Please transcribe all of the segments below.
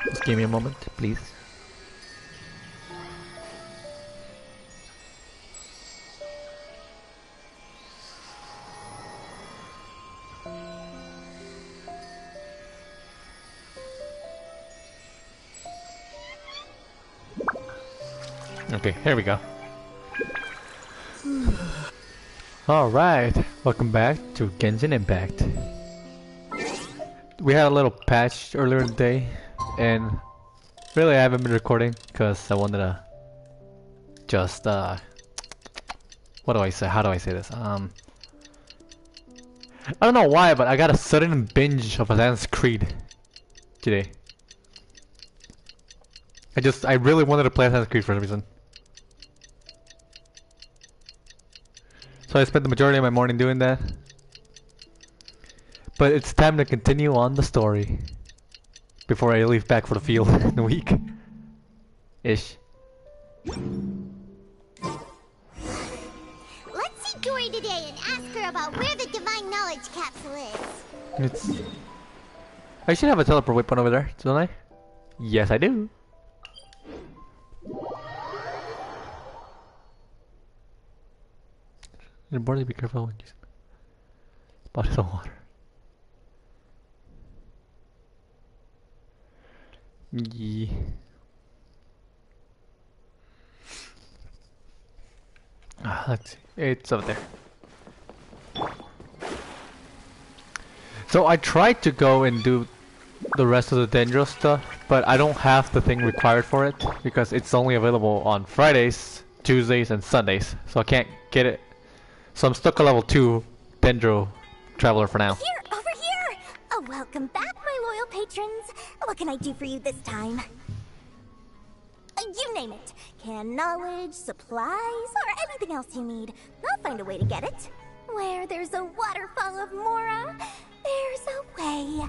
Just give me a moment, please. Okay, here we go. Alright, welcome back to Genshin Impact. We had a little patch earlier in the day, and really I haven't been recording because I wanted to just, what do I say? How do I say this? I don't know why, but I got a sudden binge of Assassin's Creed today. I really wanted to play Assassin's Creed for some reason. So I spent the majority of my morning doing that. But it's time to continue on the story before I leave back for the field in a week. Ish. Let's see Dory today and ask her about where the Divine Knowledge Capsule is. I should have a teleport weapon over there, don't I? Yes, I do. Important to be careful when using bodies of water. Yeah. Let's see. It's over there. So I tried to go and do the rest of the dangerous stuff, but I don't have the thing required for it because it's only available on Fridays, Tuesdays, and Sundays. So I can't get it. So I'm stuck at level 2 Dendro Traveler for now. Here, over here! Oh, welcome back, my loyal patrons. What can I do for you this time? You name it. Can knowledge, supplies, or anything else you need. I'll find a way to get it. Where there's a waterfall of Mora, there's a way.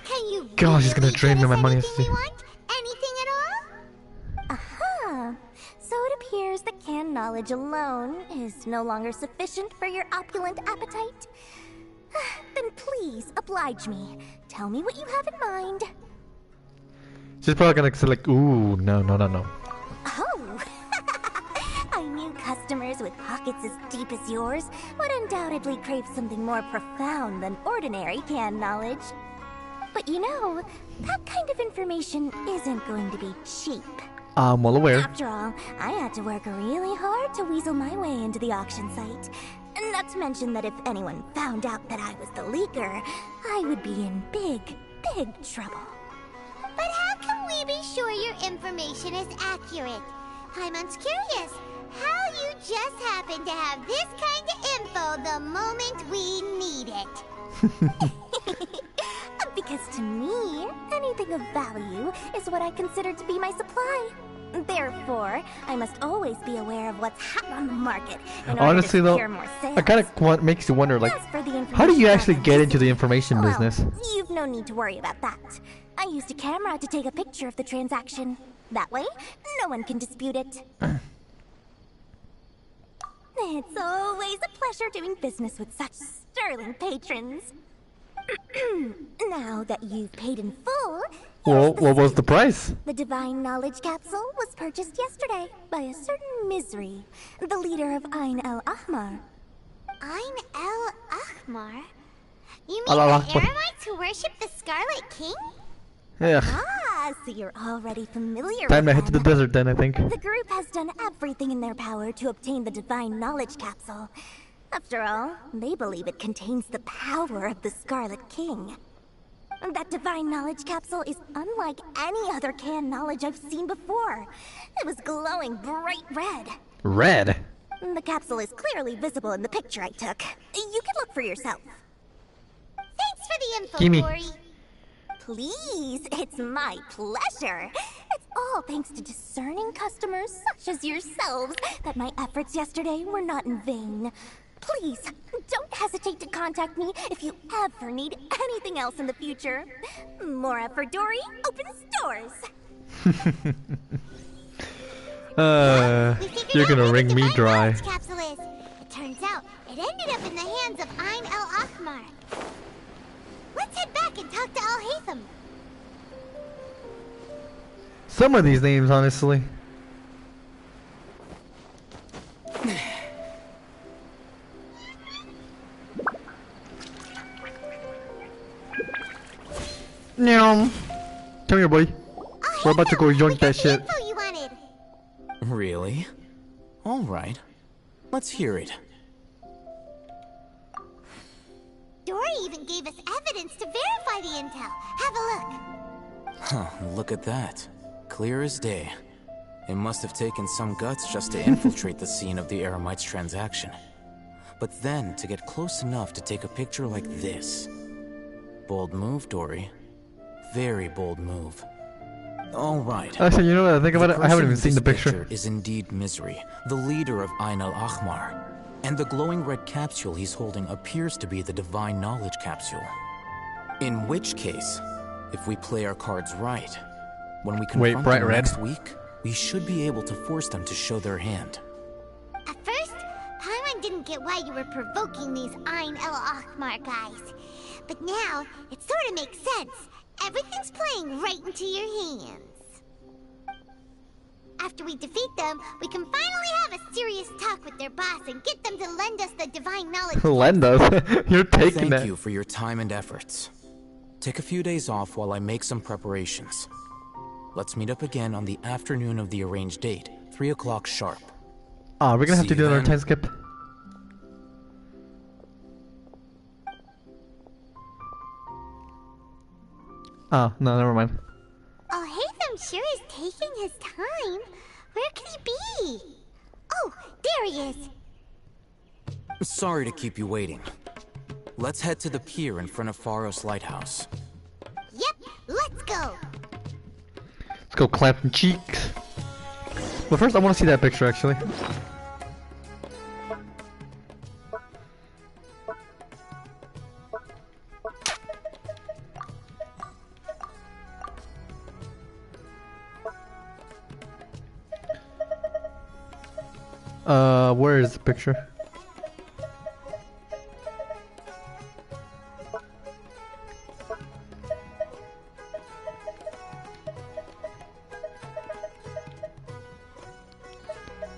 Can you God, she's gonna drain me my money. Anything we want? Anything at all? Uh-huh. So it appears that canned knowledge alone is no longer sufficient for your opulent appetite. Then please, oblige me. Tell me what you have in mind. She's probably gonna say like, ooh, no. Oh! I knew customers with pockets as deep as yours would undoubtedly crave something more profound than ordinary canned knowledge. But you know, that kind of information isn't going to be cheap. I'm well aware. After all, I had to work really hard to weasel my way into the auction site. Not to mention that if anyone found out that I was the leaker, I would be in big trouble. But how can we be sure your information is accurate? Paimon's curious. How you just happen to have this kind of info the moment we need it? Because to me, anything of value is what I consider to be my supply. Therefore, I must always be aware of what's hot on the market in order to secure more sales. I kind of makes you wonder, like, how do you actually get into the information business? You've no need to worry about that. I used a camera to take a picture of the transaction. That way, no one can dispute it. It's always a pleasure doing business with such sterling patrons. Now that you've paid in full... Well, what was the price? The Divine Knowledge Capsule was purchased yesterday by a certain Misery, the leader of Ain El Ahmar. Ain El Ahmar? You mean the Eremites who worship the Scarlet King? Yeah. Ah, so you're already familiar Time to with head to the desert then, I think. The group has done everything in their power to obtain the Divine Knowledge Capsule. After all, they believe it contains the power of the Scarlet King. That Divine Knowledge Capsule is unlike any other canned knowledge I've seen before. It was glowing bright red. Red? The capsule is clearly visible in the picture I took. You can look for yourself. Thanks for the info, Gimme. Dory. Please, it's my pleasure. It's all thanks to discerning customers such as yourselves that my efforts yesterday were not in vain. Please, don't hesitate to contact me if you ever need anything else in the future. Mora for Dory opens doors. You're gonna wring me dry. Capsule is. It turns out it ended up in the hands of Ain El Ahmar. Let's head back and talk to Al Haytham. Some of these names, honestly. Come here, buddy. We're about to go yoink that shit. You wanted. Really? All right. Let's hear it. Dory even gave us evidence to verify the intel. Have a look. Huh, look at that. Clear as day. It must have taken some guts just to infiltrate the scene of the Eremites transaction. But then to get close enough to take a picture like this. Bold move, Dory. Very bold move. All right. Actually, you know what I think about it? I haven't even seen the picture. Is indeed Misery, the leader of Ain al-Ahmar. And the glowing red capsule he's holding appears to be the Divine Knowledge Capsule. In which case, if we play our cards right, when we confront them next week, we should be able to force them to show their hand. At first, Paimon didn't get why you were provoking these Ain el-Ahmar guys. But now, it sort of makes sense. Everything's playing right into your hands. After we defeat them, we can finally have a serious talk with their boss and get them to lend us the divine knowledge. Lend us? You're taking that. Thank you for your time and efforts. Take a few days off while I make some preparations. Let's meet up again on the afternoon of the arranged date, 3 o'clock sharp. We're gonna have to do another time skip. Oh, no, never mind. Oh, Hatham sure is taking his time. Where could he be? Oh, there he is. Sorry to keep you waiting. Let's head to the pier in front of Pharos Lighthouse. Yep, let's go. Let's go clap some cheeks. But first, I want to see that picture, actually. Where is the picture?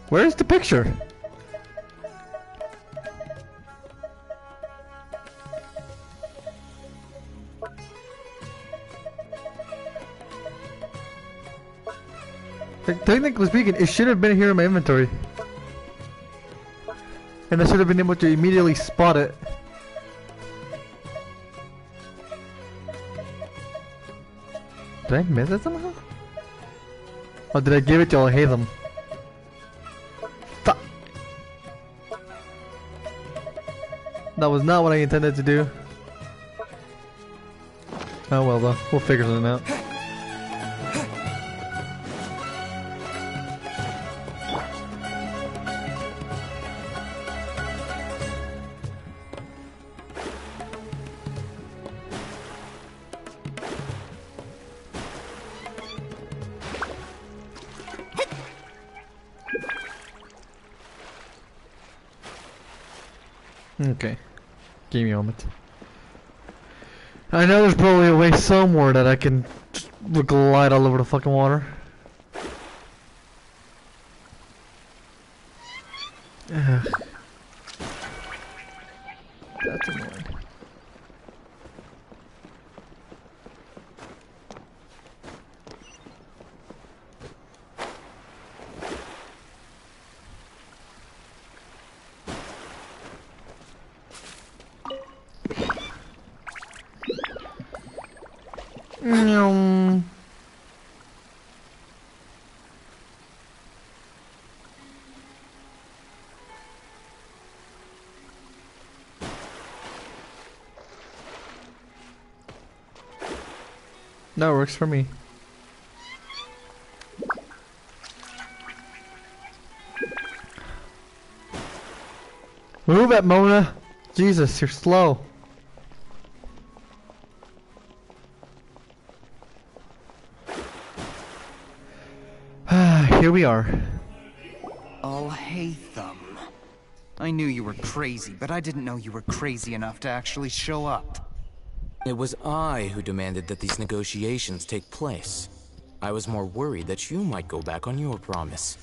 Where is the picture? Technically speaking, it should have been here in my inventory. And I should have been able to immediately spot it. Did I miss it somehow? Or did I give it to Hatham? Fuck! That was not what I intended to do. Oh well though, we'll figure something out. Okay, give me a moment. I know there's probably a way somewhere that I can just glide all over the fucking water. Ugh. That's annoying. That works for me. Move it, Mona! Jesus, you're slow. Here we are. I'll hate them. I knew you were crazy, but I didn't know you were crazy enough to actually show up. It was I who demanded that these negotiations take place. I was more worried that you might go back on your promise.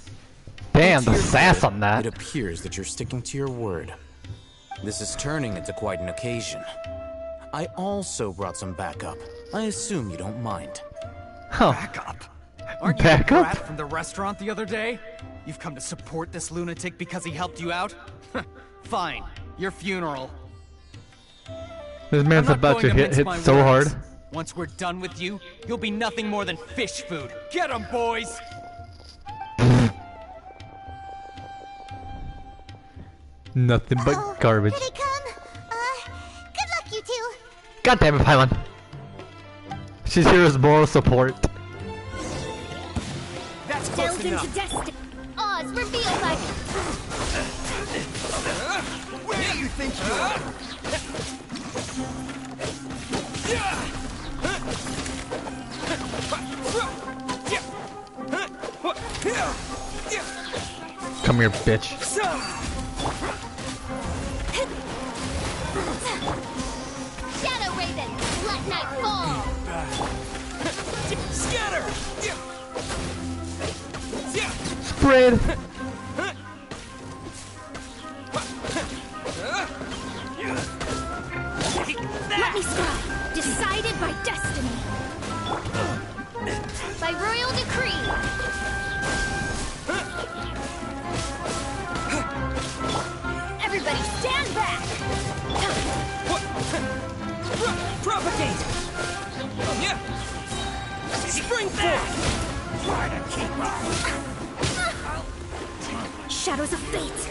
Damn, To the your sass credit, on that. It appears that you're sticking to your word. This is turning into quite an occasion. I also brought some backup. I assume you don't mind. Huh. Backup? Aren't you the Backup? brat from the restaurant the other day? You've come to support this lunatic because he helped you out? Fine. Your funeral. This man's I'm not about to going hit mince my so words. hard. Once we're done with you, you'll be nothing more than fish food. Get 'em, boys! Nothing but Oh, garbage. here they come. Good luck, you two. God damn it, Paimon. She's here as moral support. That's close Delve enough. into destiny. Oz, reveal by Where do you think you are? Come here, bitch. Shadow Raven. Let night fall. Scatter! Spread. Let me spy. Decided by destiny. By royal decree. Everybody stand back. Propagate! Spring forth! Try to keep up! Shadows of fate.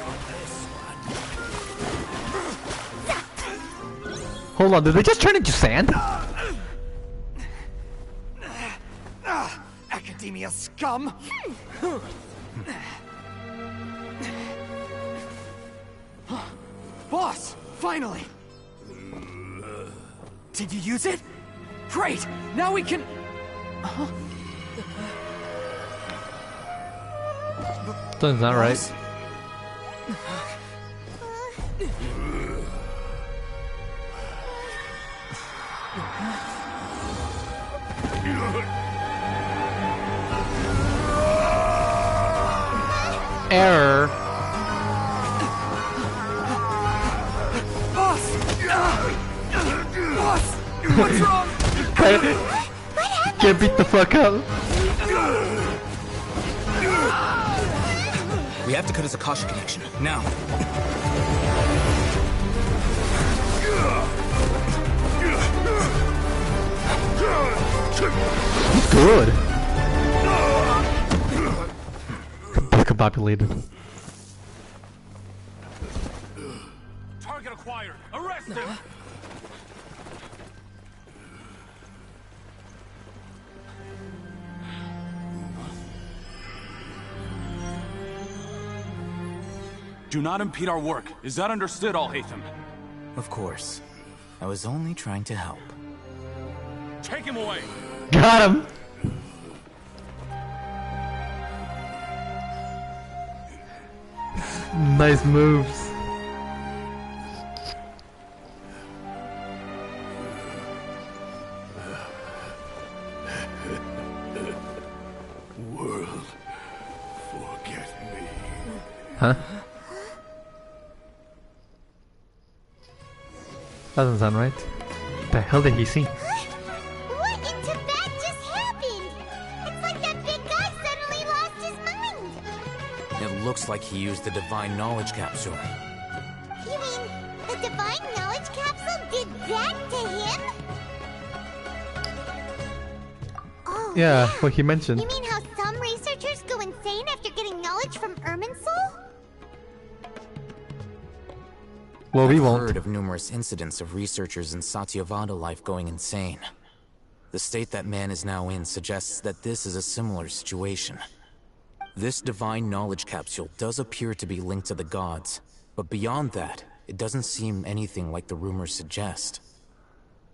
Hold on, did they just turn into sand? Academia scum! Boss! Finally! Did you use it? Great! Now we can... Doesn't sound right. Boss? Error. Boss! Boss! What's wrong? Get beat the fuck up. We have to cut his Akasha connection, now. Good. Discombobulated. Target acquired. Arrest him. Do not impede our work. Is that understood, Al-Haytham? Of course. I was only trying to help. Take him away. Got him. Nice moves. World, forget me. Huh? Doesn't sound right. The hell did he see? What in Tibet just happened? It's like that big guy suddenly lost his mind. It looks like he used the Divine Knowledge Capsule. You mean the Divine Knowledge Capsule did that to him? Oh, Yeah, what he mentioned. You mean how some researchers go insane after getting knowledge from Irminsul? Well, we I've won't. heard of numerous incidents of researchers in Satyavada life going insane. The state that man is now in suggests that this is a similar situation. This divine knowledge capsule does appear to be linked to the gods, but beyond that, it doesn't seem anything like the rumors suggest.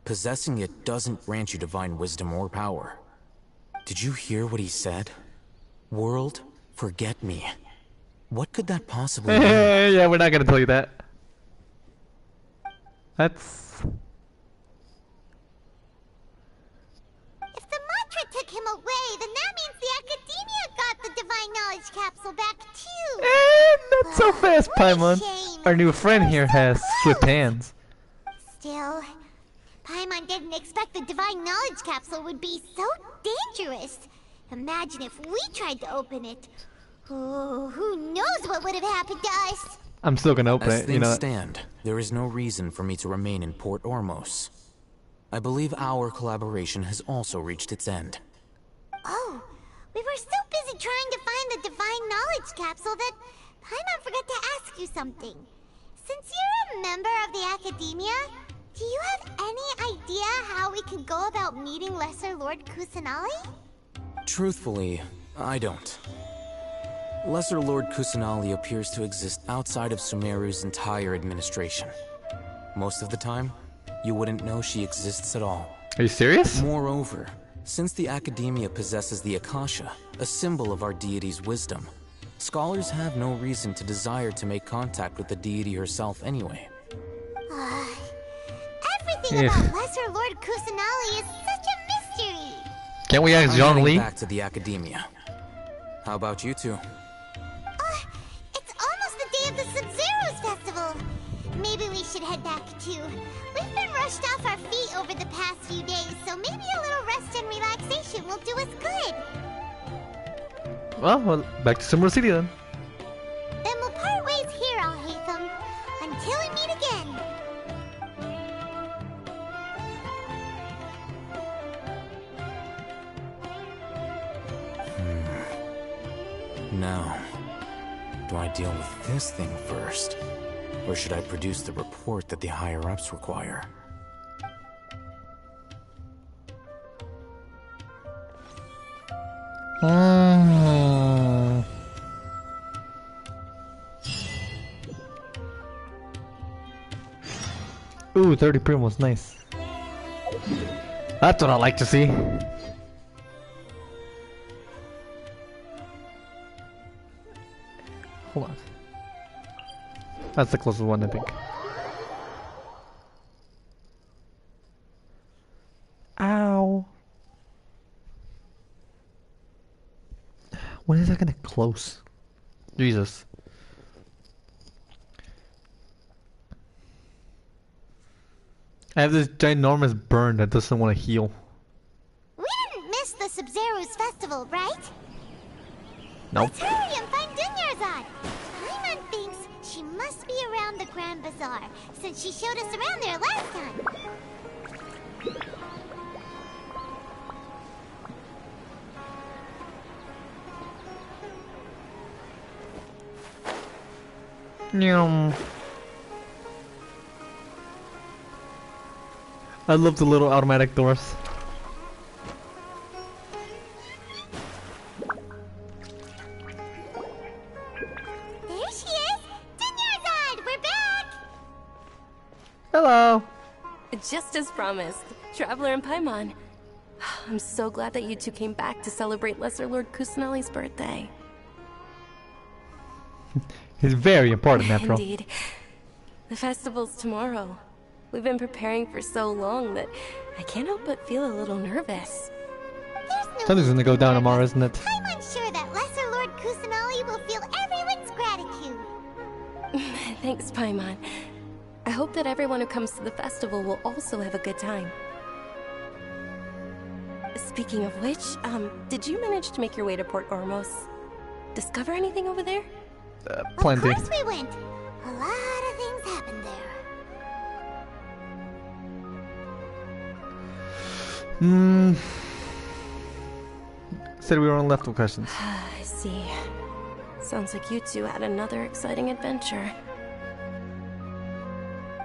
Possessing it doesn't grant you divine wisdom or power. Did you hear what he said? World, forget me. What could that possibly mean? Yeah, we're not gonna tell you that. That's... If the mantra took him away, then that so fast, what a Paimon. shame. Our new friend here has swift hands. Still, Paimon didn't expect the divine knowledge capsule would be so dangerous. Imagine if we tried to open it. Oh, who knows what would have happened to us? I'm still gonna open As it, things stand, there is no reason for me to remain in Port Ormos. I believe our collaboration has also reached its end. Oh, we were so busy trying to find the divine knowledge capsule that Paimon forgot to ask you something. Since you're a member of the Academia, do you have any idea how we could go about meeting Lesser Lord Kusanali? Truthfully, I don't. Lesser Lord Kusanali appears to exist outside of Sumeru's entire administration. Most of the time, you wouldn't know she exists at all. Are you serious? Moreover, since the Academia possesses the Akasha, a symbol of our deity's wisdom, scholars have no reason to desire to make contact with the deity herself anyway. Everything about Lesser Lord Kusanali is such a mystery! Can't we ask I'm Zhongli? heading back to the Academia. How about you two? It's almost the day of the Sub-Zero's festival! Maybe we should head back too. We've been rushed off our feet over the past few days, so maybe a little rest and relaxation will do us good. Well, back to Summer City then. Then we'll part ways here, Alhaitham, until we meet again. Now, do I deal with this thing first? Or should I produce the report that the higher-ups require? Ooh, 30 primos, nice. That's what I like to see. Hold on. That's the closest one, I think. Ow. When is that gonna close? Jesus. I have this ginormous burn that doesn't want to heal. We didn't miss the Sub-Zero's festival, right? Nope. Let's hurry and find Dunyarzad. Paimon thinks she must be around the Grand Bazaar, since she showed us around there last time. Nyum. I love the little automatic doors. There she is! Dunyarzad, we're back! Hello. Just as promised, Traveler and Paimon. I'm so glad that you two came back to celebrate Lesser Lord Kusanali's birthday. He's very important, after all. Indeed. The festival's tomorrow. We've been preparing for so long that I can't help but feel a little nervous. There's no Something's gonna go down tomorrow, isn't it? Paimon's sure that Lesser Lord Kusanali will feel everyone's gratitude. Thanks, Paimon. I hope that everyone who comes to the festival will also have a good time. Speaking of which, did you manage to make your way to Port Ormos? Discover anything over there? Plenty. Of course we went. A lot of things happened there. Said we were on left with questions. I see. Sounds like you two had another exciting adventure.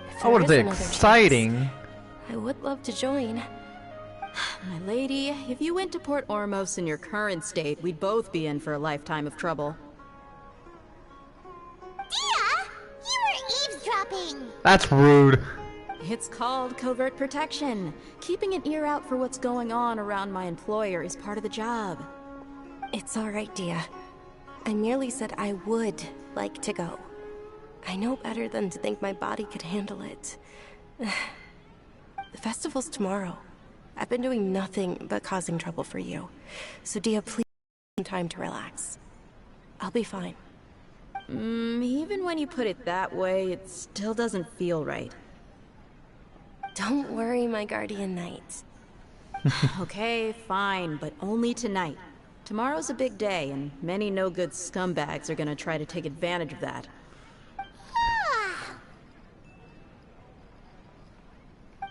If I wouldn't there say is another exciting. chance, I would love to join. My lady, if you went to Port Ormos in your current state, we'd both be in for a lifetime of trouble. Dia! You were eavesdropping! That's rude. It's called covert protection. Keeping an ear out for what's going on around my employer is part of the job. It's alright, Dia. I merely said I would like to go. I know better than to think my body could handle it. The festival's tomorrow. I've been doing nothing but causing trouble for you. So Dia, please take some time to relax. I'll be fine. Even when you put it that way, it still doesn't feel right. Don't worry, my guardian knight. Okay, fine, but only tonight. Tomorrow's a big day, and many no-good scumbags are gonna try to take advantage of that.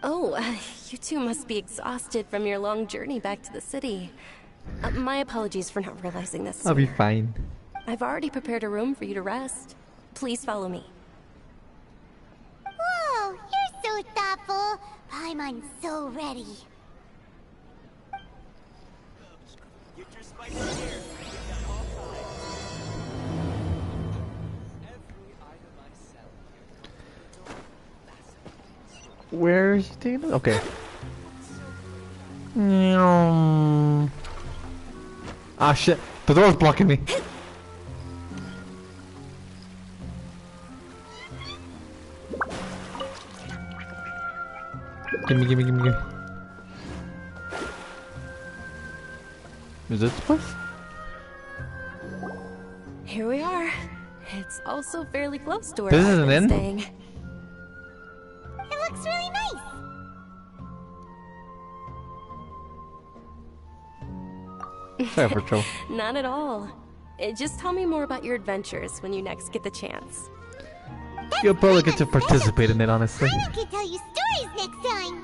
Oh, you two must be exhausted from your long journey back to the city. My apologies for not realizing this. I'll be fine. I've already prepared a room for you to rest. Please follow me. Whoa, you're so thoughtful. Paimon's so ready. Where is he taking it? Okay. Ah shit, the door's blocking me. Gimme. Is this the place? Here we are. It's also fairly close to where This I've is an been inn? staying. It looks really nice. Sorry for trouble. Not at all. Just tell me more about your adventures when you next get the chance. You'll probably get to participate in it, honestly. Paimon can tell you stories next time.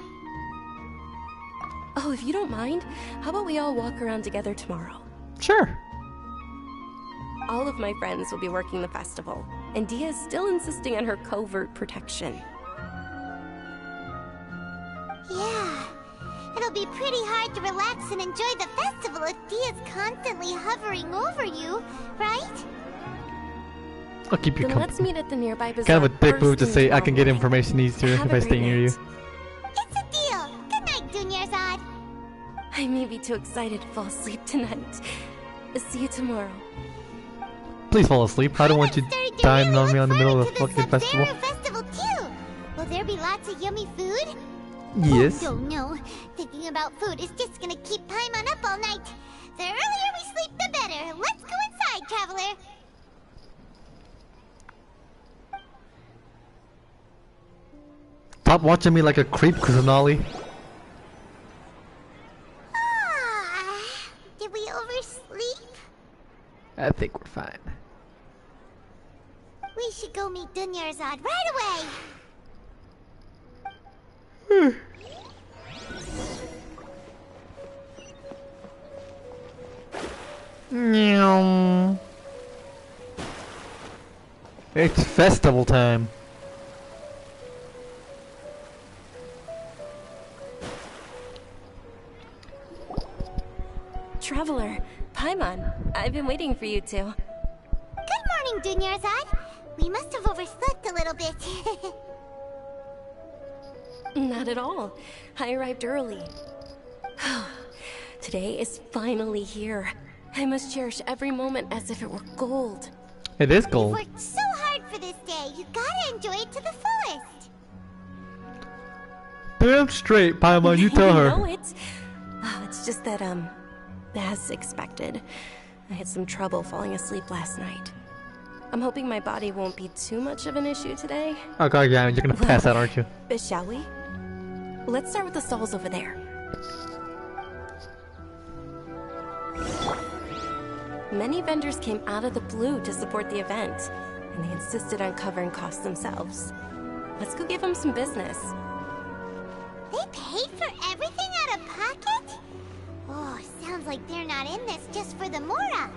Oh, if you don't mind, how about we all walk around together tomorrow? Sure. All of my friends will be working the festival, and Dia is still insisting on her covert protection. Yeah. It'll be pretty hard to relax and enjoy the festival if Dia's constantly hovering over you, right? I'll keep you Then let's company. meet at the nearby bazaar. Kind of a dick first move to thing say I can get tomorrow information easier Have if a I stay great near you. night. It's a deal. Good night, Dunyarzad. I may be too excited to fall asleep tonight. See you tomorrow. Please fall asleep. I don't want you Started to dying really on me look on the middle of forward the to fucking festival. Festival too. Will there be lots of yummy food? Yes. Oh no. Thinking about food is just gonna keep Paimon up all night. The earlier we sleep, the better. Let's go inside, traveler. Stop watching me like a creep, Kusanali. Ah, did we oversleep? I think we're fine. We should go meet Dunyarzad right away. It's festival time. Traveler, Paimon, I've been waiting for you two. Good morning, Dunyarzad. We must have overslept a little bit. Not at all. I arrived early. Today is finally here. I must cherish every moment as if it were gold. It is You've gold. worked so hard for this day. You gotta enjoy it to the fullest. Damn straight, Paimon, you tell her. No, it's just that, as expected, I had some trouble falling asleep last night. I'm hoping my body won't be too much of an issue today. Oh god, yeah, you're gonna pass out, aren't you? But shall we? Let's start with the stalls over there. Many vendors came out of the blue to support the event, and they insisted on covering costs themselves. Let's go give them some business. They paid for everything out of pocket? Oh, sounds like they're not in this just for the Mora.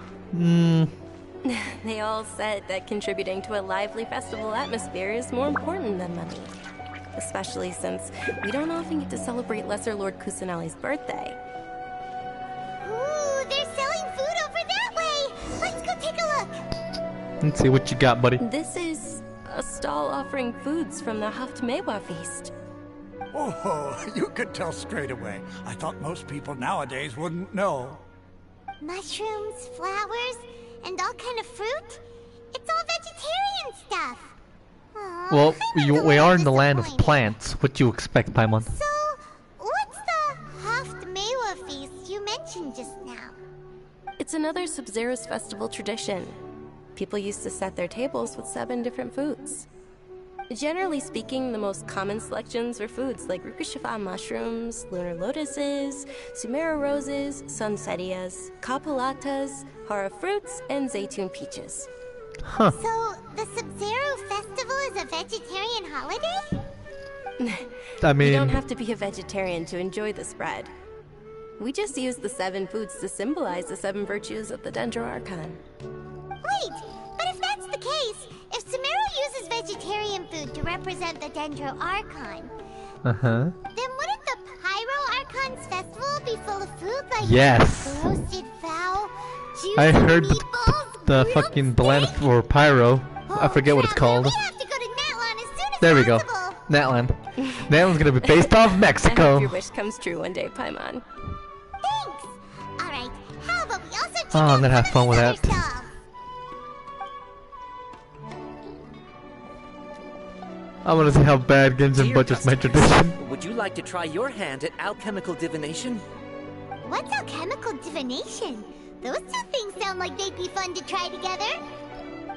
They all said that contributing to a lively festival atmosphere is more important than money. Especially since we don't often get to celebrate Lesser Lord Kusanali's birthday. Ooh, they're selling food over that way. Let's go take a look. Let's see what you got, buddy. This is a stall offering foods from the Haftmewa feast. Oh, you could tell straight away. I thought most people nowadays wouldn't know. Mushrooms, flowers, and all kind of fruit? It's all vegetarian stuff. Aw, Well, Paimon's a we little are in the land of disappointed. plants. What do you expect, Paimon? So, what's the Haftmewa feast you mentioned just now? It's another Sub-Zero's festival tradition. People used to set their tables with 7 different foods. Generally speaking, the most common selections were foods like Rukashifa mushrooms, lunar lotuses, Sumera roses, sunsettias, kapulatas, hara fruits, and zaytun peaches. Huh. So, the Sub-Zero Festival is a vegetarian holiday? I mean, You don't have to be a vegetarian to enjoy the spread. We just use the 7 foods to symbolize the 7 virtues of the Dendro Archon. Wait, but if that's the case, if Sumeru uses vegetarian food to represent the Dendro Archon, uh-huh. then wouldn't the Pyro Archon's festival be full of food like Yes. roasted fowl, juicy I heard meatballs, the grilled fucking blend steak? for Pyro. I forget what it's Traveler, called. We have to go to Natlan as soon as There we go. possible. Natlan. Natlan's gonna be based off I Mexico. hope your wish comes true one day, Paimon. Thanks. All right, how about we also check Oh, I'm out gonna have some fun of with these that. other stalls? I wanna see how bad Genshin Dear butchers my customers, tradition. Would you like to try your hand at alchemical divination? What's alchemical divination? Those two things sound like they'd be fun to try together.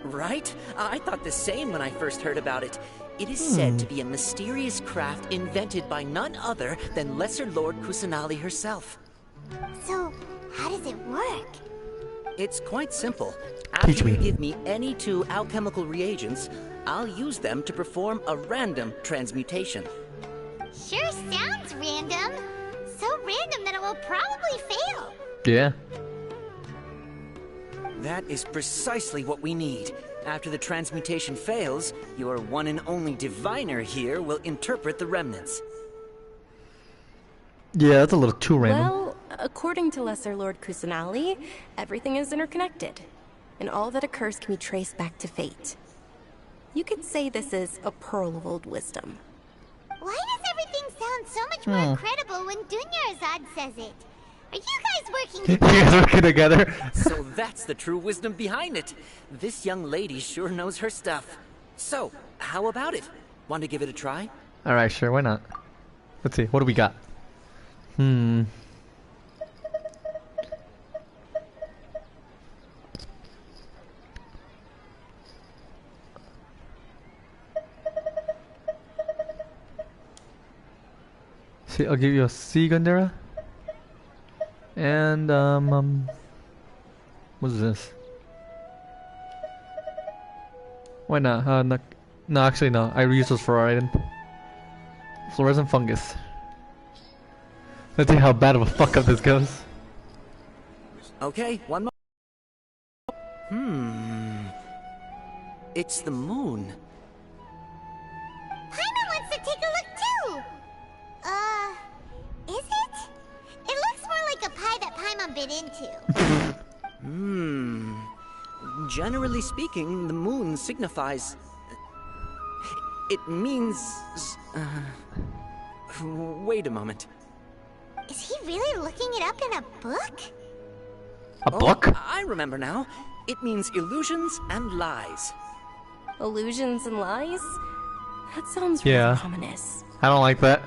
Right? I thought the same when I first heard about it. It is said to be a mysterious craft invented by none other than Lesser Lord Kusanali herself. So, how does it work? It's quite simple. Teach After me. you give me any 2 alchemical reagents, I'll use them to perform a random transmutation. Sure sounds random. So random that it will probably fail. Yeah. That is precisely what we need. After the transmutation fails, your one and only diviner here will interpret the remnants. Yeah, that's a little too random. Well, according to Lesser Lord Kusanali, everything is interconnected, and all that occurs can be traced back to fate. You could say this is a pearl of old wisdom. Why does everything sound so much more incredible when Dunyarzad says it? Are you guys working You guys working together? So that's the true wisdom behind it. This young lady sure knows her stuff. So, how about it? Want to give it a try? Alright, sure, why not? Let's see, what do we got? See, I'll give you a C Gundera. And, what's this? Why not? No, actually no. I reuse those for our item. Fluorescent fungus. Let's see how bad of a fuck up this goes. Okay, one more. It's the moon. Paimon wants to take a look too! Is it? It looks more like a pie that Paimon bit into. Generally speaking, the moon signifies... It means... Wait a moment. Is he really looking it up in a book? A book? I remember now. It means illusions and lies. Illusions and lies? That sounds really Yeah. ominous. I don't like that.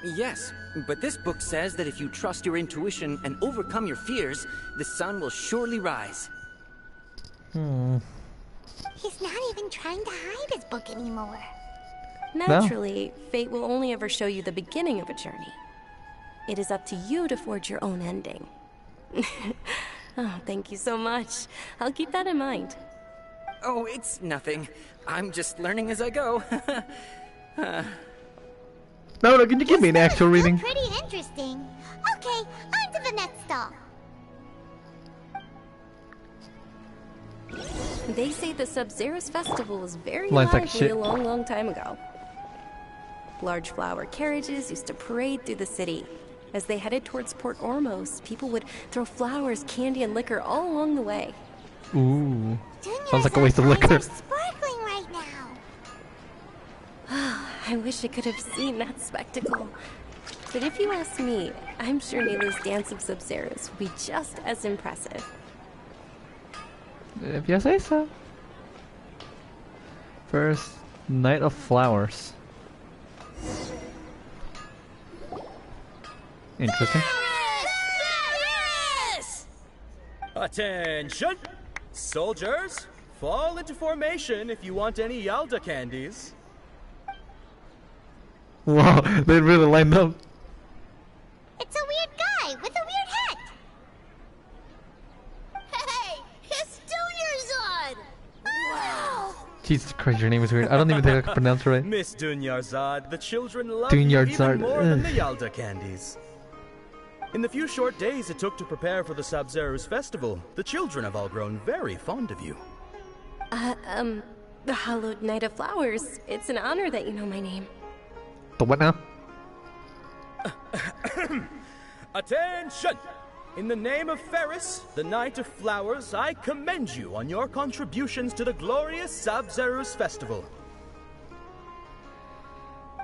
Yes, but this book says that if you trust your intuition and overcome your fears, the sun will surely rise. He's not even trying to hide his book anymore. Naturally, fate will only ever show you the beginning of a journey. It is up to you to forge your own ending. Oh, thank you so much. I'll keep that in mind. Oh, it's nothing. I'm just learning as I go. No, can you give me an This actual one is reading? Pretty interesting. Okay, on to the next stall. They say the Sub-Zero's festival was very Lines like lively shit. a long, long time ago. Large flower carriages used to parade through the city. As they headed towards Port Ormos, people would throw flowers, candy, and liquor all along the way. Ooh. Dunyarzad's Sounds like a waste of eyes liquor. are sparkling right now. I wish I could have seen that spectacle. But if you ask me, I'm sure Neela's dance of Sub-Zeros would be just as impressive. If you say so. First, Night of Flowers. Interesting. Attention! Soldiers, Fall into formation if you want any Yalda candies. Wow, they really lined up. It's a weird guy with a weird hat. Hey, it's Dunyarzad! Wow. Jesus Christ, your name is weird. I don't even think I can pronounce it right. Miss Dunyarzad, the children love Dunyarzad, you even more than the Yalda candies. In the few short days it took to prepare for the Sabzeruz festival, the children have all grown very fond of you. The Hallowed Night of Flowers. It's an honor that you know my name. The what now? Attention! In the name of Ferris, the Knight of Flowers, I commend you on your contributions to the glorious Sabzeruz festival.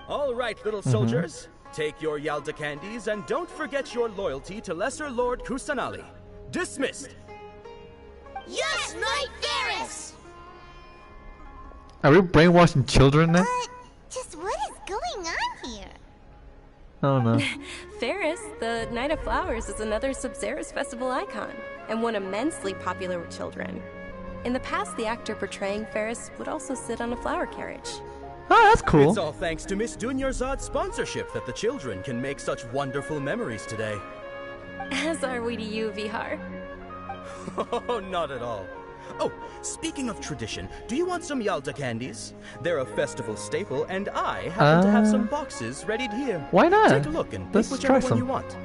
All right, little soldiers, take your Yalda candies and don't forget your loyalty to Lesser Lord Kusanali. Dismissed! Yes, Knight Ferris! Are we brainwashing children now? Just what is going on here? I don't know. Ferris, the Night of Flowers, is another Sabzeruz festival icon, and one immensely popular with children. In the past, the actor portraying Ferris would also sit on a flower carriage. Oh, that's cool. It's all thanks to Miss Dunyarzad's sponsorship that the children can make such wonderful memories today. As are we to you, Vihar. Oh, not at all. Oh, speaking of tradition, do you want some Yalda candies? They're a festival staple, and I happen to have some boxes ready here. Why not? Take a look and Let's pick try whichever one some. you want.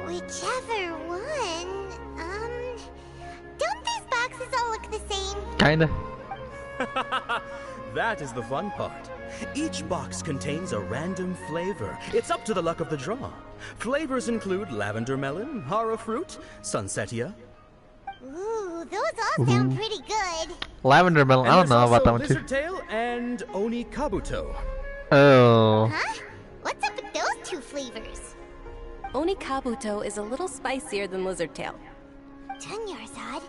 Whichever one. Don't these boxes all look the same? Kinda. That is the fun part. Each box contains a random flavor. It's up to the luck of the draw. Flavors include lavender melon, hara fruit, sunsetia. Ooh, those all sound pretty good. Lavender melon. I don't know about that one too. Lizard tail and oni kabuto. Oh. Huh? What's up with those two flavors? Oni Kabuto is a little spicier than Lizard Tail. Dunyarzad,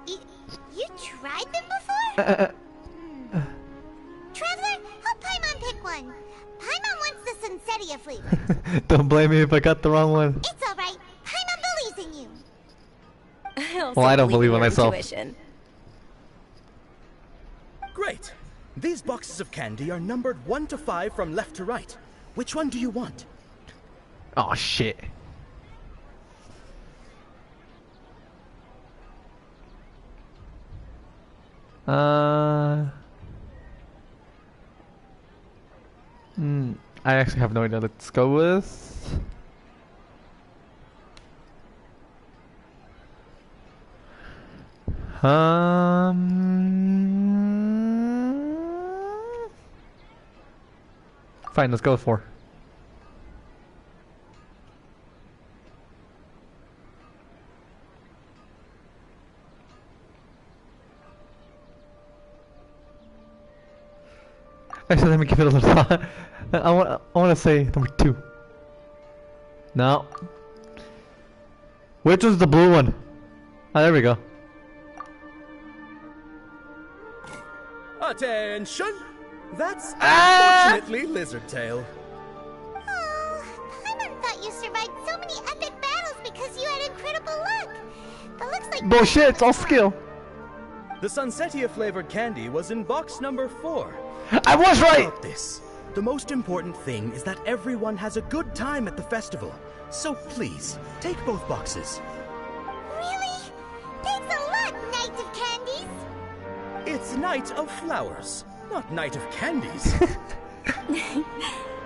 you tried them before? Traveler, help Paimon pick one. Paimon wants the Sunsetia flavor. Don't blame me if I got the wrong one. It's alright. Paimon believes in you. Well, I don't believe in your myself. intuition. Great. These boxes of candy are numbered 1 to 5 from left to right. Which one do you want? Oh shit. I actually have no idea. Let's go with. Fine, let's go with 4. Actually, let me give it a little thought. I want to say number 2. No. Which was the blue one? Ah, there we go. Attention! That's unfortunately Lizard Tail. Oh, Paimon thought you survived so many epic battles because you had incredible luck. But looks like Bullshit, it's all skill. The Sunsetia flavored candy was in box number 4. I was right! About this. The most important thing is that everyone has a good time at the festival. So please, take both boxes. Really? Thanks a lot, Knight of Candies. It's Night of Flowers, not Night of Candies.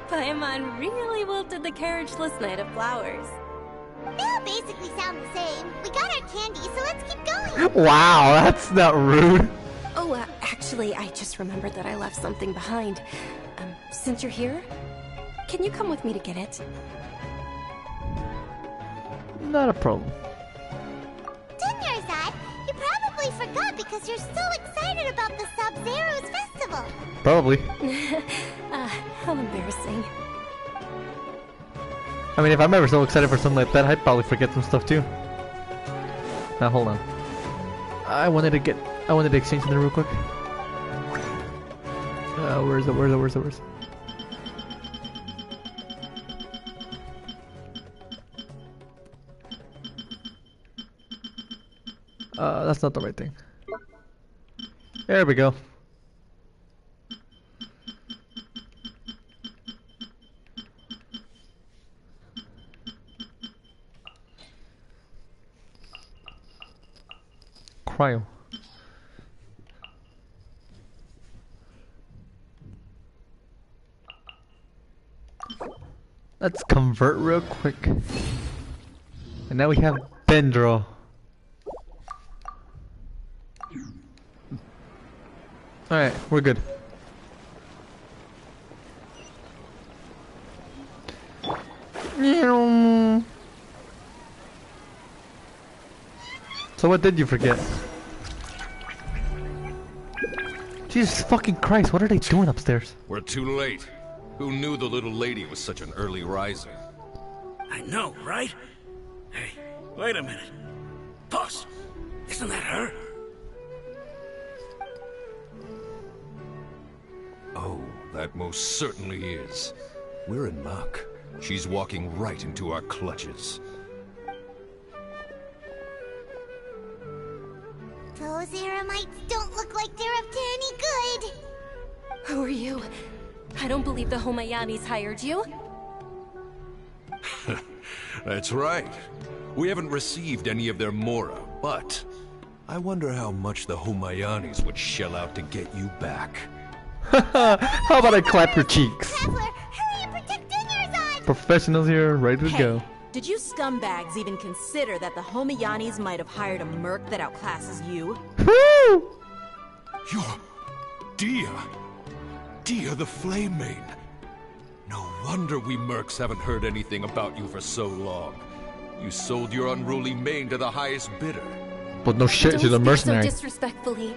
Paimon really wilted the carriageless Night of Flowers. They all basically sound the same. We got our candy, so let's keep going. Wow, that's not rude. Oh, actually, I just remembered that I left something behind. Since you're here, can you come with me to get it? Not a problem. Dunyarzad, you probably forgot because you're so excited about the Sabzeruz festival. Probably. How embarrassing. I mean, if I'm ever so excited for something like that, I'd probably forget some stuff too. Now, hold on. I wanted to exchange something real quick. Where is it? That's not the right thing. There we go. Cryo. Let's convert real quick. And now we have Dendro. Alright, we're good. So what did you forget? Jesus fucking Christ, what are they doing upstairs? We're too late. Who knew the little lady was such an early riser? I know, right? Hey, wait a minute. Boss, isn't that her? Oh, that most certainly is. We're in luck. She's walking right into our clutches. Those Eremites don't look like they're up to any good. Who are you? I don't believe the Homayanis hired you. That's right. We haven't received any of their Mora, but I wonder how much the Homayanis would shell out to get you back. How about I clap your cheeks? Traveler, hurry and protect Dinyarzad! Professionals here, ready to Hey, go. did you scumbags even consider that the Homayanis might have hired a merc that outclasses you? Woo! You're Dia. Dia the Flame Main. No wonder we mercs haven't heard anything about you for so long. You sold your unruly mane to the highest bidder. But no shit, she's a mercenary. So disrespectfully.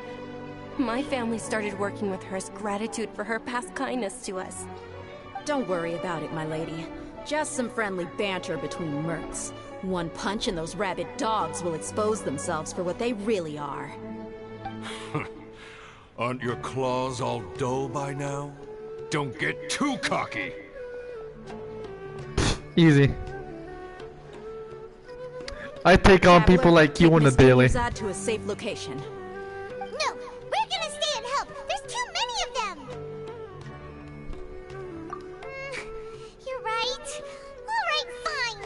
My family started working with her as gratitude for her past kindness to us. Don't worry about it, my lady. Just some friendly banter between mercs. One punch and those rabid dogs will expose themselves for what they really are. Aren't your claws all dull by now? Don't get too cocky! Easy. I take on people like you on the daily. Dinyarzad to a safe location. No, we're gonna stay and help. There's too many of them. You're right. All right, fine.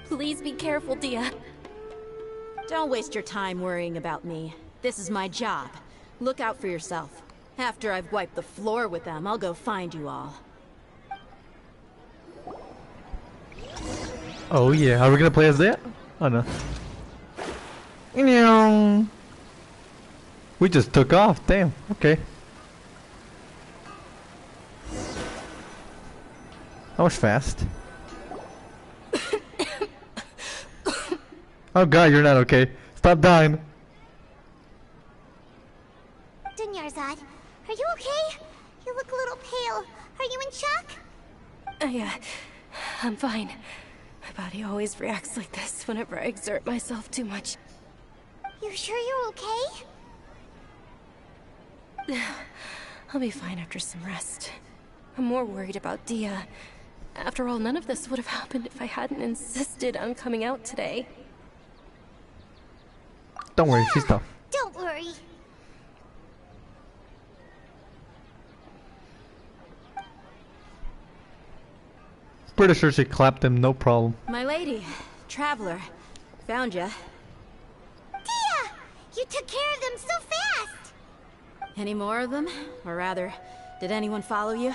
Please be careful, Dia. Don't waste your time worrying about me. This is my job. Look out for yourself. After I've wiped the floor with them, I'll go find you all. Oh yeah, are we gonna play as that? Oh no. We just took off, damn, okay. That was fast. Oh god, you're not okay. Stop dying. Dinyarzad, are you okay? You look a little pale. Are you in shock? I'm fine. My body always reacts like this whenever I exert myself too much. You sure you're okay? I'll be fine after some rest. I'm more worried about Dia. After all, none of this would have happened if I hadn't insisted on coming out today. Don't worry, she's tough. Don't worry. Pretty sure she clapped him, no problem. My lady, traveler, found ya. Dia! You took care of them so fast! Any more of them? Or rather, did anyone follow you?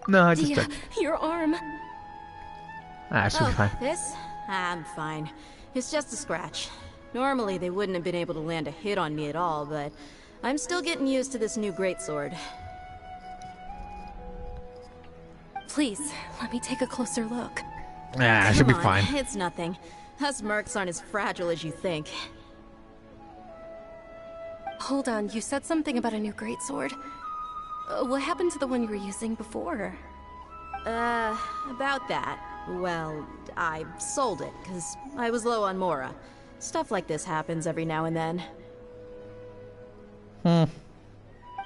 No, I just Dia, your arm. Ah, she'll be fine. This? I'm fine. It's just a scratch. Normally, they wouldn't have been able to land a hit on me at all, but I'm still getting used to this new greatsword. Please, let me take a closer look. Ah, she'll be Come on, fine. It's nothing. Us mercs aren't as fragile as you think. Hold on, you said something about a new greatsword. What happened to the one you were using before? About that. Well, I sold it, because I was low on Mora. Stuff like this happens every now and then.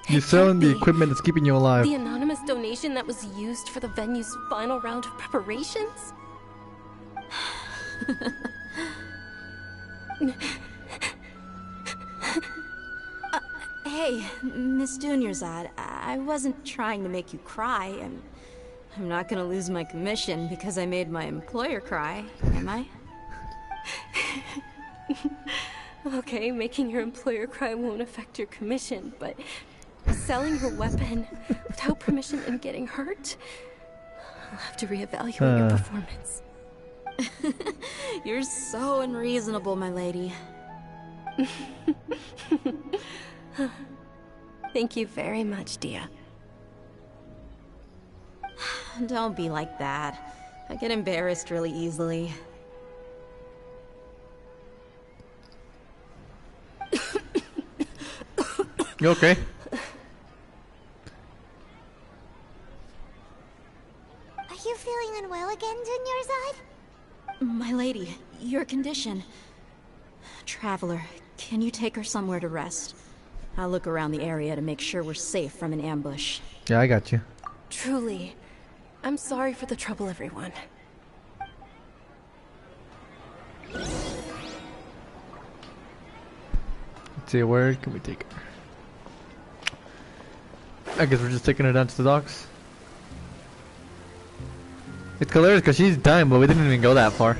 You're selling the equipment that's keeping you alive. The anonymous donation that was used for the venue's final round of preparations? Hey, Miss Dunyarzad, I wasn't trying to make you cry. I'm not gonna lose my commission because I made my employer cry, am I? Okay, making your employer cry won't affect your commission, but selling her weapon without permission and getting hurt? I'll have to reevaluate your performance. You're so unreasonable, my lady. Thank you very much, Dia. Don't be like that. I get embarrassed really easily. You okay? Are you feeling unwell again, Dunyarzad? My lady, your condition. Traveler, can you take her somewhere to rest? I'll look around the area to make sure we're safe from an ambush. Yeah, I got you. Truly. I'm sorry for the trouble, everyone. Let's see, where can we take her? I guess we're just taking her down to the docks. It's hilarious because she's dying, but we didn't even go that far.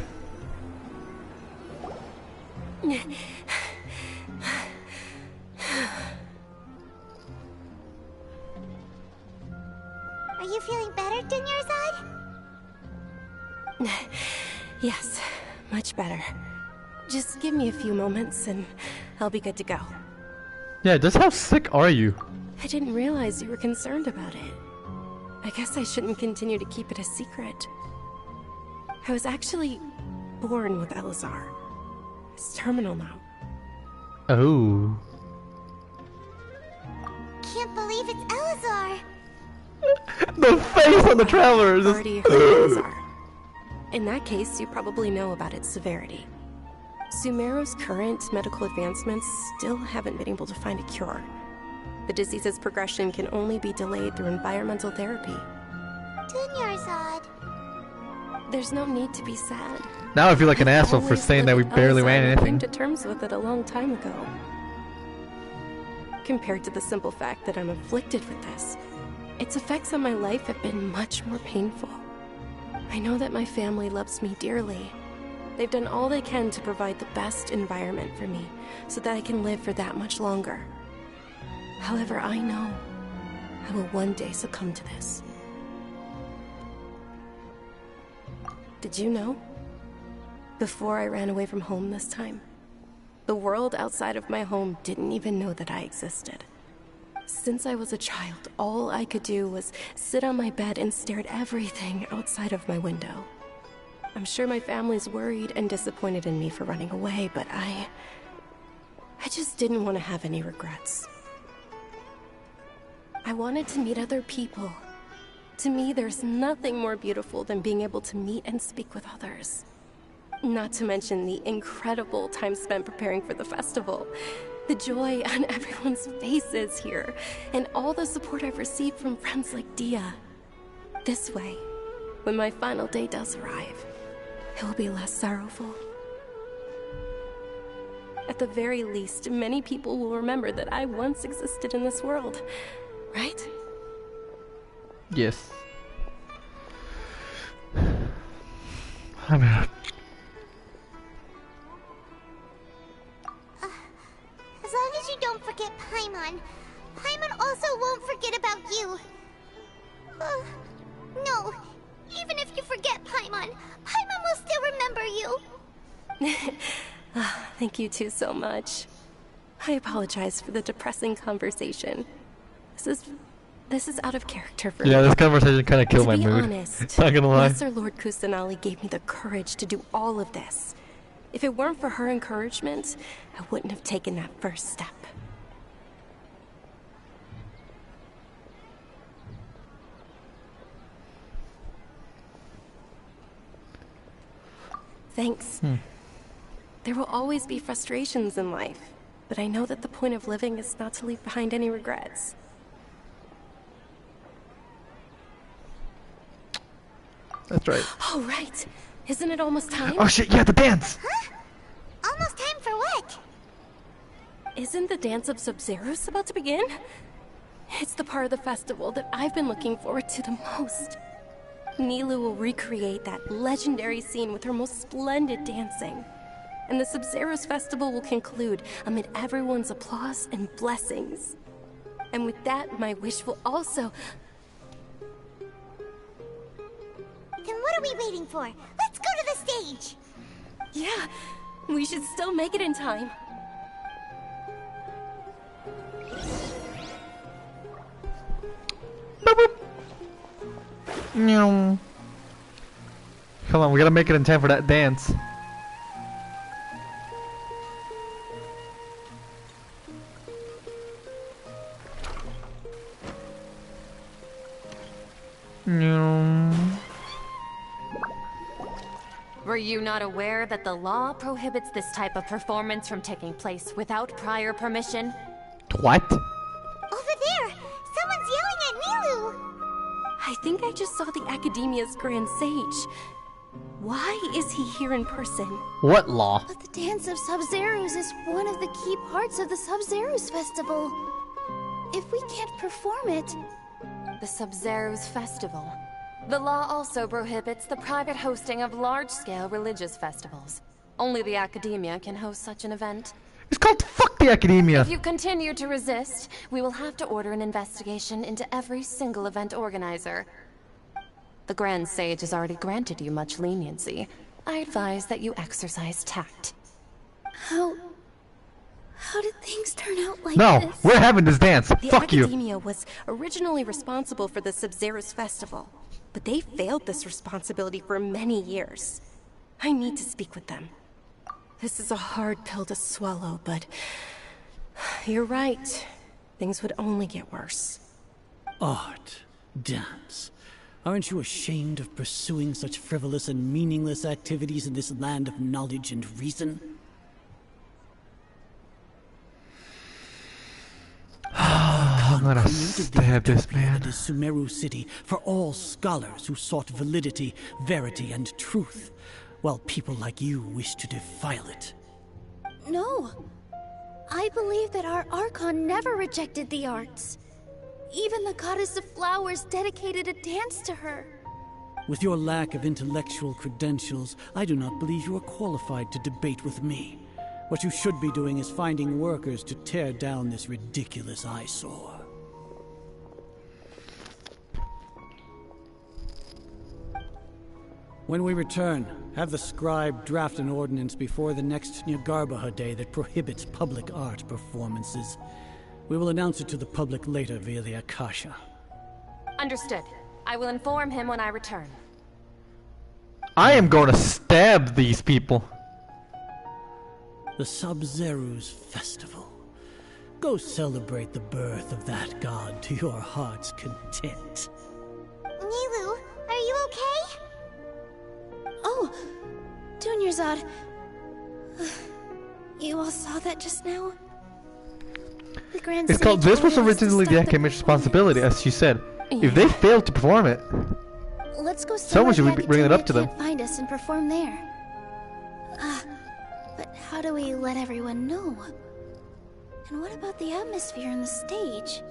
Are you feeling better, Dunyarzad? Yes, much better. Just give me a few moments and I'll be good to go. Yeah, just how sick are you? I didn't realize you were concerned about it. I guess I shouldn't continue to keep it a secret. I was actually born with Elazar. It's terminal now. Oh. Can't believe it's Elazar. The face on the travelers. Already heard Elazar. In that case, you probably know about its severity. Sumeru's current medical advancements still haven't been able to find a cure. The disease's progression can only be delayed through environmental therapy. Dunyarzad. There's no need to be sad. Now I feel like an I've asshole for always saying that we lived barely Elazar ran and anything. came to terms with it a long time ago. Compared to the simple fact that I'm afflicted with this, its effects on my life have been much more painful. I know that my family loves me dearly. They've done all they can to provide the best environment for me, so that I can live for that much longer. However, I know I will one day succumb to this. Did you know? Before I ran away from home this time, the world outside of my home didn't even know that I existed. Since I was a child, all I could do was sit on my bed and stare at everything outside of my window. I'm sure my family's worried and disappointed in me for running away, but I just didn't want to have any regrets. I wanted to meet other people. To me, there's nothing more beautiful than being able to meet and speak with others. Not to mention the incredible time spent preparing for the festival. The joy on everyone's faces here, and all the support I've received from friends like Dia. This way, when my final day does arrive, it will be less sorrowful. At the very least, many people will remember that I once existed in this world, right? Yes. I mean, As long as you don't forget Paimon, Paimon also won't forget about you. No, even if you forget Paimon, Paimon will still remember you. Thank you two so much. I apologize for the depressing conversation. This is out of character for me. yeah, this conversation kind of killed my To be mood. honest, Not gonna lie. Lesser Lord Kusanali gave me the courage to do all of this. If it weren't for her encouragement, I wouldn't have taken that first step. Thanks. There will always be frustrations in life, but I know that the point of living is not to leave behind any regrets. That's right. Oh, right. Isn't it almost time? Oh shit, yeah, the dance! Huh? Almost time for what? isn't the Dance of Sub-Zeros about to begin? It's the part of the festival that I've been looking forward to the most. Nilou will recreate that legendary scene with her most splendid dancing. And the Sub-Zeros festival will conclude amid everyone's applause and blessings. And with that, my wish will also... Then what are we waiting for? Let's go to the stage! Yeah, we should still make it in time. Meow. Come on, we gotta make it in time for that dance. Were you not aware that the law prohibits this type of performance from taking place without prior permission? What? Over there! Someone's yelling at Nilou! I think I just saw the Academia's Grand Sage. Why is he here in person? What law? But the Dance of Sub-Zeros is one of the key parts of the Sub-Zeros festival. If we can't perform it... The Sub-Zeros festival. The law also prohibits the private hosting of large-scale religious festivals. Only the Academia can host such an event. It's called Fuck the Academia! If you continue to resist, we will have to order an investigation into every single event organizer. The Grand Sage has already granted you much leniency. I advise that you exercise tact. How did things turn out like no, this? We're having this dance. The Fuck you. Academia was originally responsible for the Sub-Zeros festival, but they failed this responsibility for many years. I need to speak with them. This is a hard pill to swallow, but you're right. Things would only get worse. Art. Dance. Aren't you ashamed of pursuing such frivolous and meaningless activities in this land of knowledge and reason? I'm gonna stab this man. It is Sumeru City for all scholars who sought validity, verity, and truth, while people like you wish to defile it. No. I believe that our Archon never rejected the arts. Even the goddess of flowers dedicated a dance to her. With your lack of intellectual credentials, I do not believe you are qualified to debate with me. What you should be doing is finding workers to tear down this ridiculous eyesore. When we return, have the scribe draft an ordinance before the next Nyagarbha Day that prohibits public art performances. We will announce it to the public later via the Akasha. Understood. I will inform him when I return. I am going to stab these people. The Sub-Zeros Festival. Go celebrate the birth of that god to your heart's content. Nilou, are you okay? Oh, Dunyarzad. You all saw that just now? The Grand It's called. Sage This was ordered us to originally the stop Academy's responsibility, as she said. If they failed to perform it, Let's go someone should somewhere be the bringing it up to Academia them. can't find us and perform there. But how do we let everyone know? And what about the atmosphere on the stage?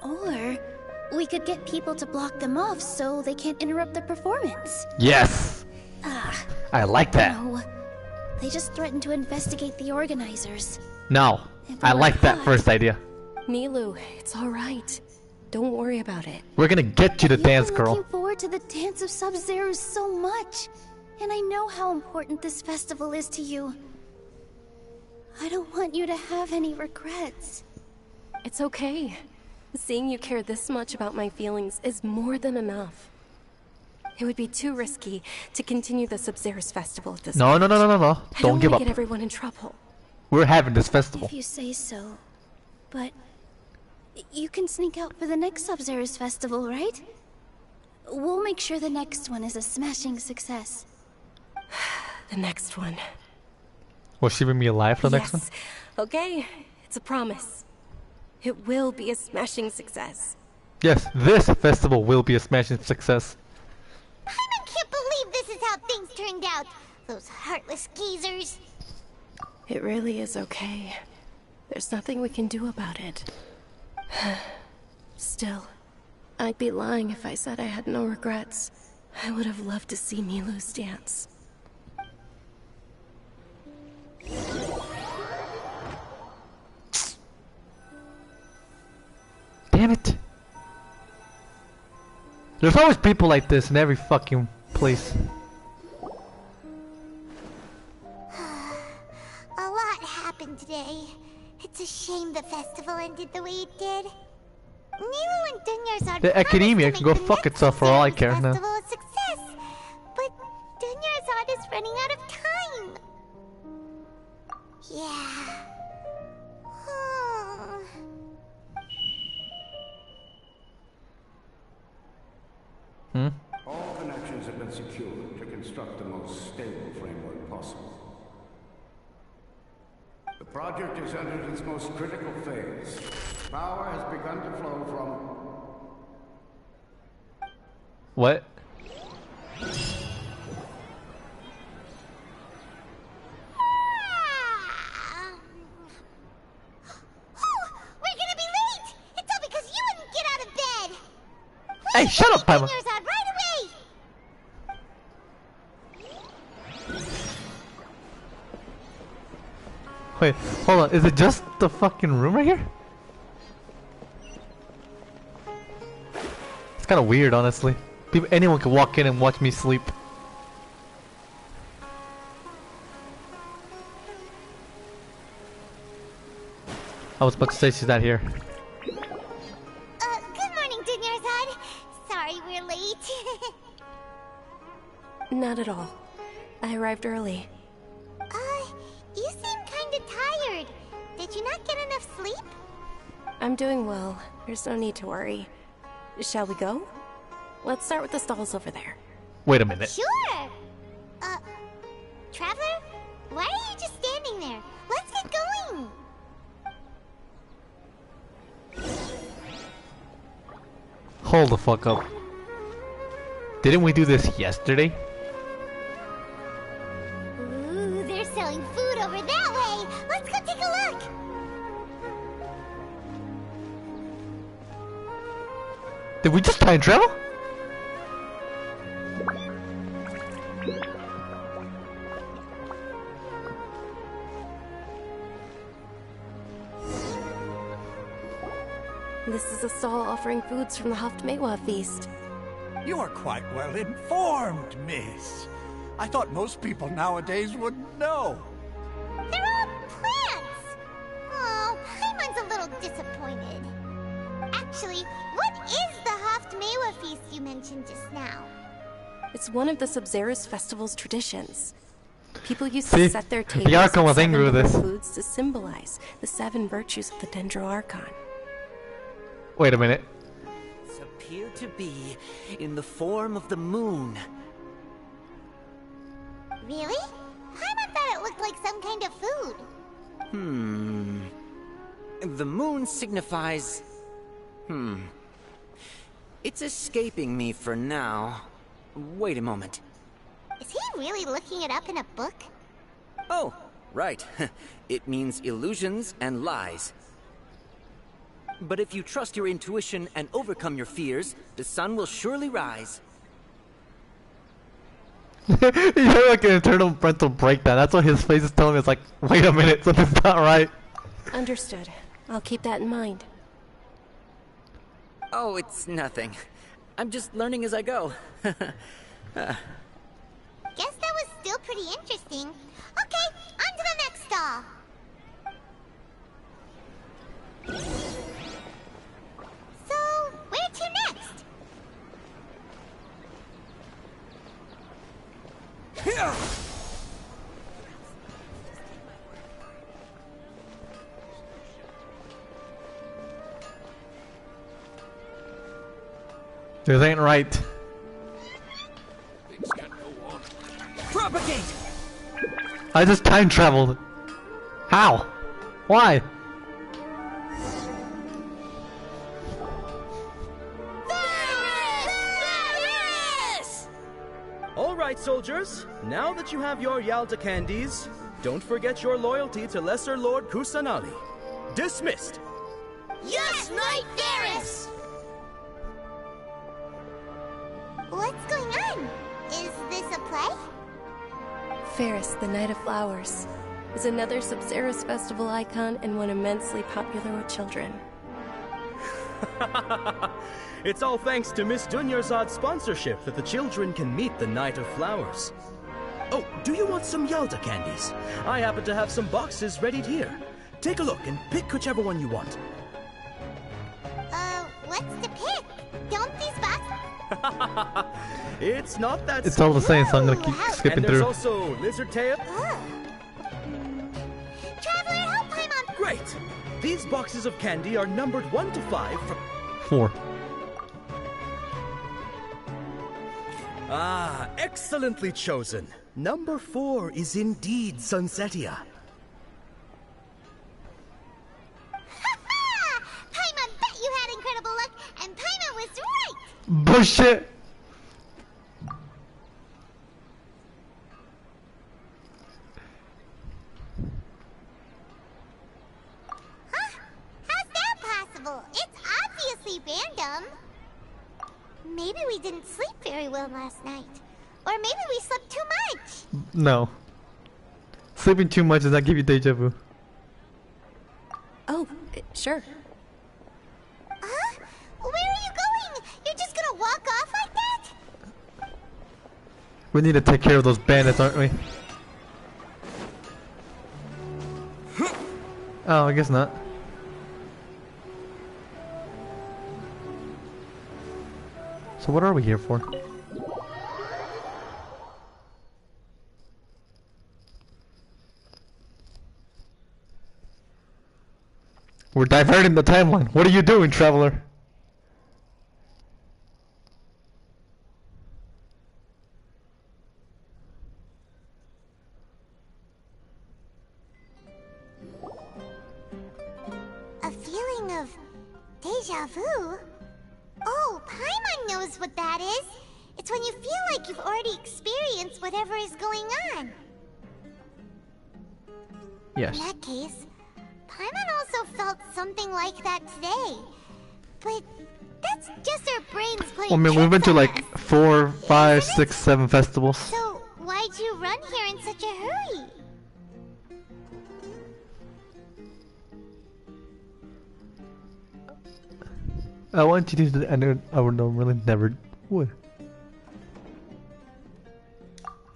Or we could get people to block them off so they can't interrupt the performance. Yes, I like that. No, they just threatened to investigate the organizers. No, I like that first idea. Nilou, it's all right. Don't worry about it. We're gonna get you the dance, I'm girl. looking forward to the Dance of Sub-Zeros so much. And I know how important this festival is to you. I don't want you to have any regrets. It's okay. Seeing you care this much about my feelings is more than enough. It would be too risky to continue the Sub-Zeros festival at this No, point. no, no, no, no, no. I Don't give want up. to get everyone in trouble. We're having this festival. If you say so. But you can sneak out for the next Sub-Zeros festival, right? We'll make sure the next one is a smashing success. The next one. Will she bring me alive for the next one? Okay, it's a promise. It will be a smashing success. Yes, this festival will be a smashing success. I can't believe this is how things turned out. Those heartless geezers. It really is okay. There's nothing we can do about it. Still, I'd be lying if I said I had no regrets. I would have loved to see Milu's dance. Damn it! There's always people like this in every fucking place. A lot happened today. It's a shame the festival ended the way it did. Nero and Dunyarzad The academia can go fuck itself for all I care now. festival a success, but Dunyarzad is running out of time. Yeah. All connections have been secured to construct the most stable framework possible. The project has entered its most critical phase. Power has begun to flow from... What? We're gonna be late! It's all because you wouldn't get out of bed! Hey, shut up, Paimon! Dunyarzad, right away! Wait, hold on. Is it just the fucking room right here? It's kind of weird, honestly. Anyone can walk in and watch me sleep. I was about to say she's not here. Good morning, Dunyarzad. Sorry we're late. Not at all. I arrived early. You seem kinda tired. Did you not get enough sleep? I'm doing well. There's no need to worry. Shall we go? Let's start with the stalls over there. Wait a minute. Sure! Traveler? Why are you just standing there? Let's get going! Hold the fuck up. Didn't we do this yesterday? Ooh, they're selling food over that way! Let's go take a look! Did we just time travel? This is a stall offering foods from the Haftmewa feast. You're quite well informed, miss. I thought most people nowadays would know. They're all plants! Oh, Paimon's a little disappointed. Actually, what is the Haftmewa feast you mentioned just now? It's one of the Sub-Zerus festival's traditions. People used See? to set their tables The Archon was with angry with 7 this. foods to symbolize the 7 virtues of the Dendro Archon. Wait a minute. Appear to be in the form of the moon. Really? Paimon thought it looked like some kind of food. The moon signifies... It's escaping me for now. Wait a moment. Is he really looking it up in a book? Oh, right. It means illusions and lies. But if you trust your intuition and overcome your fears, the sun will surely rise. You had like an internal mental breakdown. That's what his face is telling me. It's like, wait a minute, something's not right. Understood. I'll keep that in mind. Oh, it's nothing. I'm just learning as I go. Guess that was still pretty interesting. Okay, on to the next stall. So, where to next? This ain't right. Things can't go on. Propagate! I just time traveled. How? Why? All right, soldiers. Now that you have your Yalta candies, don't forget your loyalty to Lesser Lord Kusanali. Dismissed! Yes, Knight Varys! What's going on? Is this a play? Ferris, the Knight of Flowers, is another Subceres festival icon and one immensely popular with children. It's all thanks to Miss Dunyarzad's sponsorship that the children can meet the Knight of Flowers. Oh, do you want some Yalta candies? I happen to have some boxes readied here. Take a look and pick whichever one you want. What's to pick? Don't these boxes? It's not that It's all the same, so I'm gonna keep and skipping there's through. also lizard tail. Traveler, help Paimon! Great! These boxes of candy are numbered 1 to 5 from... 4. Ah, excellently chosen. Number 4 is indeed Sunsetia. Paimon bet you had incredible luck, and Paimon was right! Bullshit! Huh? How's that possible? It's obviously random. Maybe we didn't sleep very well last night. Or maybe we slept too much. No. Sleeping too much does not give you deja vu. Oh, sure. Huh? Where are you going? You're just gonna walk off like that? We need to take care of those bandits, aren't we? Oh, I guess not. So what are we here for? We're diverting the timeline. What are you doing, traveler? A feeling of deja vu? Oh, Paimon knows what that is. It's when you feel like you've already experienced whatever is going on. Yes. In that case, Paimon also felt something like that today. But that's just our brains playing Well, I mean, we've been tricks to on like us. 4, 5, 6, 7 festivals. So, why'd you run here in such a hurry? I want you to do the I would normally never would.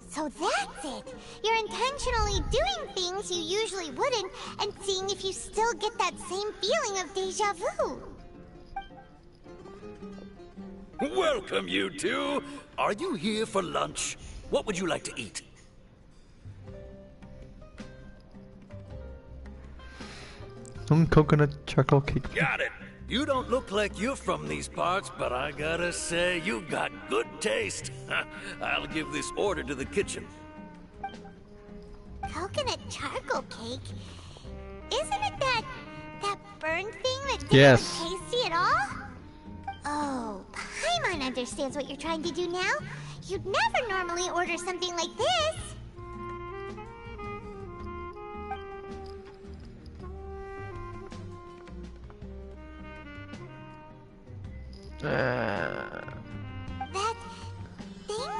So that's it! You're intentionally doing things you usually wouldn't and seeing if you still get that same feeling of deja vu. Welcome, you two. Are you here for lunch? What would you like to eat? Coconut chocolate cake. Got it. You don't look like you're from these parts, but I gotta say, you got good taste. I'll give this order to the kitchen. Coconut charcoal cake? Isn't it that burned thing that didn't Yes. look tasty at all? Oh, Paimon understands what you're trying to do now. You'd never normally order something like this. That thing?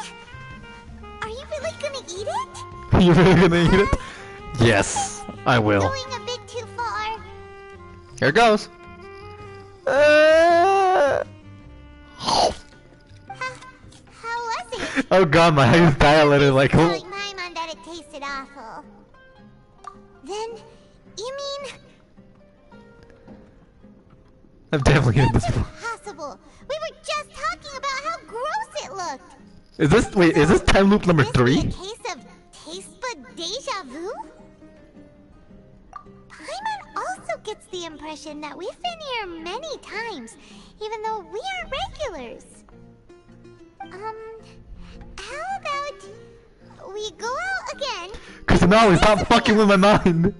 Are you really gonna eat it? You really gonna eat it? Yes, I will. Going a bit too far. Here goes. How was it? Oh god, my eyes dilated like. Telling Paimon that it tasted awful. Then, you mean I'm definitely getting this wrong. possible? We were just talking about how gross it looked. Is this wait? Is this time loop number 3? A case of taste bud deja vu? Paimon also gets the impression that we've been here many times, even though we aren't regulars. How about we go out again? Cause now it's not fucking with my mind.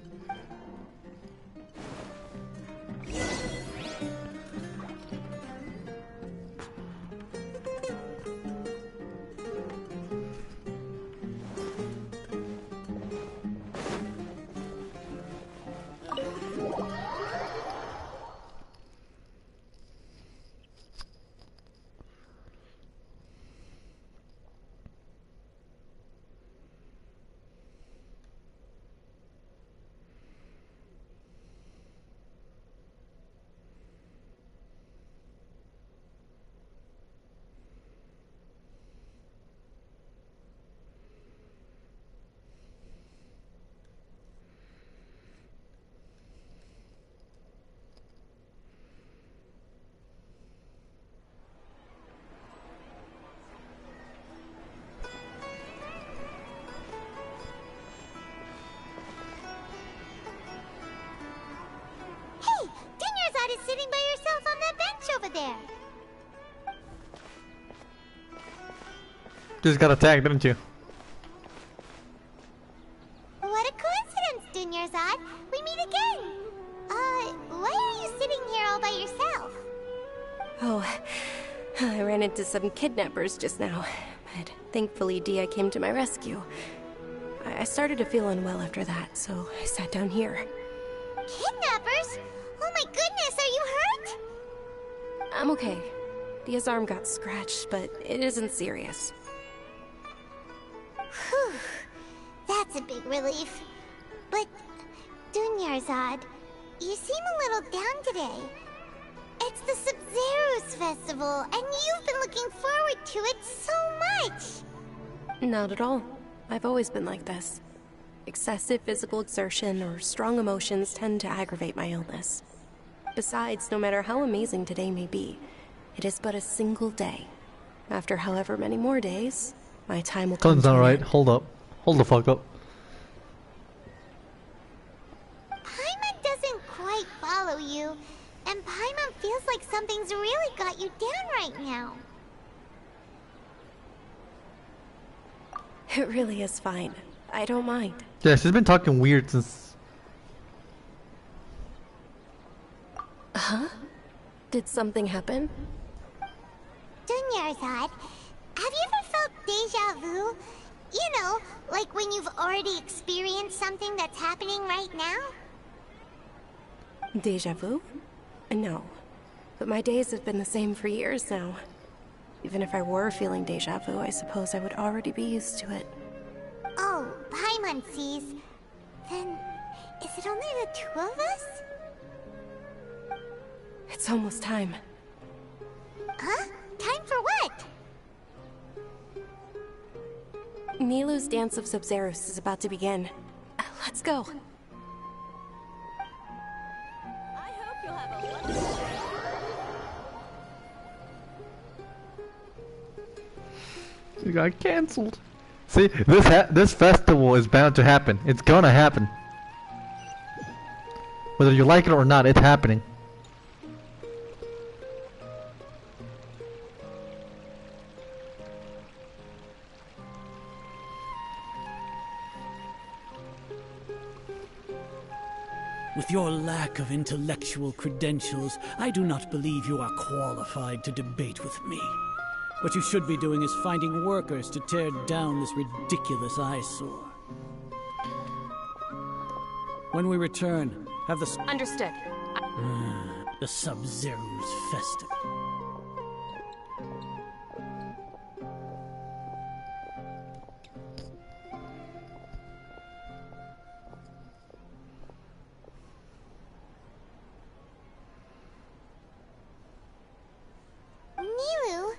sitting by yourself on that bench over there. Just got attacked, didn't you? What a coincidence, Dunyarzad. We meet again. Why are you sitting here all by yourself? Oh, I ran into some kidnappers just now, but thankfully Dia came to my rescue. I started to feel unwell after that, so I sat down here. Kidnappers? Oh my goodness, are you hurt? I'm okay. Dia's arm got scratched, but it isn't serious. Whew. That's a big relief. But, Dunyarzad, you seem a little down today. It's the Sub-Zero's festival, and you've been looking forward to it so much! Not at all. I've always been like this. Excessive physical exertion or strong emotions tend to aggravate my illness. Besides, no matter how amazing today may be, it is but a single day. After however many more days, my time will come Sounds to an alright. end. Hold up. Hold the fuck up. Paimon doesn't quite follow you, and Paimon feels like something's really got you down right now. It really is fine. I don't mind. Yeah, she's been talking weird since... Huh? Did something happen? Dunyarzad, have you ever felt deja vu? You know, like when you've already experienced something that's happening right now? Deja vu? No. But my days have been the same for years now. Even if I were feeling deja vu, I suppose I would already be used to it. Oh, Paimon sees. Then, is it only the two of us? It's almost time. Huh? Time for what? Nilou's Dance of Sub-Zeros is about to begin. Let's go. I hope you'll have a wonderful day. It got cancelled. See, this festival is bound to happen. It's gonna happen. Whether you like it or not, it's happening. With your lack of intellectual credentials, I do not believe you are qualified to debate with me. What you should be doing is finding workers to tear down this ridiculous eyesore. When we return, have the... Understood. the Sub-Zero's festival. Nilou,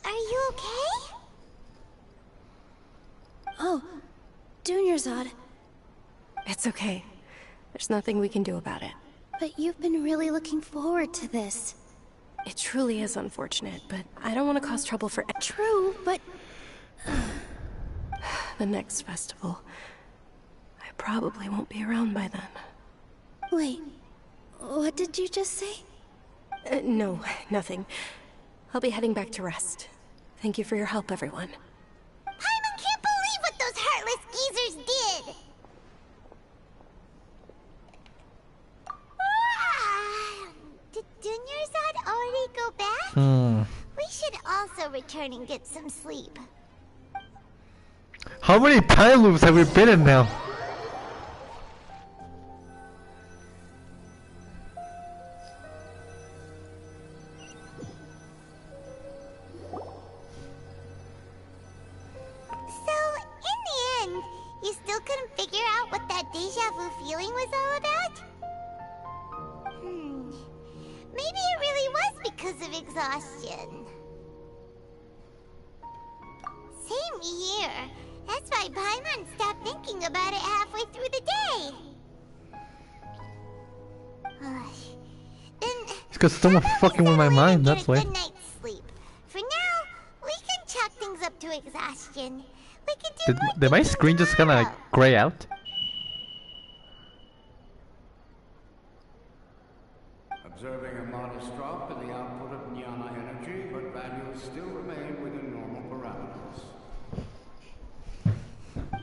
are you okay? Oh, Dunyarzad. It's okay. There's nothing we can do about it. But you've been really looking forward to this. It truly is unfortunate, but I don't want to cause trouble for... True, but... the next festival. I probably won't be around by then. Wait, what did you just say? No, nothing. I'll be heading back to rest. Thank you for your help, everyone. Paimon can't believe what those heartless geezers did! Did Dunyarzad already go back? We should also return and get some sleep. How many time loops have we been in now? So, in the end, you still couldn't figure out what that deja vu feeling was all about? Maybe it really was because of exhaustion. Same here. That's why Paimon stopped thinking about it halfway through the day. Then, It's because someone fucking with my mind, that's why. good night's sleep. For now, we can chalk things up to exhaustion. We can do more Did my screen just kinda like gray out? Observing a modest drop in the output of jnana energy, but values still remain within normal parameters.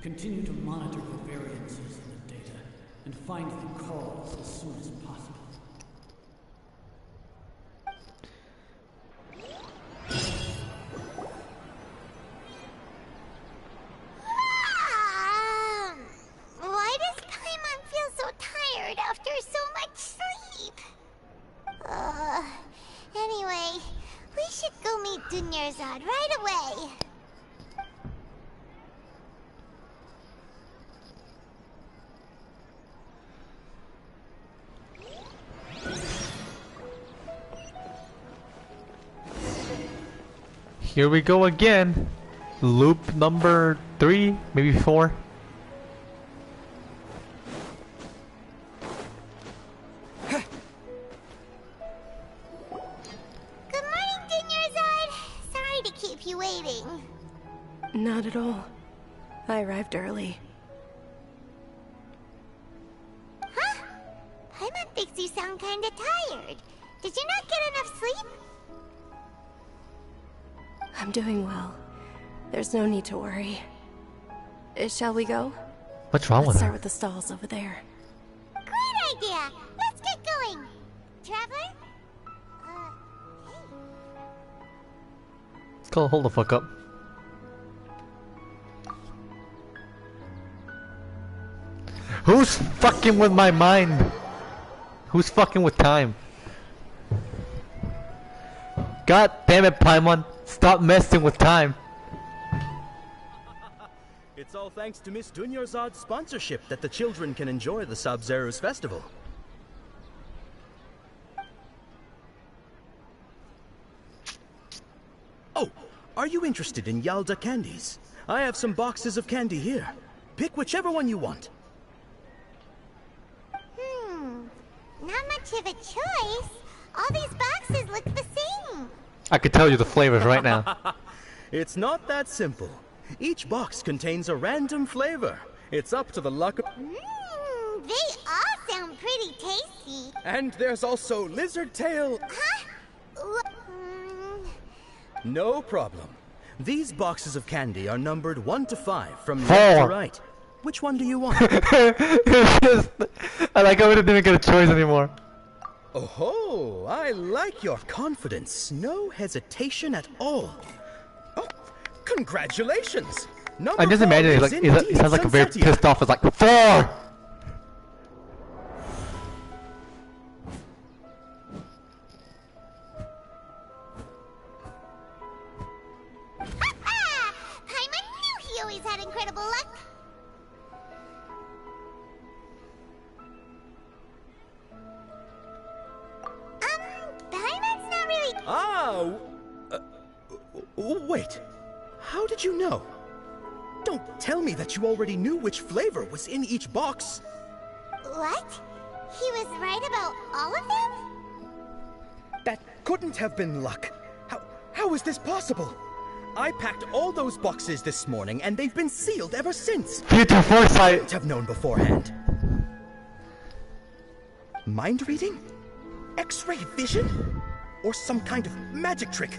Continue to monitor for variances in the data and find the cause as soon as possible. Why does Paimon feel so tired after so much sleep? Anyway, we should go meet Dunyarzad right away. Here we go again. Loop number 3, maybe 4. Good morning, Dunyarzad. Sorry to keep you waiting. Not at all. I arrived early. Huh? Paimon thinks you sound kinda tired. Did you not get enough sleep? I'm doing well. There's no need to worry. Shall we go? What's wrong Let's with start her? with the stalls over there. Great idea! Let's get going! Traveler? Let's go hold the fuck up. Who's fucking with my mind? Who's fucking with time? God damn it, Paimon. Stop messing with time. It's all thanks to Miss Dunyarzad's sponsorship that the children can enjoy the Sub-Zero's festival. Oh, are you interested in Yalda candies? I have some boxes of candy here. Pick whichever one you want. Not much of a choice. All these boxes look the same. I could tell you the flavors right now. It's not that simple. Each box contains a random flavor. It's up to the luck of... They all sound pretty tasty. And there's also lizard tail... Huh? No problem. These boxes of candy are numbered 1 to 5 from 4. left to right. Which one do you want? I like how we didn't even get a choice anymore. Oh, I like your confidence. No hesitation at all. Oh, congratulations! Number I just 4 imagine is he sounds like a very Sunsetia. pissed off. It's like 4. Paimon knew he always had incredible luck. Paimon's not really... Ah, wait. How did you know? Don't tell me that you already knew which flavor was in each box. What? He was right about all of them? That couldn't have been luck. How is this possible? I packed all those boxes this morning, and they've been sealed ever since. Future foresight. I couldn't have known beforehand. Mind reading? X-ray vision? Or some kind of magic trick?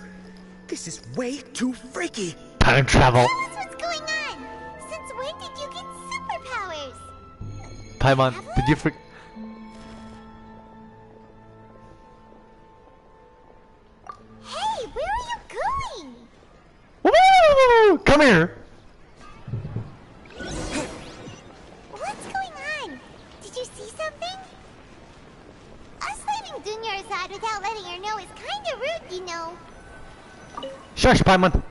This is way too freaky. Time travel. Tell us what's going on. Since when did you get superpowers? Paimon, did you forget? Hey, where are you going? Woo! Come here. What's going on? Did you see something? Us leaving Dunyarzad without letting her know is kinda rude, you know. Shush, Paimon.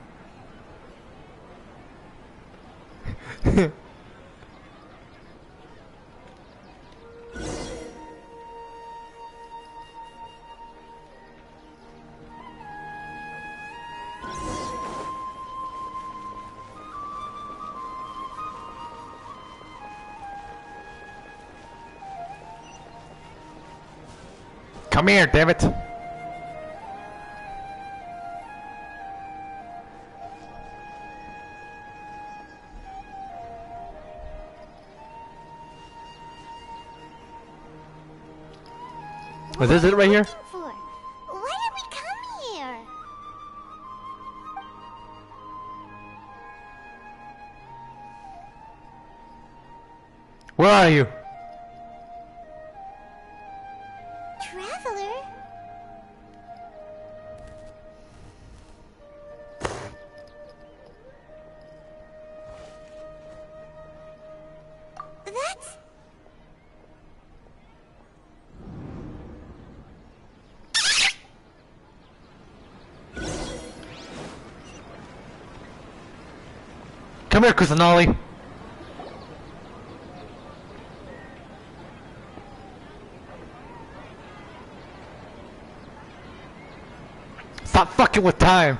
Come here, damn it. Is this it right here? For? Why did we come here? Where are you? Traveler? That's... Come here, Kusanali. Stop fucking with time.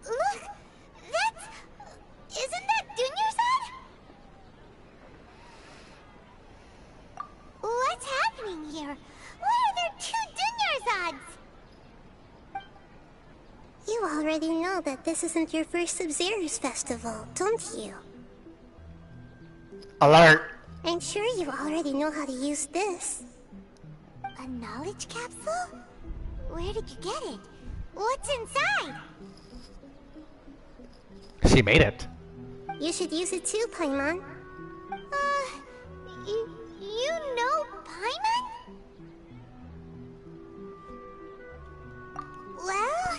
Look! That's... Isn't that Dunyarzad? What's happening here? Why are there two Dunyarzads? You already know that this isn't your first Sub-Zero's festival, don't you? Alert! I'm sure you already know how to use this. A knowledge capsule? Where did you get it? What's inside? She made it. You should use it too, Paimon. You know Paimon? Well,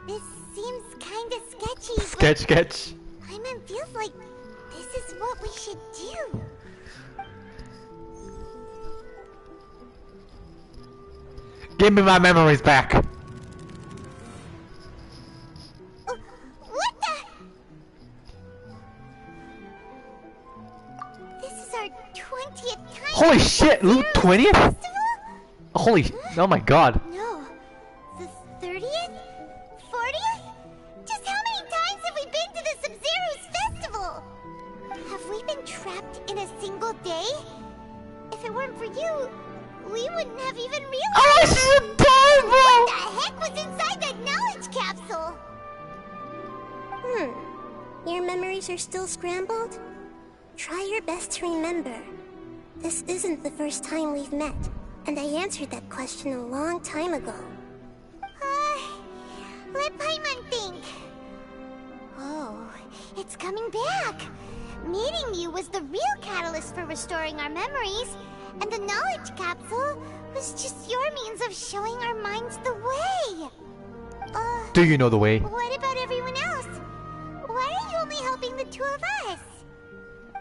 this seems kinda sketchy, Sketch. Paimon feels like this is what we should do. Give me my memories back. What the? This is our 20th time. Holy shit, Loot 20th? Holy, oh my god. No, the 30th? 40th? Just how many times have we been to the Sub-Zero's festival? Have we been trapped in a single day? If it weren't for you, we wouldn't have even realized. Oh, this is terrible! What the heck was inside that knowledge capsule? Your memories are still scrambled? Try your best to remember. This isn't the first time we've met, and I answered that question a long time ago. Let Paimon think. Oh, it's coming back. Meeting you was the real catalyst for restoring our memories, and the knowledge capsule was just your means of showing our minds the way. Do you know the way? What about everyone else? Why are you only helping the two of us?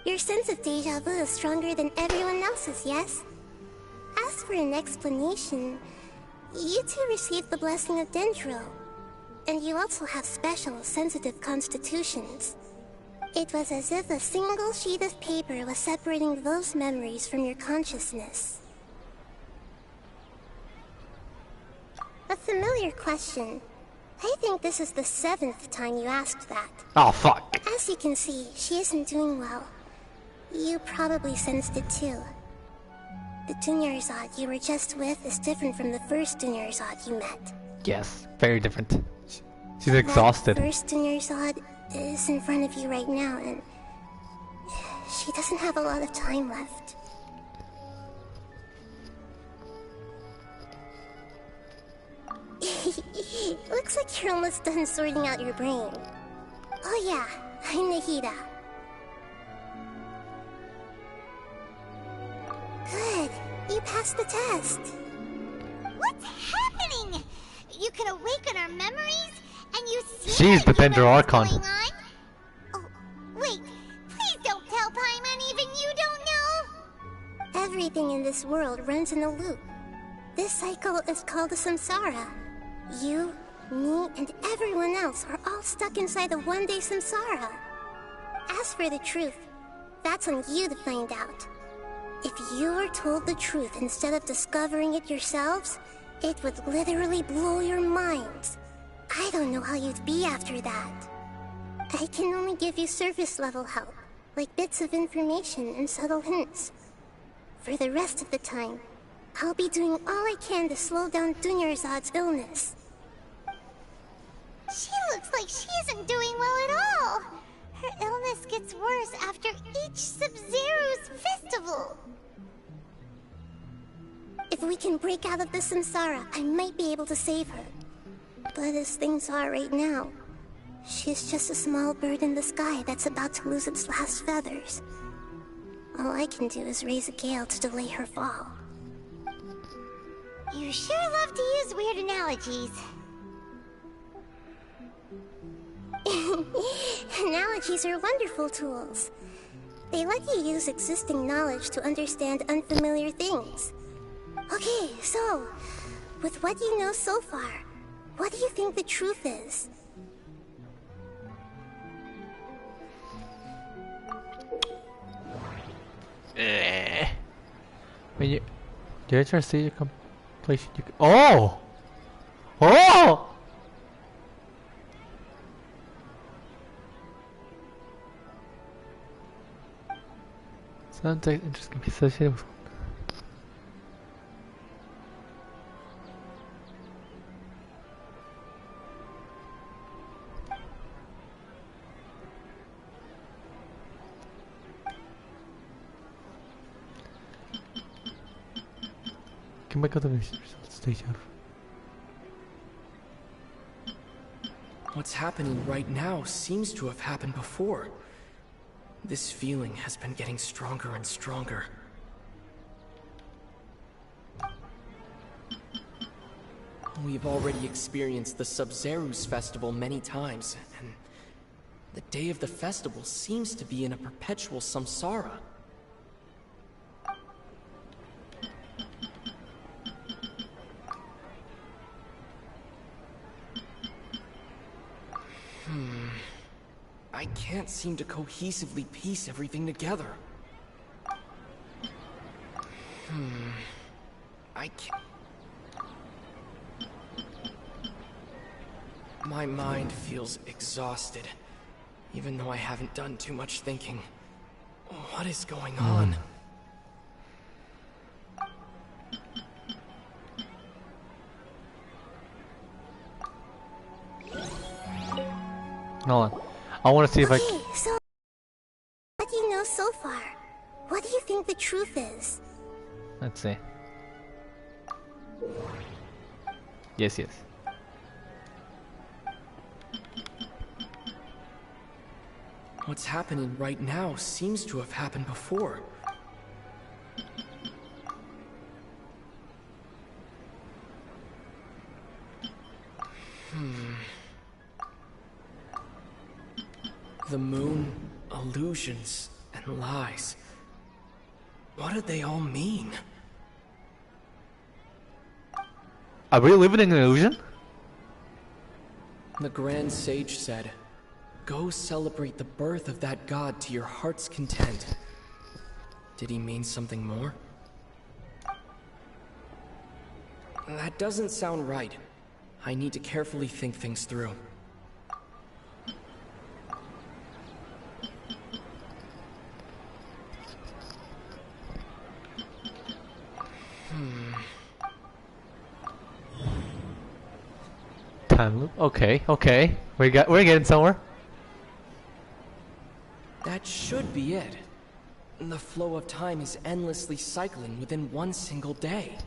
Your sense of deja vu is stronger than everyone else's, yes? As for an explanation, you two received the blessing of Dendro, and you also have special, sensitive constitutions. It was as if a single sheet of paper was separating those memories from your consciousness. A familiar question. I think this is the 7th time you asked that. Oh, fuck. As you can see, she isn't doing well. You probably sensed it too. The Dunyarzad you were just with is different from the first Dunyarzad you met. Yes, very different. She's exhausted. The first Dunyarzad is in front of you right now, and she doesn't have a lot of time left. Looks like you're almost done sorting out your brain. Oh yeah, I'm Nahida. Good, you passed the test. What's happening? You can awaken our memories, and you see. She's the Dendro Archon. Oh, wait, please don't tell Paimon even you don't know. Everything in this world runs in a loop. This cycle is called the samsara. You, me, and everyone else are all stuck inside the one-day samsara. As for the truth, that's on you to find out. If you were told the truth instead of discovering it yourselves, it would literally blow your minds. I don't know how you'd be after that. I can only give you surface-level help, like bits of information and subtle hints. For the rest of the time, I'll be doing all I can to slow down Dunyarzad's illness. She looks like she isn't doing well at all. Her illness gets worse after each Sub-Zero's festival. If we can break out of the samsara, I might be able to save her. But as things are right now, she's just a small bird in the sky that's about to lose its last feathers. All I can do is raise a gale to delay her fall. You sure love to use weird analogies. Analogies are wonderful tools. They let you use existing knowledge to understand unfamiliar things. Okay, so, with what you know so far, what do you think the truth is? When you did you see your completion? You oh! Oh! Sounds like interesting associated with. Can make other results stage out. What's happening right now seems to have happened before. This feeling has been getting stronger and stronger. We've already experienced the Sub-Zero's festival many times, and the day of the festival seems to be in a perpetual samsara. I can't seem to cohesively piece everything together. I can't... My mind feels exhausted, even though I haven't done too much thinking. What is going on? Hold on. I want to see if Okay, so, what do you know so far? What do you think the truth is? Let's see. Yes, yes. What's happening right now seems to have happened before. The moon, illusions, and lies. What do they all mean? Are we living in an illusion? The Grand Sage said, "Go celebrate the birth of that god to your heart's content." Did he mean something more? That doesn't sound right. I need to carefully think things through. Time loop. Okay, okay. We're getting somewhere. That should be it. The flow of time is endlessly cycling within one single day.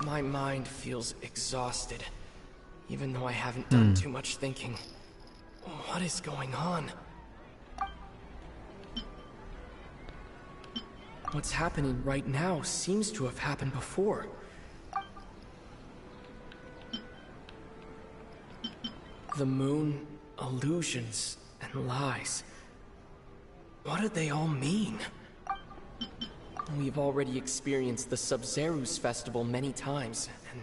My mind feels exhausted, even though I haven't done too much thinking. What is going on? What's happening right now seems to have happened before. The moon, illusions, and lies. What do they all mean? We've already experienced the Sub-Zero's festival many times, and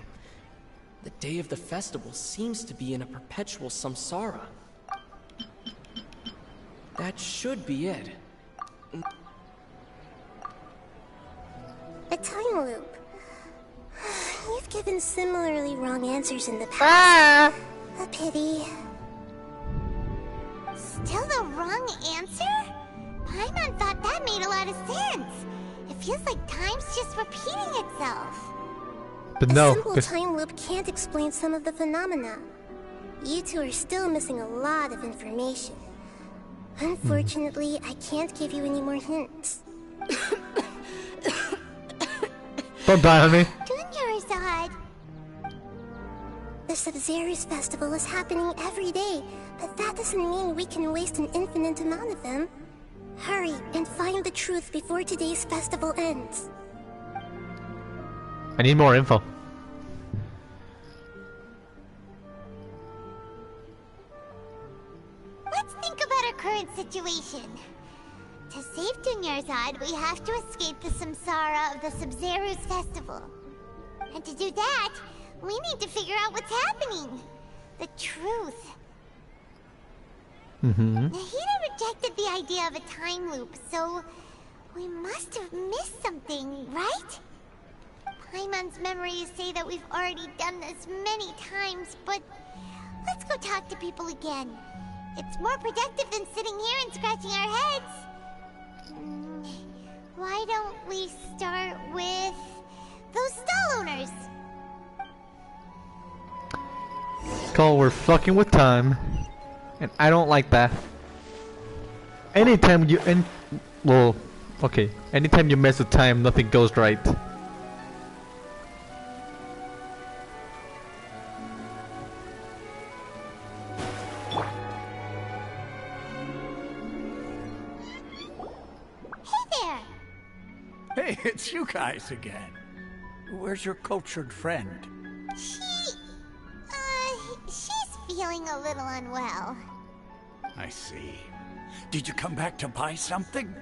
the day of the festival seems to be in a perpetual samsara. That should be it. A time loop. You've given similarly wrong answers in the past. A pity. Still the wrong answer? Paimon thought that made a lot of sense. It feels like time's just repeating itself. But a no, simple time loop can't explain some of the phenomena. You two are still missing a lot of information. Unfortunately, I can't give you any more hints. Don't die on me. Dunyarzad! The Sub-Zero's festival is happening every day, but that doesn't mean we can waste an infinite amount of them. Hurry and find the truth before today's festival ends. I need more info. Let's think about our current situation. To save Dunyarzad, we have to escape the samsara of the Sub-Zero's festival. And to do that, we need to figure out what's happening. The truth. Nahida rejected the idea of a time loop, so we must have missed something, right? Paimon's memories say that we've already done this many times, but let's go talk to people again. It's more productive than sitting here and scratching our heads. Why don't we start with those stall owners? Call, we're fucking with time, and I don't like that. Anytime you anytime you mess with time, nothing goes right. Hey, it's you guys again. Where's your cultured friend? She's feeling a little unwell. I see. Did you come back to buy something?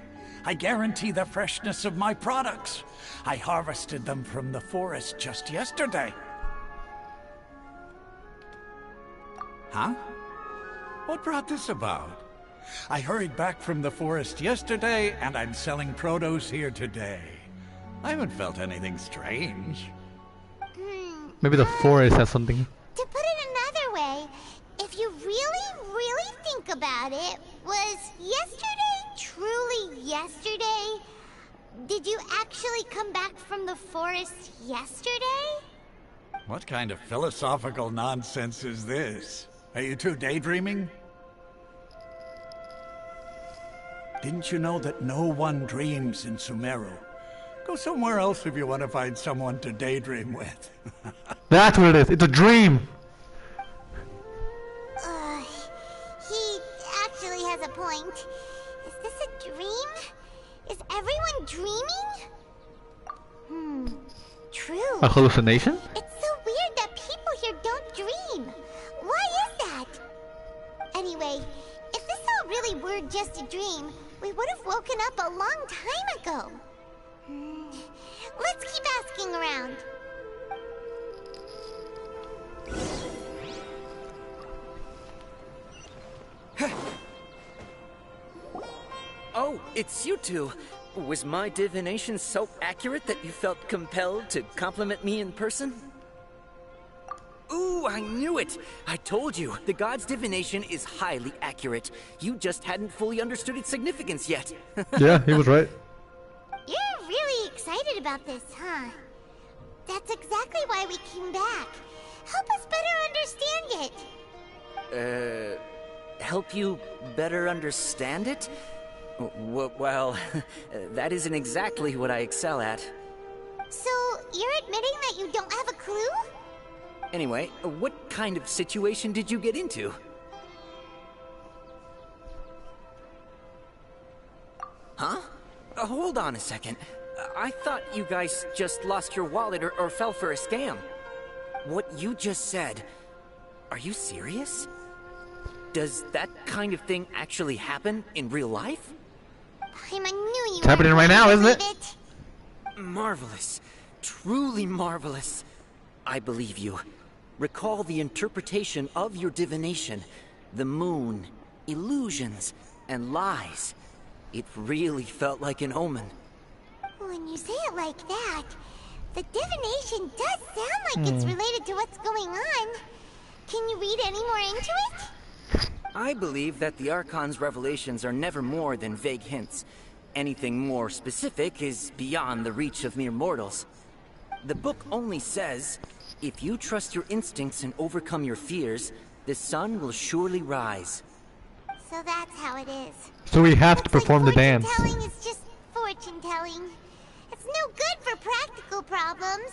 I guarantee the freshness of my products. I harvested them from the forest just yesterday. Huh? What brought this about? I hurried back from the forest yesterday, and I'm selling produce here today. I haven't felt anything strange. Maybe the forest has something. To put it another way, if you really think about it, was yesterday truly yesterday? Did you actually come back from the forest yesterday? What kind of philosophical nonsense is this? Are you two daydreaming? Didn't you know that no one dreams in Sumeru? Go somewhere else if you want to find someone to daydream with. That's what it is. It's a dream. He actually has a point. Is this a dream? Is everyone dreaming? True. A hallucination? It's so weird that people here don't dream. Why is that? Anyway, if this all really were just a dream, we would have woken up a long time ago. Let's keep asking around. Oh, it's you two. Was my divination so accurate that you felt compelled to compliment me in person? Ooh, I knew it! I told you, the god's divination is highly accurate. You just hadn't fully understood its significance yet. Yeah, he was right. You're really excited about this, huh? That's exactly why we came back. Help us better understand it. Help you better understand it? Well, that isn't exactly what I excel at. So, you're admitting that you don't have a clue? Anyway, what kind of situation did you get into? Huh? Hold on a second. I thought you guys just lost your wallet or fell for a scam. What you just said, are you serious? Does that kind of thing actually happen in real life? I knew you. It's happening right now, isn't it? Marvelous. Truly marvelous. I believe you. Recall the interpretation of your divination. The moon, illusions, and lies. It really felt like an omen. When you say it like that, the divination does sound like it's related to what's going on. Can you read any more into it? I believe that the Archon's revelations are never more than vague hints. Anything more specific is beyond the reach of mere mortals. The book only says, if you trust your instincts and overcome your fears, the sun will surely rise. So that's how it is. So we have to perform the dance. Fortune telling is just fortune telling. It's no good for practical problems.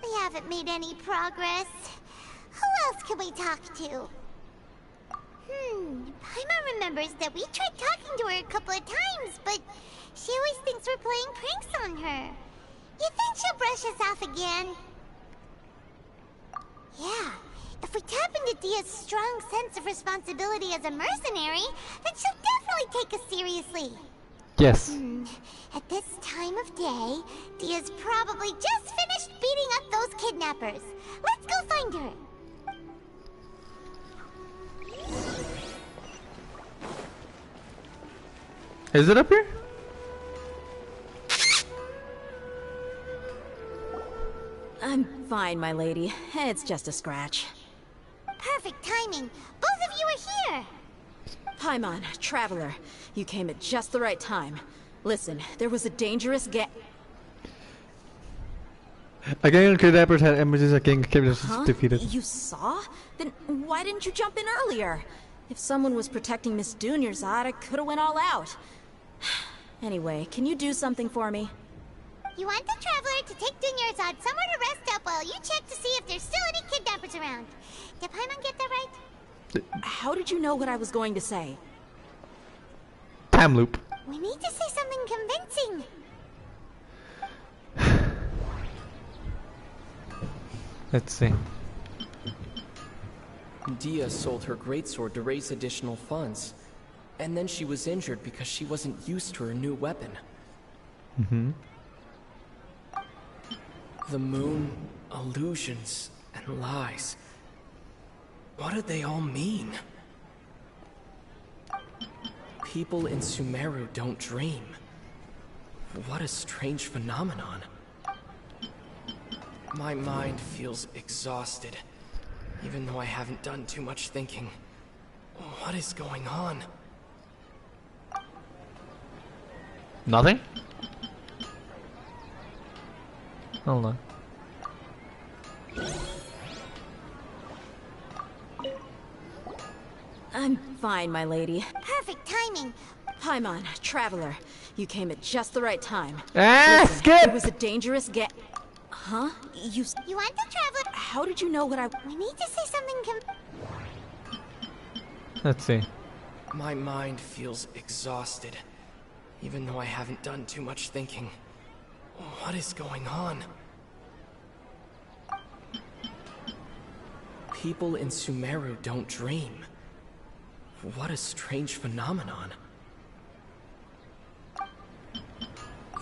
We haven't made any progress. Who else can we talk to? Paimon remembers that we tried talking to her a couple of times, but she always thinks we're playing pranks on her. You think she'll brush us off again? Yeah, if we tap into Dia's strong sense of responsibility as a mercenary, then she'll definitely take us seriously. Yes. At this time of day, Dia's probably just finished beating up those kidnappers. Let's go find her. Is it up here? I'm fine, my lady. It's just a scratch. Perfect timing. Both of you are here. Paimon, Traveler, you came at just the right time. Listen, there was a dangerous Again, kidnappers had images of gang kidnappers defeated. You saw? Then why didn't you jump in earlier? If someone was protecting Miss Dunyarzad, I could have went all out. Anyway, can you do something for me? You want the Traveler to take Dunyarzad somewhere to rest up while you check to see if there's still any kidnappers around. Did Paimon get that right? How did you know what I was going to say? Time loop. We need to say something convincing. Let's see. Dia sold her greatsword to raise additional funds. And then she was injured because she wasn't used to her new weapon. The moon, illusions, and lies. What do they all mean? People in Sumeru don't dream. What a strange phenomenon. My mind feels exhausted, even though I haven't done too much thinking. What is going on? Nothing? Hold on. I'm fine, my lady. Perfect timing. Paimon, Traveler, you came at just the right time. Listen, skip! It was a dangerous Huh? You want the Traveler? How did you know what I... We need to say something Let's see. My mind feels exhausted, even though I haven't done too much thinking. What is going on? People in Sumeru don't dream. What a strange phenomenon.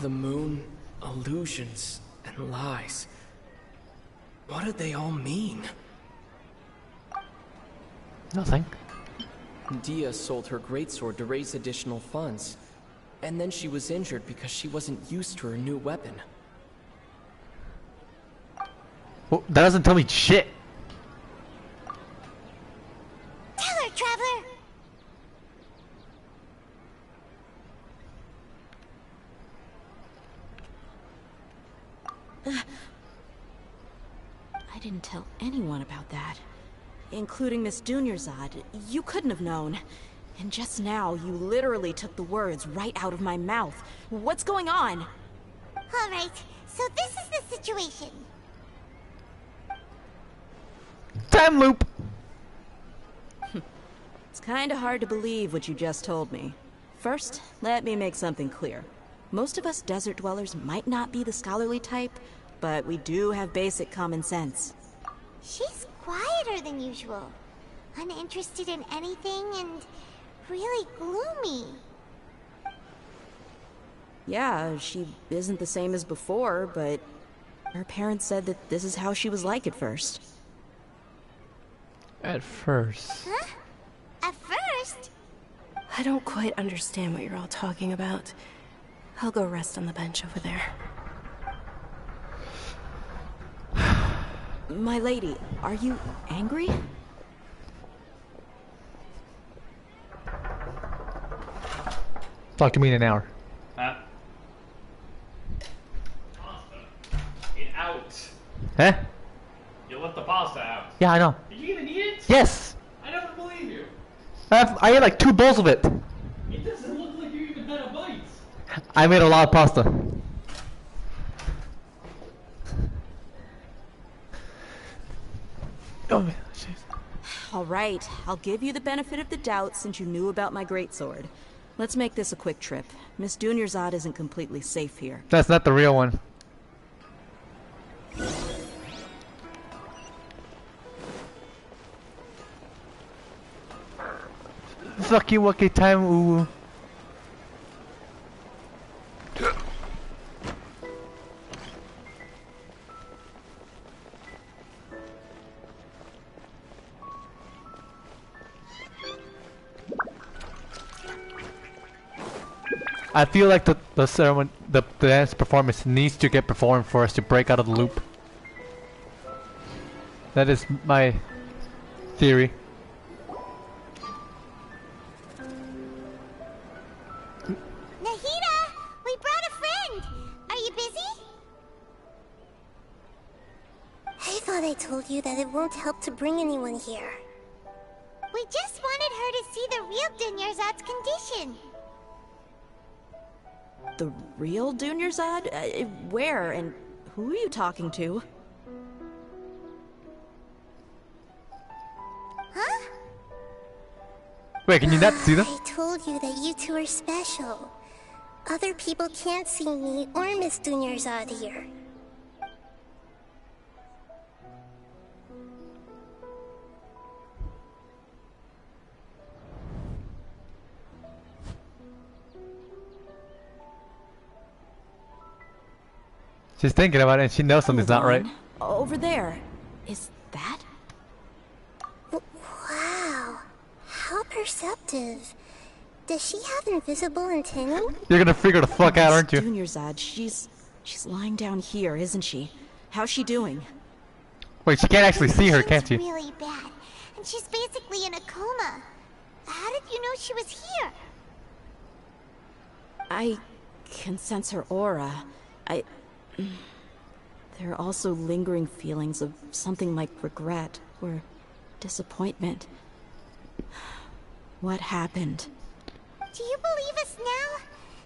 The moon, illusions, and lies. What do they all mean? Nothing. Dia sold her greatsword to raise additional funds. And then she was injured because she wasn't used to her new weapon. Well, that doesn't tell me shit. Tell her, Traveler. I didn't tell anyone about that. Including Miss Dunyarzad. You couldn't have known. And just now, you literally took the words right out of my mouth. What's going on? Alright, so this is the situation. Time loop! It's kinda hard to believe what you just told me. First, let me make something clear. Most of us desert dwellers might not be the scholarly type, but we do have basic common sense. She's quieter than usual. Uninterested in anything and really gloomy. Yeah, she isn't the same as before, but her parents said that this is how she was like at first. At first. Huh? At first? I don't quite understand what you're all talking about. I'll go rest on the bench over there. My lady, are you angry? Talk to me in an hour. Pasta. Get out. Huh? You left the pasta out. Yeah, I know. Did you even eat it? Yes! I never believe you. I ate like 2 bowls of it. It doesn't look like you even had a bite. I made a lot of pasta. Oh, man. All right, I'll give you the benefit of the doubt since you knew about my greatsword. Let's make this a quick trip. Miss Dunyarzad isn't completely safe here. That's not the real one. Fucky wucky time, ooh. I feel like the ceremony, the dance performance needs to get performed for us to break out of the loop. That is my theory. Nahida, we brought a friend. Are you busy? I thought I told you that it won't help to bring anyone here. We just wanted her to see the real Dunyarzad's condition. The real Dunyarzad? Where and who are you talking to? Huh? Wait, can you not see them? I told you that you two are special. Other people can't see me or Miss Dunyarzad here. She's thinking about it and she knows something's not right. Over there. Is that? Wow. How perceptive. Does she have invisible antennae? You're gonna figure the fuck out, aren't you? Dunyarzad, she's lying down here, isn't she? How's she doing? Wait, she can't actually see her, can't you? Really bad. And she's basically in a coma. How did you know she was here? I can sense her aura. There are also lingering feelings of something like regret or disappointment. What happened? Do you believe us now?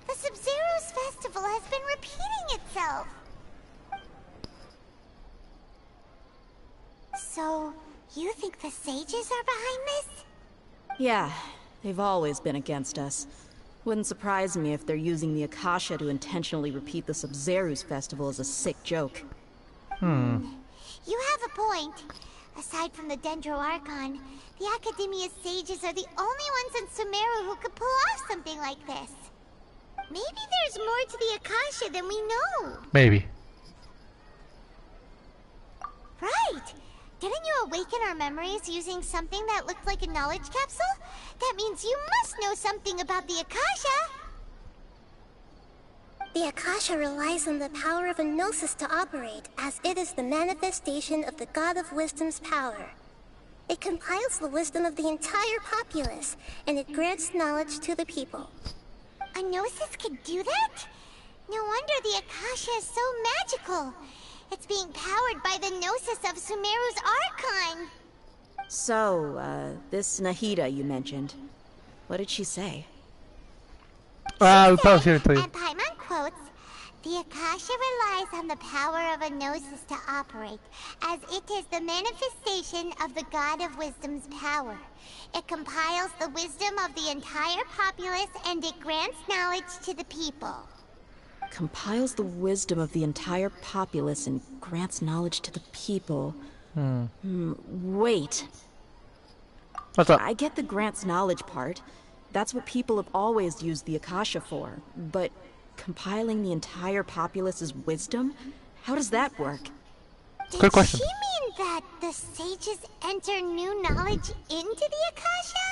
The Sub-Zero's festival has been repeating itself. So, you think the sages are behind this? Yeah, they've always been against us. Wouldn't surprise me if they're using the Akasha to intentionally repeat the Sub-Zero's festival as a sick joke. You have a point. Aside from the Dendro Archon, the Academia's sages are the only ones in Sumeru who could pull off something like this. Maybe there's more to the Akasha than we know. Maybe. Right! Didn't you awaken our memories using something that looked like a knowledge capsule? That means you must know something about the Akasha! The Akasha relies on the power of a Gnosis to operate, as it is the manifestation of the God of Wisdom's power. It compiles the wisdom of the entire populace, and it grants knowledge to the people. A Gnosis could do that? No wonder the Akasha is so magical. It's being powered by the Gnosis of Sumeru's Archon. So, this Nahida you mentioned, what did she say? I'll tell you. And Paimon quotes, "The Akasha relies on the power of a Gnosis to operate, as it is the manifestation of the God of Wisdom's power. It compiles the wisdom of the entire populace and it grants knowledge to the people." Compiles the wisdom of the entire populace and grants knowledge to the people. Wait. What's up? I get the grants knowledge part. That's what people have always used the Akasha for. But compiling the entire populace's wisdom? How does that work? Good question. Does she mean that the sages enter new knowledge into the Akasha?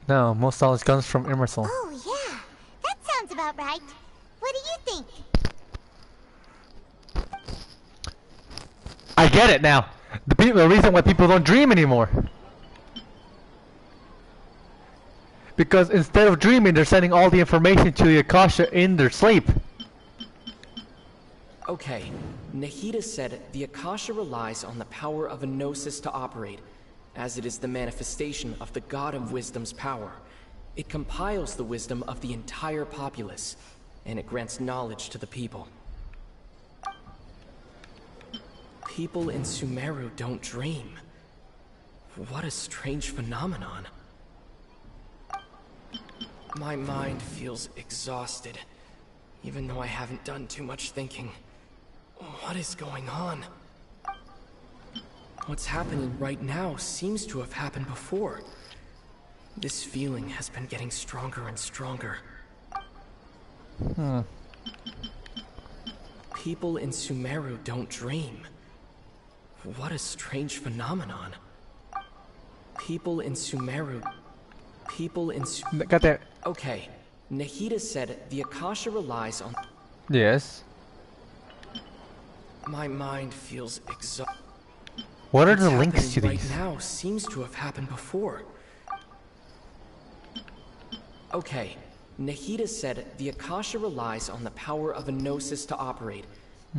No, most knowledge comes from Emerson. Oh yeah, that sounds about right. What do you think? I get it now. The reason why people don't dream anymore. Because instead of dreaming, they're sending all the information to the Akasha in their sleep. Okay, Nahida said the Akasha relies on the power of a gnosis to operate, as it is the manifestation of the God of Wisdom's power. It compiles the wisdom of the entire populace, and it grants knowledge to the people. People in Sumeru don't dream. What a strange phenomenon. My mind feels exhausted, even though I haven't done too much thinking. What is going on? What's happening right now seems to have happened before. This feeling has been getting stronger and stronger. People in Sumeru don't dream. What a strange phenomenon. People in Sumeru... Got that. Okay, Nahida said the Akasha relies on... Yes. My mind feels exhausted. What are the links to right these? Now seems to have happened before. Okay, Nahida said the Akasha relies on the power of a gnosis to operate,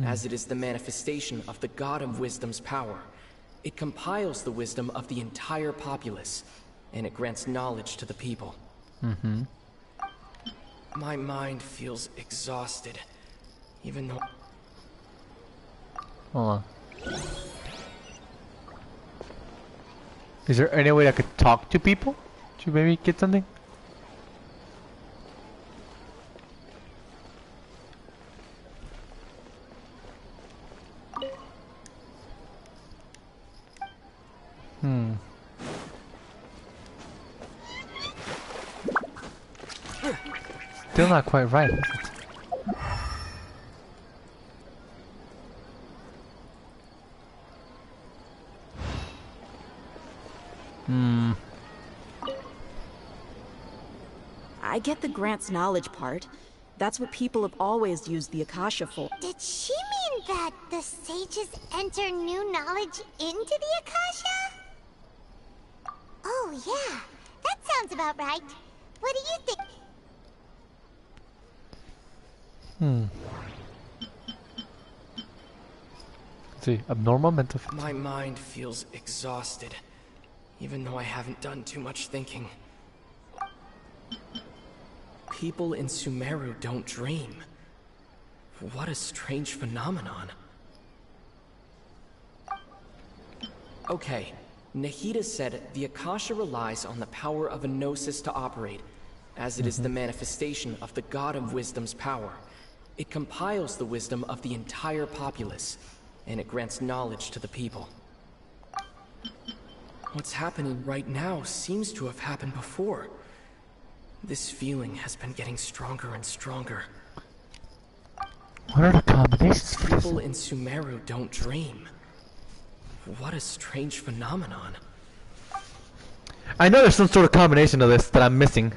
as it is the manifestation of the God of Wisdom's power. It compiles the wisdom of the entire populace, and it grants knowledge to the people. My mind feels exhausted, even though... Hold on. Is there any way I could talk to people to maybe get something? Still not quite right. I get the grants knowledge part. That's what people have always used the Akasha for. Did she mean that the sages enter new knowledge into the Akasha? Oh yeah, that sounds about right. What do you think? Let's see, abnormal mental... My mind feels exhausted, even though I haven't done too much thinking. People in Sumeru don't dream. What a strange phenomenon. Okay, Nahida said the Akasha relies on the power of a gnosis to operate, as it is the manifestation of the God of Wisdom's power. It compiles the wisdom of the entire populace, and it grants knowledge to the people. What's happening right now seems to have happened before. This feeling has been getting stronger and stronger. What are the combinations for this? People in Sumeru don't dream. What a strange phenomenon. I know there's some sort of combination of this that I'm missing.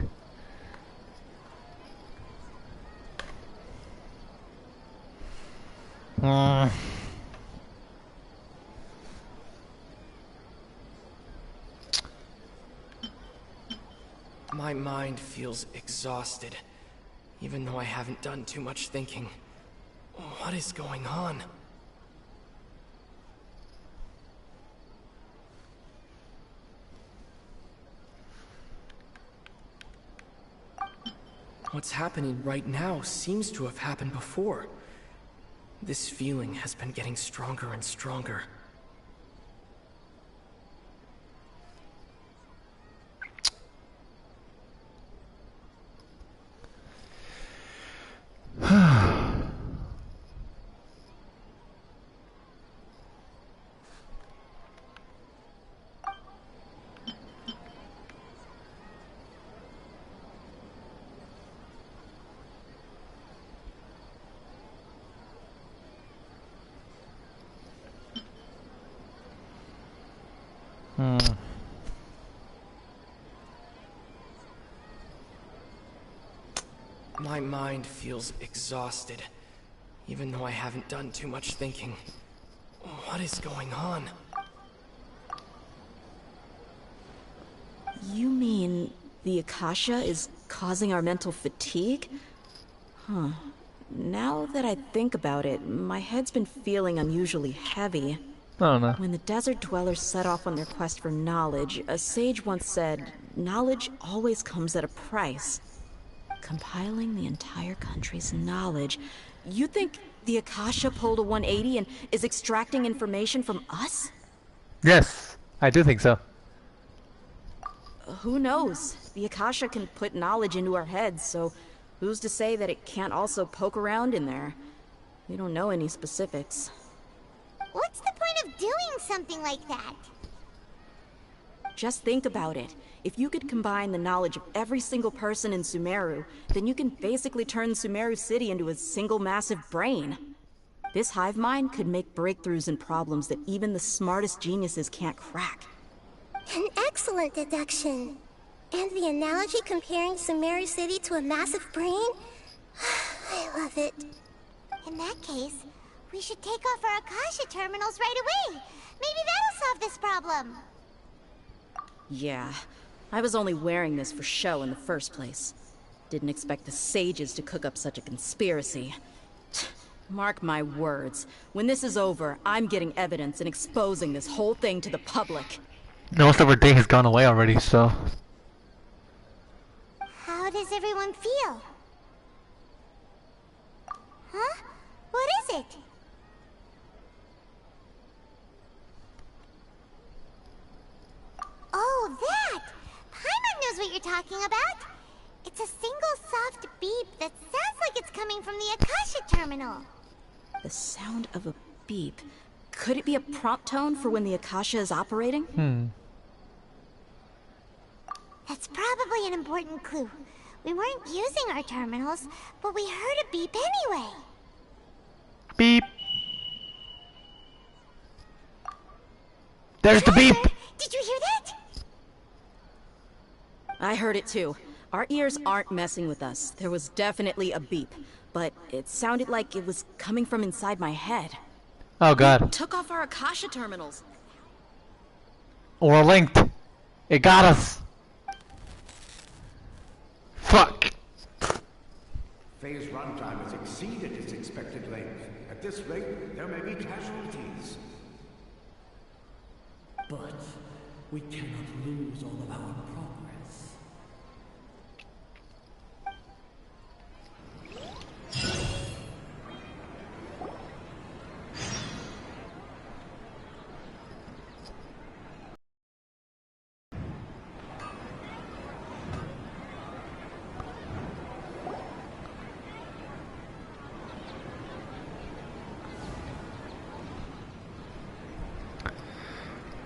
My mind feels exhausted, even though I haven't done too much thinking. What is going on? What's happening right now seems to have happened before. This feeling has been getting stronger and stronger. My mind feels exhausted, even though I haven't done too much thinking. What is going on? You mean The Akasha is causing our mental fatigue? Huh. Now that I think about it, my head's been feeling unusually heavy. I don't know. When the desert dwellers set off on their quest for knowledge, a sage once said, knowledge always comes at a price. Compiling the entire country's knowledge. You think the Akasha pulled a 180 and is extracting information from us? Yes, I do think so. Who knows? The Akasha can put knowledge into our heads, so who's to say that it can't also poke around in there? We don't know any specifics. What's the point of doing something like that? Just think about it. If you could combine the knowledge of every single person in Sumeru, then you can basically turn Sumeru City into a single massive brain. This hive mind could make breakthroughs in problems that even the smartest geniuses can't crack. An excellent deduction. And the analogy comparing Sumeru City to a massive brain? I love it. In that case, we should take off our Akasha terminals right away. Maybe that'll solve this problem. Yeah, I was only wearing this for show in the first place. Didn't expect the sages to cook up such a conspiracy. Mark my words, when this is over, I'm getting evidence and exposing this whole thing to the public. Most of our day has gone away already, so... How does everyone feel? Huh? What is it? Oh, that! Paimon knows what you're talking about. It's a single soft beep that sounds like it's coming from the Akasha terminal. The sound of a beep. Could it be a prompt tone for when the Akasha is operating? That's probably an important clue. We weren't using our terminals, but we heard a beep anyway. Beep. There's the beep! Did you hear that? I heard it too. Our ears aren't messing with us. There was definitely a beep, but it sounded like it was coming from inside my head. Oh god. We took off our Akasha terminals. We're linked. It got us. Fuck. Phase runtime has exceeded its expected length. At this rate, there may be casualties. But we cannot lose all of our progress.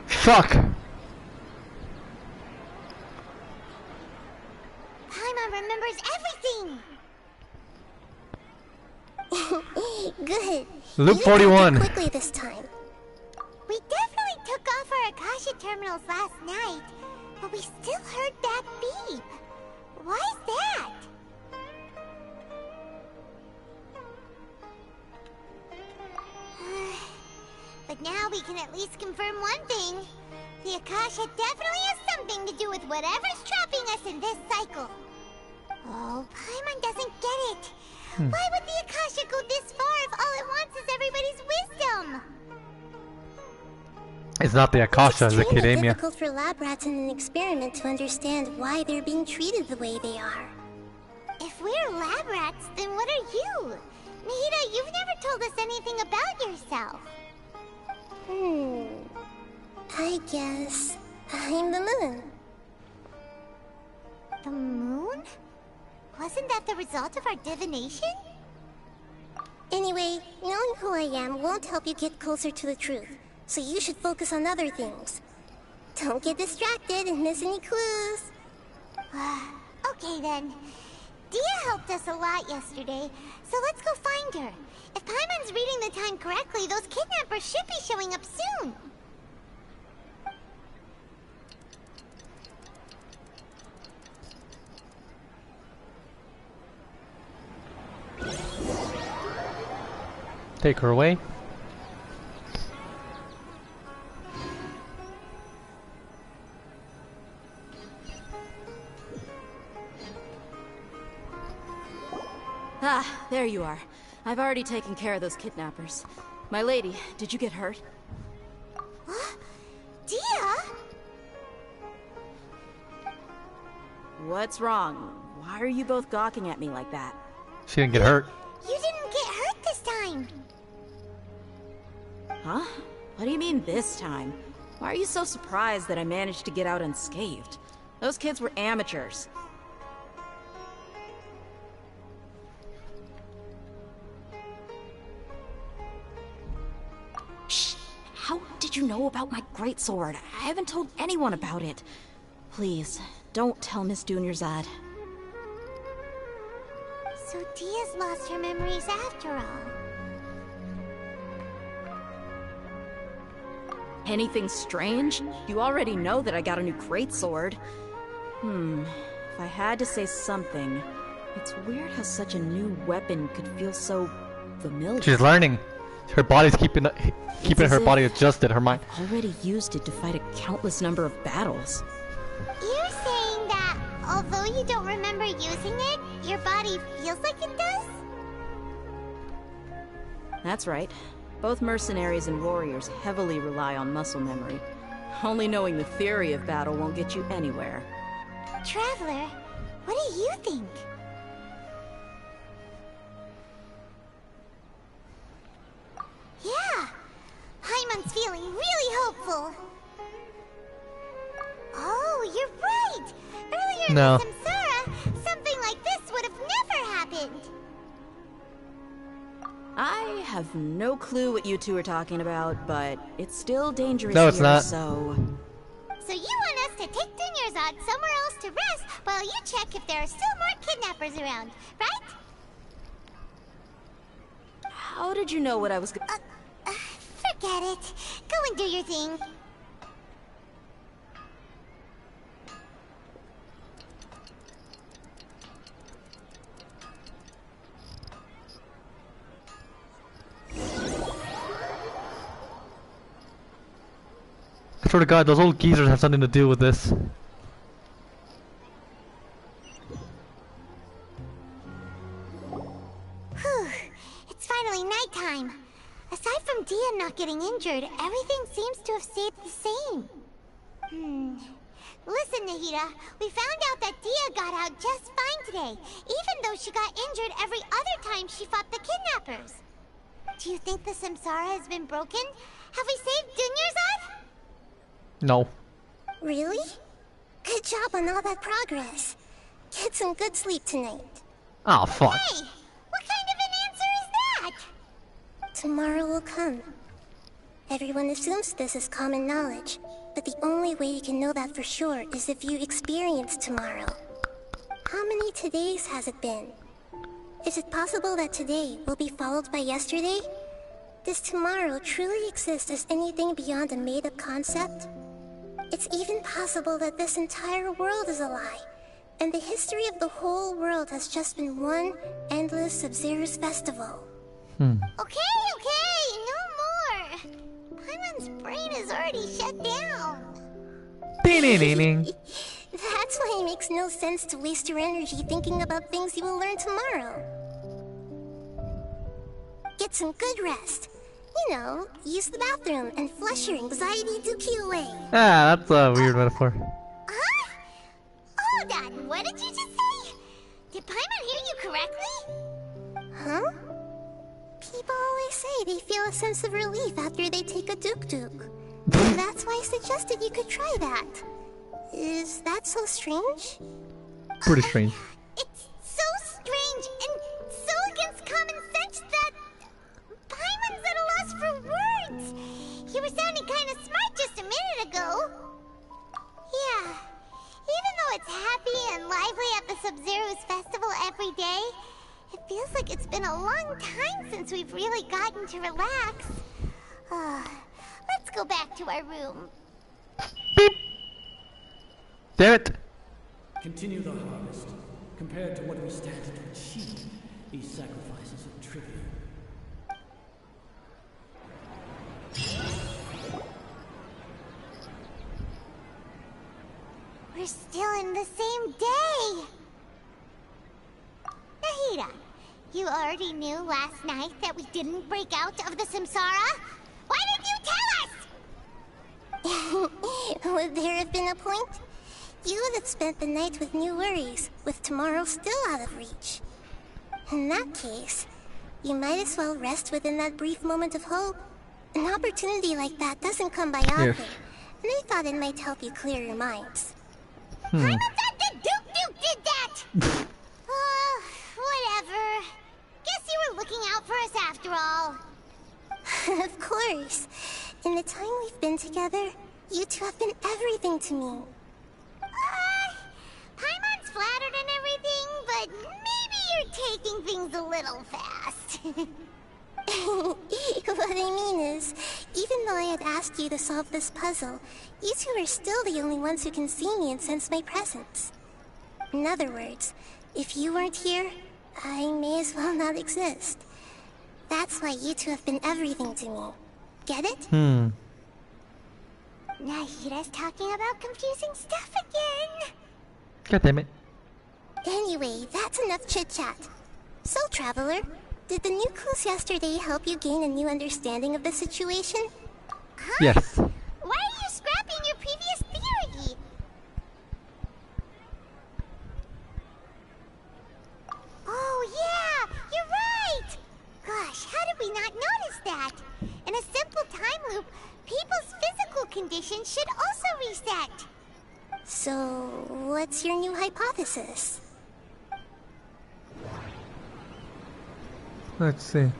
Fuck! Paimon remembers everything! Good. Loop You 41. acted quickly this time. We definitely took off our Akasha terminals last night, but we still heard that beep. Why is that? But now we can at least confirm one thing. The Akasha definitely has something to do with whatever's trapping us in this cycle. Oh, Paimon doesn't get it. Why would the Akasha go this far if all it wants is everybody's wisdom? It's not the Akasha, it's the It's Academia. difficult for lab rats in an experiment to understand why they're being treated the way they are. If we're lab rats, then what are you? Nihida, you've never told us anything about yourself. I guess I'm the moon. The moon? Wasn't that the result of our divination? Anyway, knowing who I am won't help you get closer to the truth, so you should focus on other things. Don't get distracted and miss any clues. Okay then. Dia helped us a lot yesterday, so let's go find her. If Paimon's reading the time correctly, those kidnappers should be showing up soon. Take her away. Ah, there you are. I've already taken care of those kidnappers. My lady, did you get hurt? What? Dia? What's wrong? Why are you both gawking at me like that? She didn't get hurt. You didn't get hurt this time. Huh? What do you mean this time? Why are you so surprised that I managed to get out unscathed? Those kids were amateurs. Shh! How did you know about my greatsword? I haven't told anyone about it. Please, don't tell Miss Dunyarzad. So Dia's lost her memories after all. Anything strange? You already know that I got a new greatsword. If I had to say something, it's weird how such a new weapon could feel so familiar. She's learning. Her body's keeping her body adjusted. Her mind. Already used it to fight a countless number of battles. You're saying that although you don't remember using it, your body feels like it does? That's right. Both mercenaries and warriors heavily rely on muscle memory. Only knowing the theory of battle won't get you anywhere. Traveler, what do you think? Yeah, Paimon's feeling really hopeful. Oh, you're right! Earlier in the Samsara, something like this would have never happened. I have no clue what you two are talking about, but it's still dangerous No, it's here, not. so... So you want us to take Dunyarzad somewhere else to rest while you check if there are still more kidnappers around, right? How did you know what I was Forget it. Go and do your thing. I swear to God, those old geezers have something to do with this. Whew. It's finally nighttime. Aside from Dia not getting injured, everything seems to have stayed the same. Listen, Nahida, we found out that Dia got out just fine today, even though she got injured every other time she fought the kidnappers. Do you think the Samsara has been broken? Have we saved Dunyarzad? No. Really? Good job on all that progress. Get some good sleep tonight. Oh, fuck. Hey! What kind of an answer is that? Tomorrow will come. Everyone assumes this is common knowledge, but the only way you can know that for sure is if you experience tomorrow. How many todays has it been? Is it possible that today will be followed by yesterday? Does tomorrow truly exist as anything beyond a made-up concept? It's even possible that this entire world is a lie, and the history of the whole world has just been one endless Sub-Zero's festival. Okay, no more! Paimon's brain is already shut down. That's why it makes no sense to waste your energy thinking about things you will learn tomorrow. Get some good rest. You know, use the bathroom and flush your anxiety dookie away. Ah, that's a weird metaphor. Huh? Hold on, what did you just say? Did Paimon hear you correctly? Huh? People always say they feel a sense of relief after they take a duk-duk. That's why I suggested you could try that. Is that so strange? Pretty strange. It's so strange and so against common sense that Paimon's at a loss for words. You were sounding kind of smart just a minute ago. Yeah, even though it's happy and lively at the Sub-Zero's festival every day, it feels like it's been a long time since we've really gotten to relax. Let's go back to our room. Damn it! Continue the harvest. Compared to what we stand to achieve, these sacrifices are trivial. We're still in the same day! Nahida, You already knew last night that we didn't break out of the Samsara? Why didn't you tell us? Would there have been a point? You would have spent the night with new worries, with tomorrow still out of reach. In that case, you might as well rest within that brief moment of hope. An opportunity like that doesn't come by often, and I thought it might help you clear your minds. I'm upset that Duke did that! Whatever. Guess you were looking out for us after all. Of course. In the time we've been together, you two have been everything to me. Paimon's flattered and everything, but maybe you're taking things a little fast. What I mean is, even though I had asked you to solve this puzzle, you two are still the only ones who can see me and sense my presence. In other words, if you weren't here, I may as well not exist. That's why you two have been everything to me. Get it? Nahira's talking about confusing stuff again. God damn it. Anyway, that's enough chit-chat. So, Traveler, did the new clues yesterday help you gain a new understanding of the situation? Huh? Yes. Why are you scrapping your previous theory? Oh yeah, you're right! Gosh, how did we not notice that? In a simple time loop, people's physical condition should also reset. So, what's your new hypothesis? Let's see.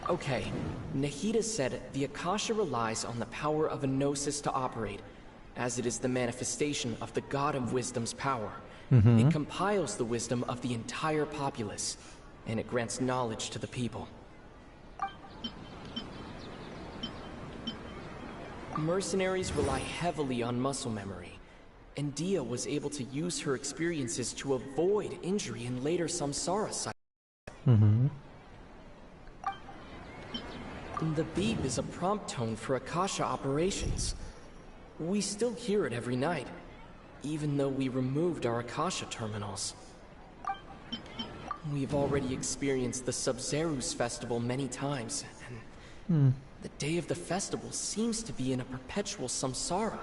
Okay, Nahida said the Akasha relies on the power of a gnosis to operate, as it is the manifestation of the God of Wisdom's power. It compiles the wisdom of the entire populace, and it grants knowledge to the people. Mercenaries rely heavily on muscle memory, and Dia was able to use her experiences to avoid injury in later samsara cycles. The beep is a prompt tone for Akasha operations. We still hear it every night, even though we removed our Akasha terminals. We've already experienced the Sub-Zerus festival many times, and the day of the festival seems to be in a perpetual samsara.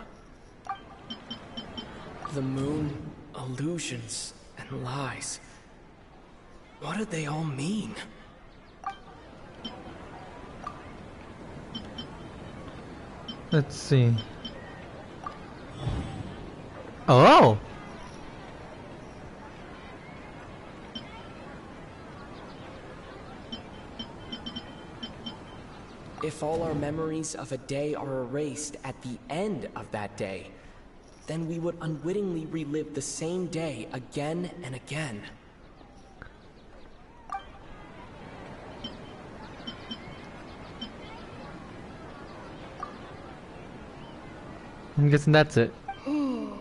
The moon, illusions, and lies. What do they all mean? Let's see. Oh! If all our memories of a day are erased at the end of that day, then we would unwittingly relive the same day again and again. I'm guessing that's it. Oh!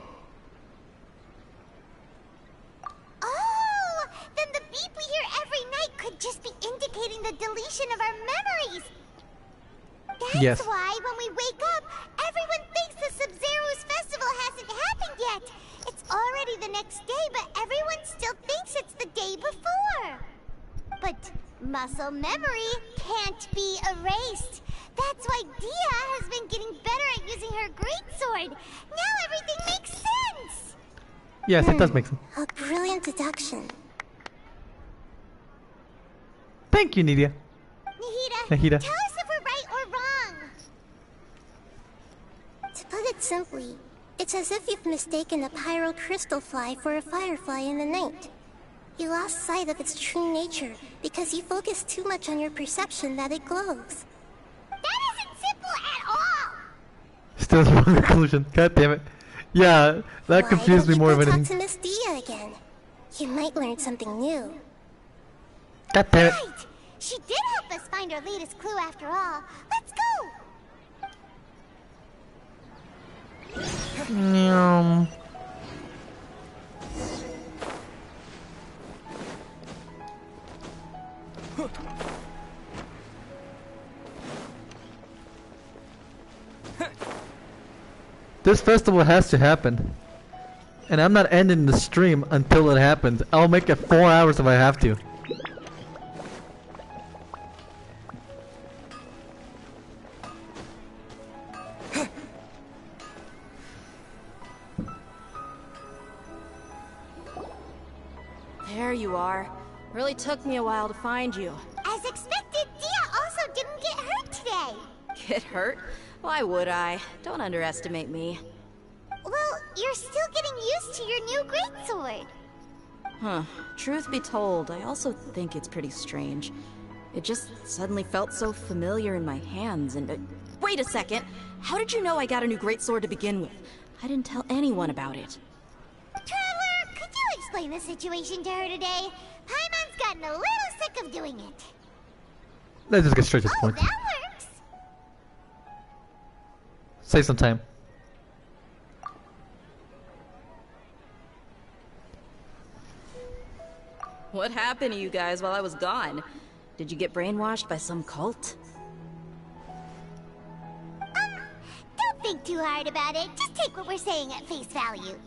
Then the beep we hear every night could just be indicating the deletion of our memories! That's why when we wake up, everyone thinks the Sub-Zerus festival hasn't happened yet! It's already the next day, but everyone still thinks it's the day before! But muscle memory can't be erased! That's why Dia has been getting better at using her greatsword. Now everything makes sense. Yes, it does make sense. A brilliant deduction. Thank you, Nidia. Nahida, tell us if we're right or wrong. To put it simply, it's as if you've mistaken a pyro crystal fly for a firefly in the night. You lost sight of its true nature because you focused too much on your perception that it glows. That isn't simple at all! Still the wrong conclusion. God damn it. Yeah, that confused me more than anything. Talk to Miss Dia again. You might learn something new. God damn it. Right! She did help us find our latest clue after all. Let's go! This festival has to happen. And I'm not ending the stream until it happens. I'll make it 4 hours if I have to. There you are. Really took me a while to find you. As expected, Dia also didn't get hurt today. Get hurt? Why would I? Don't underestimate me. Well, you're still getting used to your new greatsword. Huh. Truth be told, I also think it's pretty strange. It just suddenly felt so familiar in my hands and... wait a second! How did you know I got a new greatsword to begin with? I didn't tell anyone about it. Traveler, could you explain the situation to her today? Paimon's gotten a little sick of doing it. Let's just get straight to the point. That works. Save some time. What happened to you guys while I was gone? Did you get brainwashed by some cult? Don't think too hard about it. Just take what we're saying at face value.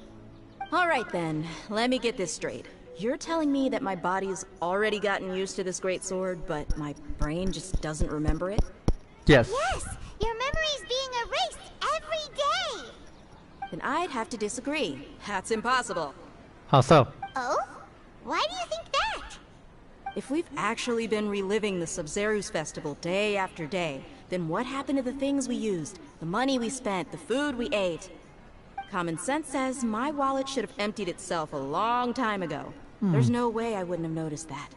Alright then, let me get this straight. You're telling me that my body's already gotten used to this greatsword, but my brain just doesn't remember it? Yes. Yes, your memory's being erased every day. Then I'd have to disagree. That's impossible. How so? Oh? Why do you think that? If we've actually been reliving the Sub-Zeru's festival day after day, then what happened to the things we used, the money we spent, the food we ate? Common sense says my wallet should have emptied itself a long time ago. There's no way I wouldn't have noticed that.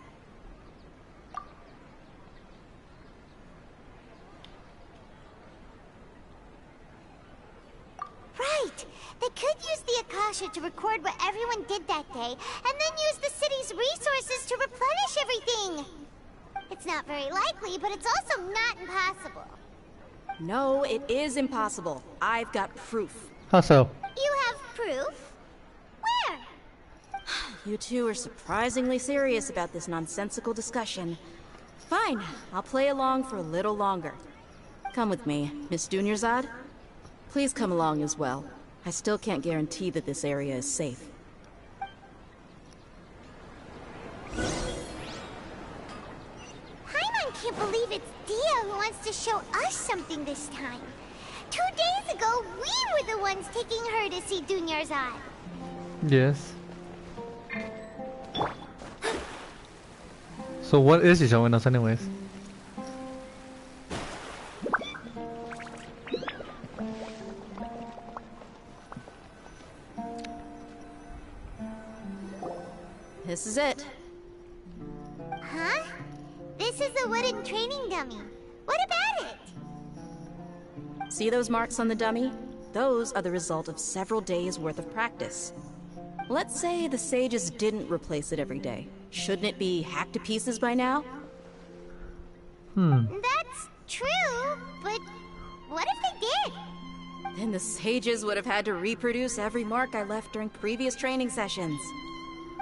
Right. They could use the Akasha to record what everyone did that day, and then use the city's resources to replenish everything. It's not very likely, but it's also not impossible. No, it is impossible. I've got proof. How so? You have proof? Where? You two are surprisingly serious about this nonsensical discussion. Fine, I'll play along for a little longer. Come with me, Miss Dunyarzad. Please come along as well. I still can't guarantee that this area is safe. Paimon can't believe it's Dia who wants to show us something this time. 2 days ago, we were the ones taking her to see Dunyarzad. Yes. So what is he showing us anyways? This is it. Huh? This is a wooden training dummy. What about it? See those marks on the dummy? Those are the result of several days' worth of practice. Let's say the sages didn't replace it every day. Shouldn't it be hacked to pieces by now? That's true, but what if they did? Then the sages would have had to reproduce every mark I left during previous training sessions.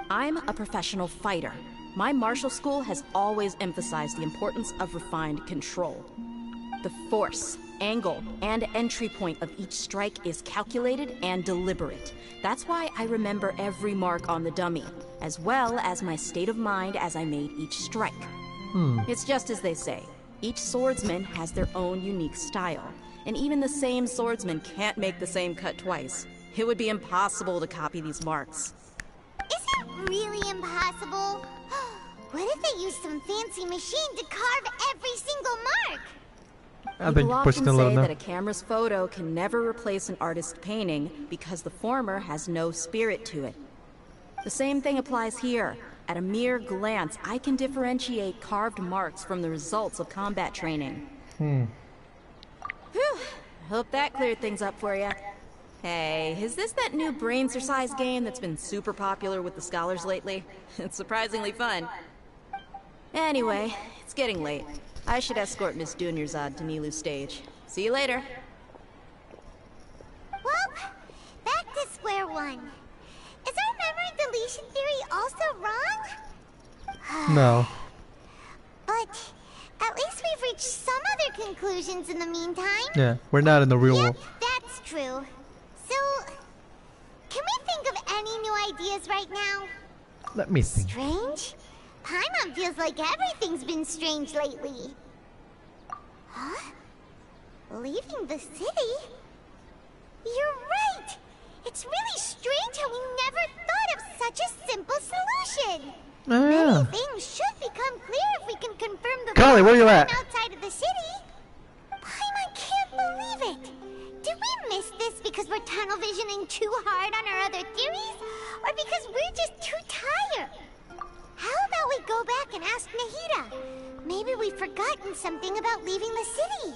I'm a professional fighter. My martial school has always emphasized the importance of refined control. The force, angle, and entry point of each strike is calculated and deliberate. That's why I remember every mark on the dummy, as well as my state of mind as I made each strike. It's just as they say. Each swordsman has their own unique style, and even the same swordsman can't make the same cut twice. It would be impossible to copy these marks. Is it really impossible? What if they use some fancy machine to carve every single mark? People often say that a camera's photo can never replace an artist's painting because the former has no spirit to it. The same thing applies here. At a mere glance, I can differentiate carved marks from the results of combat training. Whew. Hope that cleared things up for you. Hey, is this that new brain exercise game that's been super popular with the scholars lately? It's surprisingly fun. Anyway, it's getting late. I should escort Miss Dunyarzad to Nilu's stage. See you later. Well, back to square one. Is our memory deletion theory also wrong? No. But at least we've reached some other conclusions in the meantime. Yeah, we're not in the real world. That's true. So, can we think of ideas right now? Let me think. Strange? Paimon feels like everything's been strange lately. Huh? Leaving the city? You're right! It's really strange how we never thought of such a simple solution! Oh, yeah. Many things should become clear if we can confirm the Carly, where you at? outside of the city. Paimon can't believe it! Did we miss this because we're tunnel visioning too hard on our other theories? Or because we're just too tired? How about we go back and ask Nahida? Maybe we've forgotten something about leaving the city.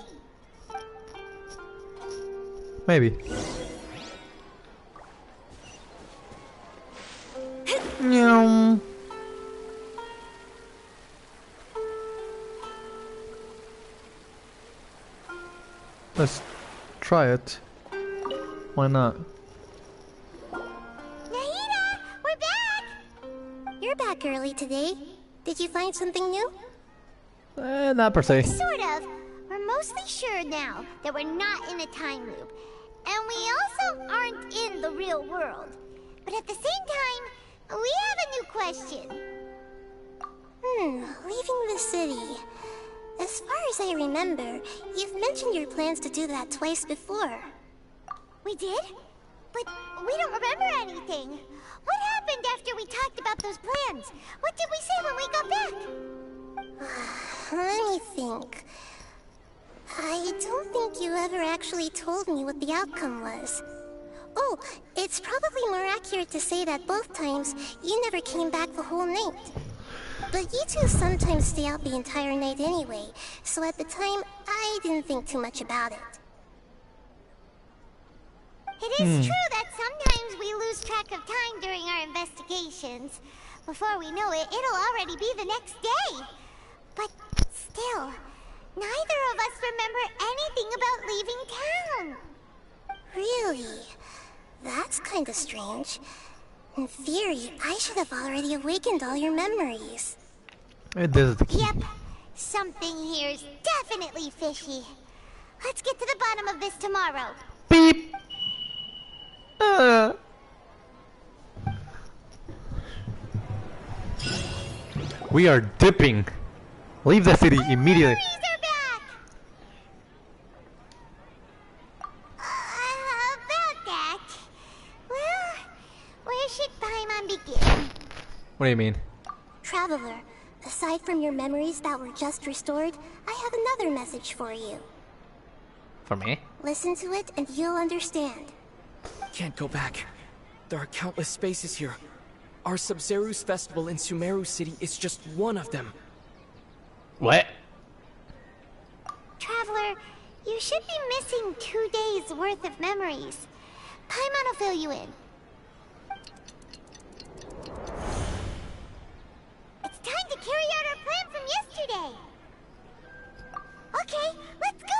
Maybe. Meow. Let's try it. Why not? Nahida, we're back! You're back early today. Did you find something new? Not per se. Sort of. We're mostly sure now that we're not in a time loop. And we also aren't in the real world. But at the same time, we have a new question. Leaving the city. As far as I remember, you've mentioned your plans to do that twice before. We did? But we don't remember anything. What happened after we talked about those plans? What did we say when we got back? Let me think. I don't think you ever actually told me what the outcome was. Oh, it's probably more accurate to say that both times you never came back the whole night. But you two sometimes stay out the entire night anyway, so at the time, I didn't think too much about it. It is true that sometimes we lose track of time during our investigations. Before we know it, it'll already be the next day. But still, neither of us remember anything about leaving town. Really? That's kinda strange. In theory, I should have already awakened all your memories. This is the key. Yep. Something here's definitely fishy. Let's get to the bottom of this tomorrow. Beep! We are dipping. Leave the city immediately. About that. Well, where should Paimon begin? What do you mean? Traveler, aside from your memories that were just restored, I have another message for you. For me? Listen to it and you'll understand. Can't go back. There are countless spaces here. Our Sub-Zeru's festival in Sumeru City is just one of them. What? Traveler, you should be missing 2 days worth of memories. Paimon will fill you in. It's time to carry out our plan from yesterday. Okay, let's go.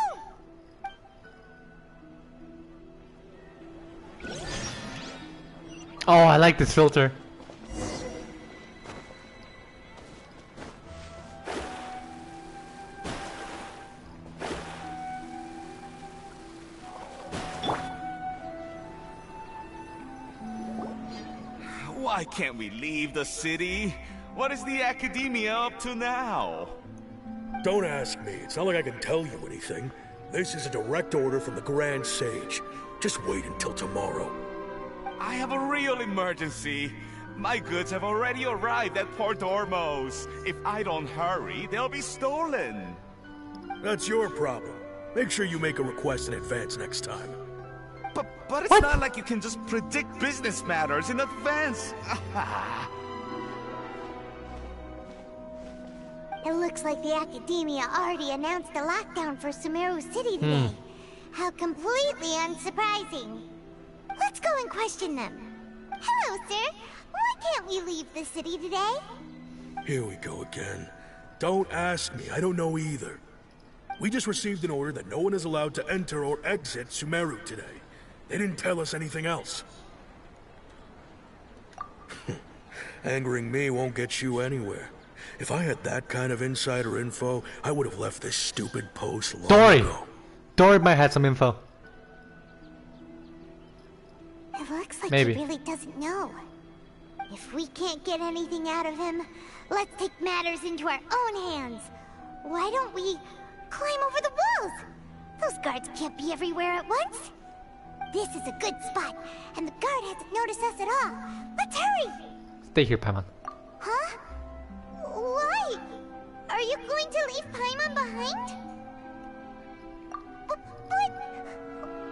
Oh, I like this filter. Why can't we leave the city? What is the Academia up to now? Don't ask me. It's not like I can tell you anything. This is a direct order from the Grand Sage. Just wait until tomorrow. I have a real emergency. My goods have already arrived at Port Ormos. If I don't hurry, they'll be stolen. That's your problem. Make sure you make a request in advance next time. But it's not like you can just predict business matters in advance. It looks like the Academia already announced a lockdown for Sumeru City today. How completely unsurprising. Let's go and question them. Hello, sir. Why can't we leave the city today? Here we go again. Don't ask me. I don't know either. We just received an order that no one is allowed to enter or exit Sumeru today. They didn't tell us anything else. Angering me won't get you anywhere. If I had that kind of insider info, I would have left this stupid post long ago. Dory might have some info. It looks like Maybe. he really doesn't know. If we can't get anything out of him, let's take matters into our own hands. Why don't we climb over the walls? Those guards can't be everywhere at once. This is a good spot, and the guard hasn't noticed us at all. Let's hurry! Stay here, Paimon. Huh? Why? Are you going to leave Paimon behind? But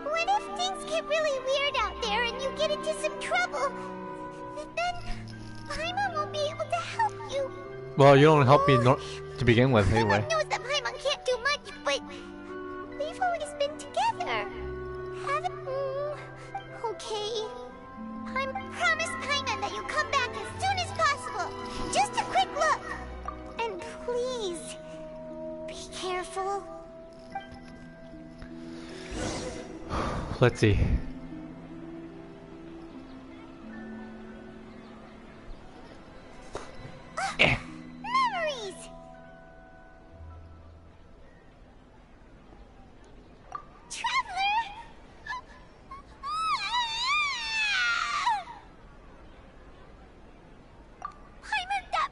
what if things get really weird out there and you get into some trouble? Then Paimon won't be able to help you. Well, you don't help me to begin with, anyway. Paimon knows that Paimon can't do much, but we've always been together. Haven't... Okay. Promise Paimon that you'll come back as soon as possible. Just a quick look. And please, be careful. Let's see. Memories! Traveler!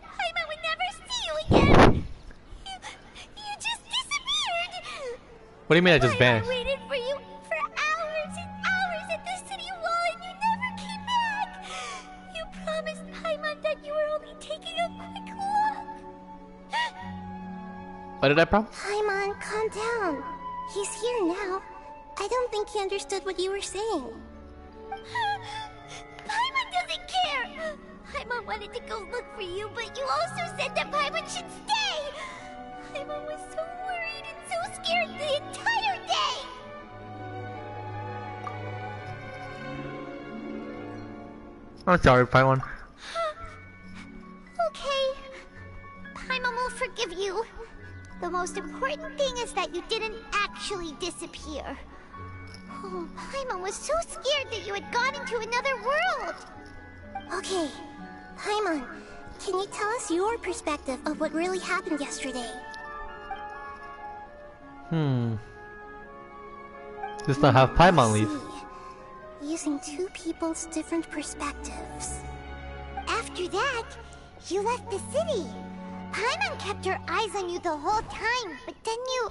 Paimon would never see you again! You just disappeared! What do you mean I just vanished? I waited for you for hours and hours at the city wall and you never came back! You promised Paimon that you were only taking a quick look! What did I promise? Paimon, calm down. He's here now. I don't think he understood what you were saying. Paimon doesn't care! Paimon wanted to go look for you, but you also said that Paimon should stay! Paimon was so worried and so scared the entire day! I'm sorry, Paimon. Okay. Paimon will forgive you. The most important thing is that you didn't actually disappear. Oh, Paimon was so scared that you had gone into another world! Okay, Paimon, can you tell us your perspective of what really happened yesterday? Just not have Paimon leave. Using two people's different perspectives. After that, you left the city. Paimon kept her eyes on you the whole time, but then you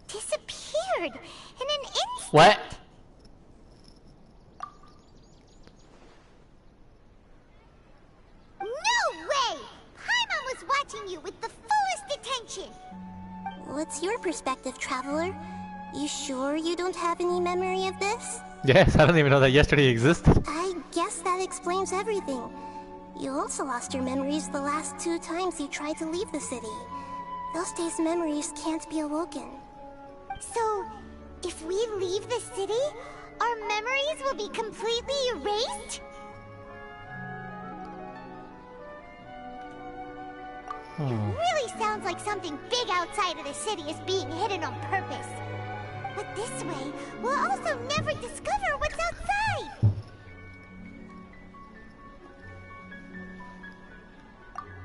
disappeared in an instant. What? No way! Paimon was watching you with the fullest attention. What's your perspective, Traveler? You sure you don't have any memory of this? Yes, I don't even know that yesterday existed. I guess that explains everything. You also lost your memories the last 2 times you tried to leave the city. Those days' memories can't be awoken. So, if we leave the city, our memories will be completely erased? It really sounds like something big outside of the city is being hidden on purpose. But this way, we'll also never discover what's outside!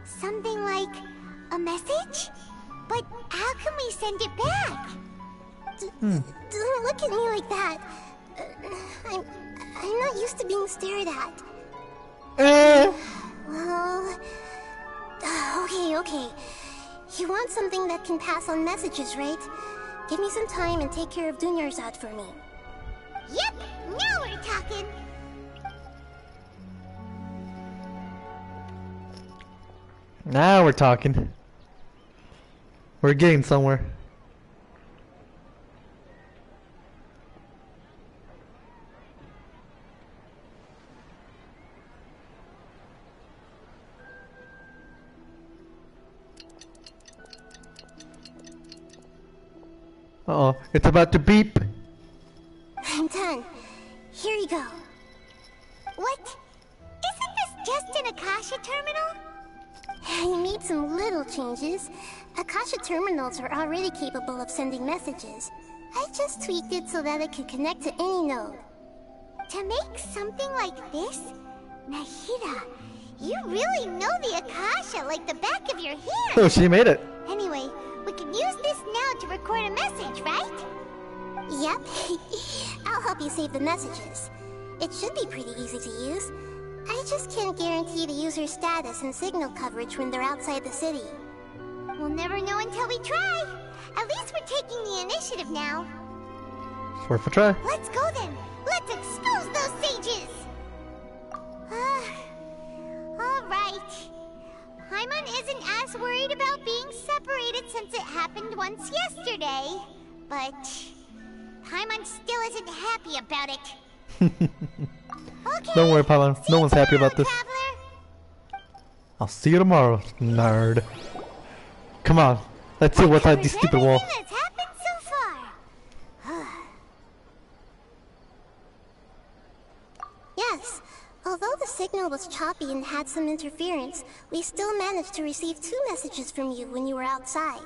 Something like a message? But how can we send it back? Don't look at me like that. I'm not used to being stared at. Well... Okay. You want something that can pass on messages, right? Give me some time and take care of Dunyarzad for me. Yep, now we're talking! Now we're talking. We're getting somewhere. Uh-oh, it's about to beep. I'm done. Here you go. What? Isn't this just an Akasha terminal? You made some little changes. Akasha terminals are already capable of sending messages. I just tweaked it so that it could connect to any node. To make something like this? Nahida, you really know the Akasha like the back of your hand! Oh, she made it. Anyway, we can use this now to record a message, right? Yep. I'll help you save the messages. It should be pretty easy to use. I just can't guarantee the user's status and signal coverage when they're outside the city. We'll never know until we try. At least we're taking the initiative now. Worth a try. Let's go then. Let's expose those sages. Alright. Paimon isn't as worried about being separated since it happened once yesterday. But Paimon still isn't happy about it. Okay, don't worry, Paimon. No one's happy about this. Traveler. I'll see you tomorrow, nerd. Come on. Let's see what's on this stupid wall. That's happened so far. Yes. Although the signal was choppy and had some interference, we still managed to receive 2 messages from you when you were outside.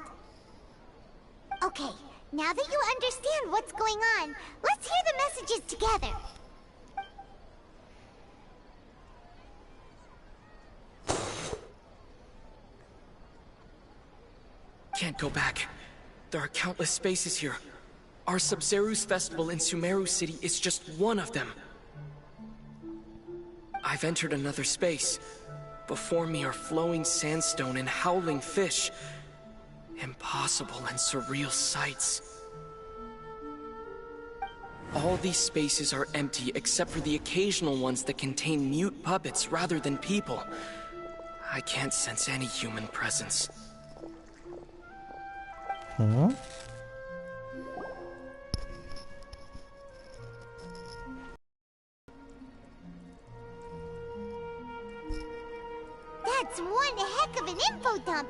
Okay, now that you understand what's going on, let's hear the messages together. Can't go back. There are countless spaces here. Our Sub-Zeru's festival in Sumeru City is just one of them. I've entered another space. Before me are flowing sandstone and howling fish. Impossible and surreal sights. All these spaces are empty except for the occasional ones that contain mute puppets rather than people. I can't sense any human presence. Huh? That's one heck of an info dump.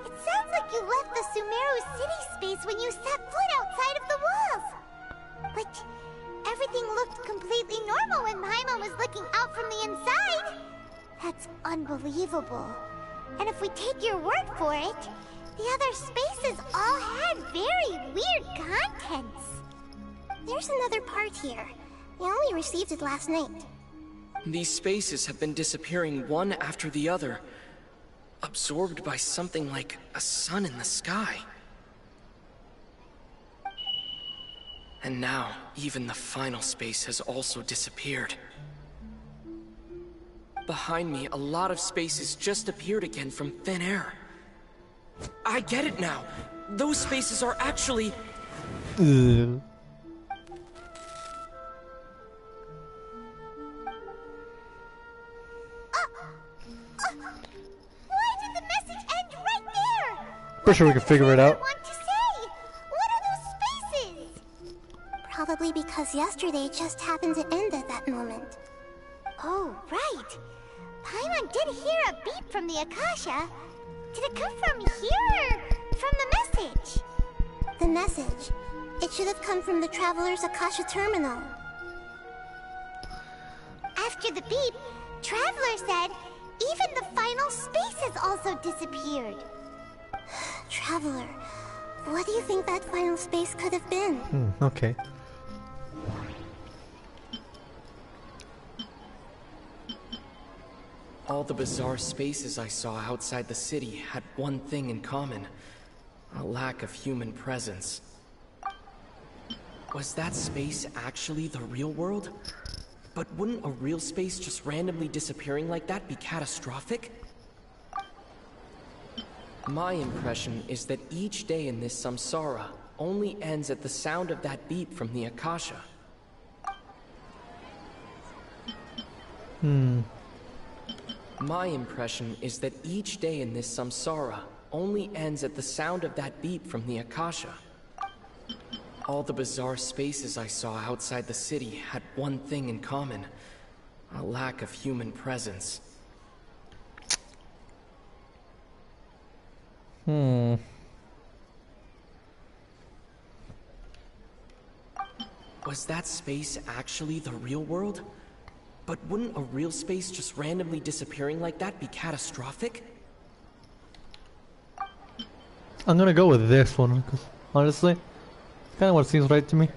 It sounds like you left the Sumeru city space when you set foot outside of the walls. But everything looked completely normal when Paimon was looking out from the inside. That's unbelievable. And if we take your word for it, the other spaces all had very weird contents. There's another part here. We only received it last night. These spaces have been disappearing one after the other, absorbed by something like a sun in the sky. And now, even the final space has also disappeared. Behind me, a lot of spaces just appeared again from thin air. I get it now. Those spaces are actually... Why did the message end right there? Pretty sure we can figure it out. What to say? What are those spaces? Probably because yesterday just happened to end at that moment. Oh, right. Paimon did hear a beep from the Akasha. Did it come from here or from the message? The message. It should have come from the Traveler's Akasha terminal. After the beep, Traveler said even the final spaces also disappeared. Traveler, what do you think that final space could have been? Okay. All the bizarre spaces I saw outside the city had one thing in common. A lack of human presence. Was that space actually the real world? But wouldn't a real space just randomly disappearing like that be catastrophic? My impression is that each day in this samsara only ends at the sound of that beep from the Akasha. My impression is that each day in this samsara only ends at the sound of that beep from the Akasha. All the bizarre spaces I saw outside the city had one thing in common. A lack of human presence. Was that space actually the real world? But wouldn't a real space just randomly disappearing like that be catastrophic? I'm gonna go with this one, because honestly, it's kind of what seems right to me.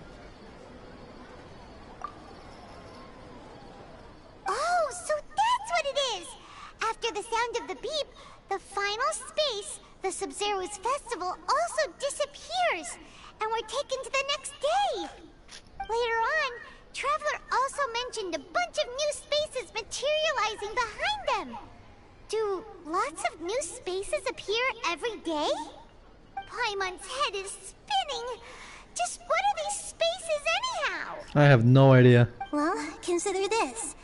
Oh, so that's what it is! After the sound of the beep, the final space, the Sub-Zeru's festival, also disappears, and we're taken to the next day. Later on, Traveler also mentioned a bunch of new spaces materializing behind them. Do lots of new spaces appear every day? Paimon's head is spinning. Just what are these spaces anyhow? I have no idea. Well, consider this.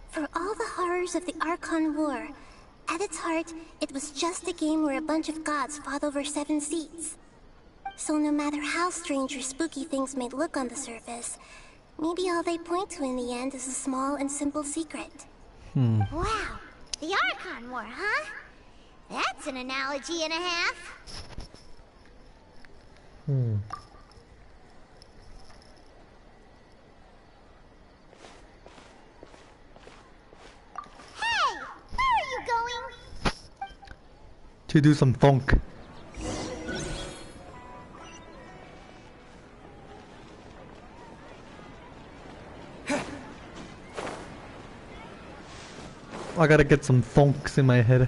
For all the horrors of the Archon War, at its heart, it was just a game where a bunch of gods fought over 7 seats. So no matter how strange or spooky things may look on the surface, maybe all they point to in the end is a small and simple secret. Wow, the Archon War, huh? That's an analogy and a half. Hey, where are you going? To do some funk. I gotta get some funks in my head.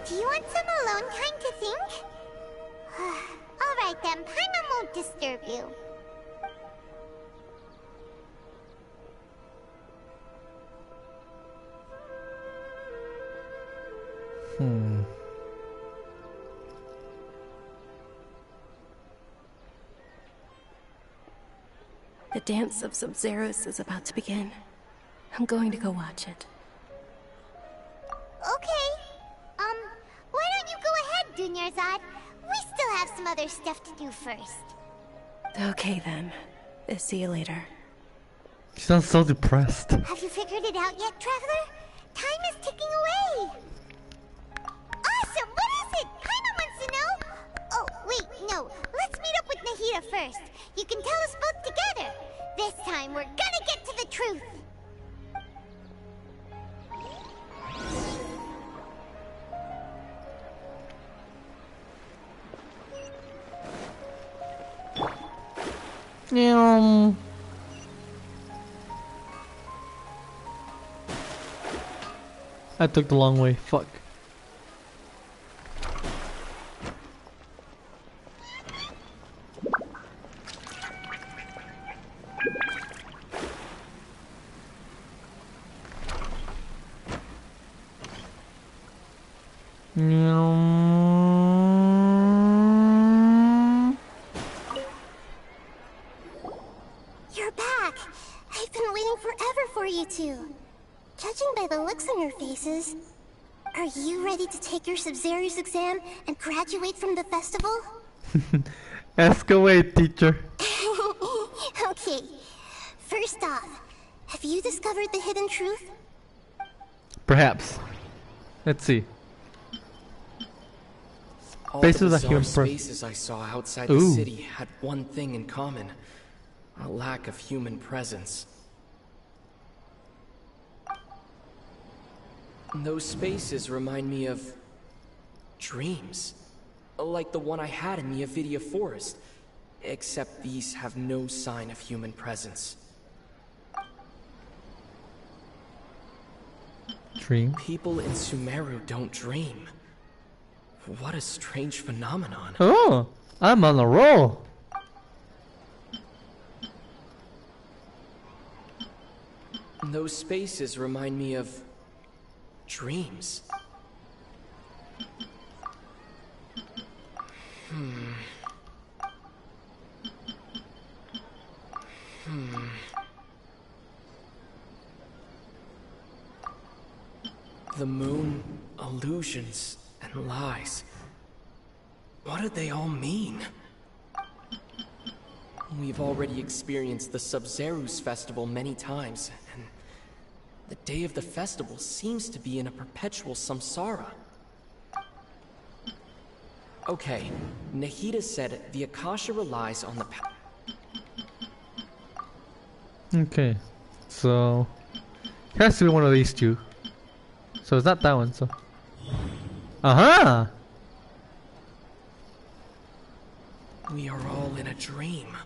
Do you want some alone time to think? Alright then, Paimon won't disturb you. The dance of Sub-Zeros is about to begin. I'm going to go watch it. Okay. Why don't you go ahead, Dunyarzad? We still have some other stuff to do first. Okay then. See you later. She sounds so depressed. Have you figured it out yet, Traveler? Time is ticking away. Awesome! What is it? Paimon wants to know. Oh, wait, no. Let's meet up with Nahida first. You can tell us both together. This time, we're gonna get to the truth. I took the long way. Fuck. You're back! I've been waiting forever for you two. Judging by the looks on your faces, are you ready to take your Sub-Zero's exam and graduate from the festival? Ask away, teacher. Okay, first off, have you discovered the hidden truth? Perhaps. Let's see. All Faces the of bizarre human spaces I saw outside the city had one thing in common. A lack of human presence. Those spaces remind me of dreams. Like the one I had in the Avidia Forest. Except these have no sign of human presence. Dream? People in Sumeru don't dream. What a strange phenomenon. Oh, I'm on a roll. Those spaces remind me of dreams. The moon, illusions, and lies. What do they all mean? We've already experienced the Sub-Zero's festival many times, and the day of the festival seems to be in a perpetual samsara. Okay, Nahida said the Akasha relies on the Okay. So it has to be one of these two. So it's not that one. So. We are all in a dream.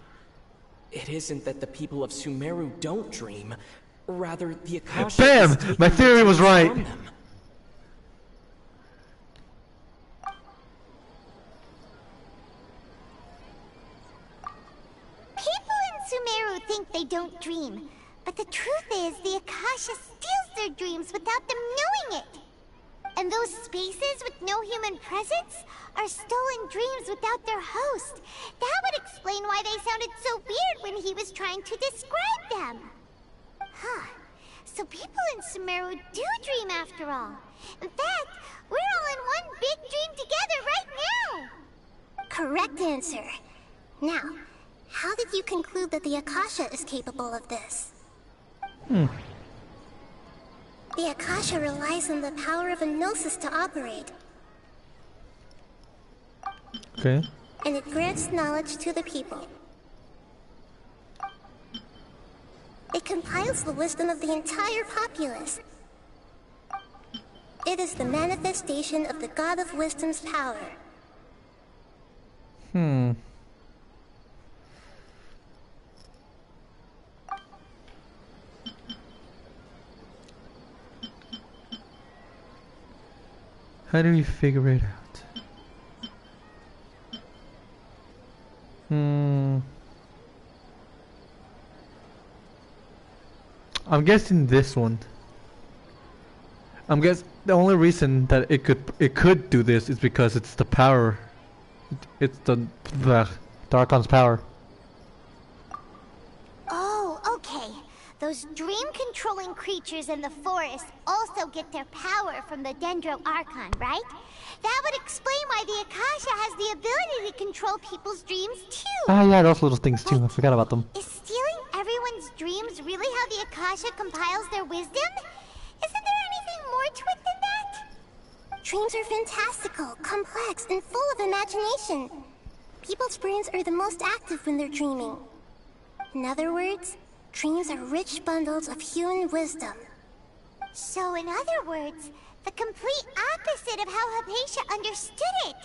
It isn't that the people of Sumeru don't dream. Rather, the Akasha Bam! is taking My theory was dreams right. from them. People in Sumeru think they don't dream, but the truth is the Akasha steals their dreams without them knowing it. And those spaces with no human presence are stolen dreams without their host. That would explain why they sounded so weird when he was trying to describe them. Huh. So people in Sumeru do dream after all. In fact, we're all in one big dream together right now. Correct answer. Now, how did you conclude that the Akasha is capable of this? The Akasha relies on the power of a gnosis to operate. Okay. And it grants knowledge to the people. It compiles the wisdom of the entire populace. It is the manifestation of the God of Wisdom's power. How do we figure it out? I'm guessing this one. I'm guess the only reason that it could do this is because it's the power. It's the Archon's power. Oh, okay. Those dream-controlling creatures in the forest also get their power from the Dendro Archon, right? That would explain why the Akasha has the ability to control people's dreams too. Ah, yeah, those little things too. I forgot about them. Is stealing everyone's dreams really how the Akasha compiles their wisdom? Isn't there anything more to it than that? Dreams are fantastical, complex, and full of imagination. People's brains are the most active when they're dreaming. In other words, dreams are rich bundles of human wisdom. So in other words, the complete opposite of how Hypatia understood it.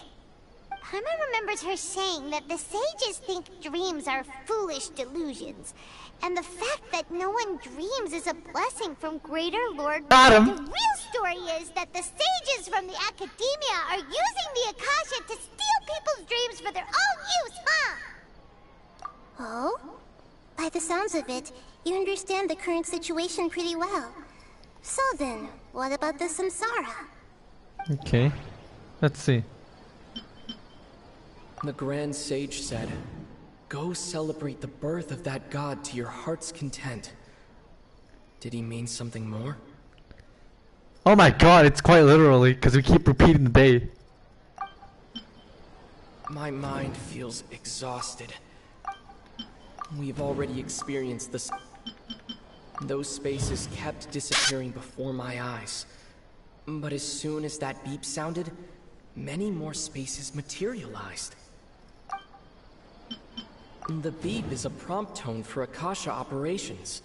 Paimon remembers her saying that the sages think dreams are foolish delusions, and the fact that no one dreams is a blessing from Greater Lord. Got him. The real story is that the sages from the Academia are using the Akasha to steal people's dreams for their own use, huh? Oh? By the sounds of it, you understand the current situation pretty well. So then, what about the Samsara? Okay. Let's see. The Grand Sage said, "Go celebrate the birth of that god to your heart's content." Did he mean something more? Oh my god, it's quite literally, because we keep repeating the day. My mind feels exhausted. We've already experienced this. Those spaces kept disappearing before my eyes. But as soon as that beep sounded, many more spaces materialized. The beep is a prompt tone for Akasha operations.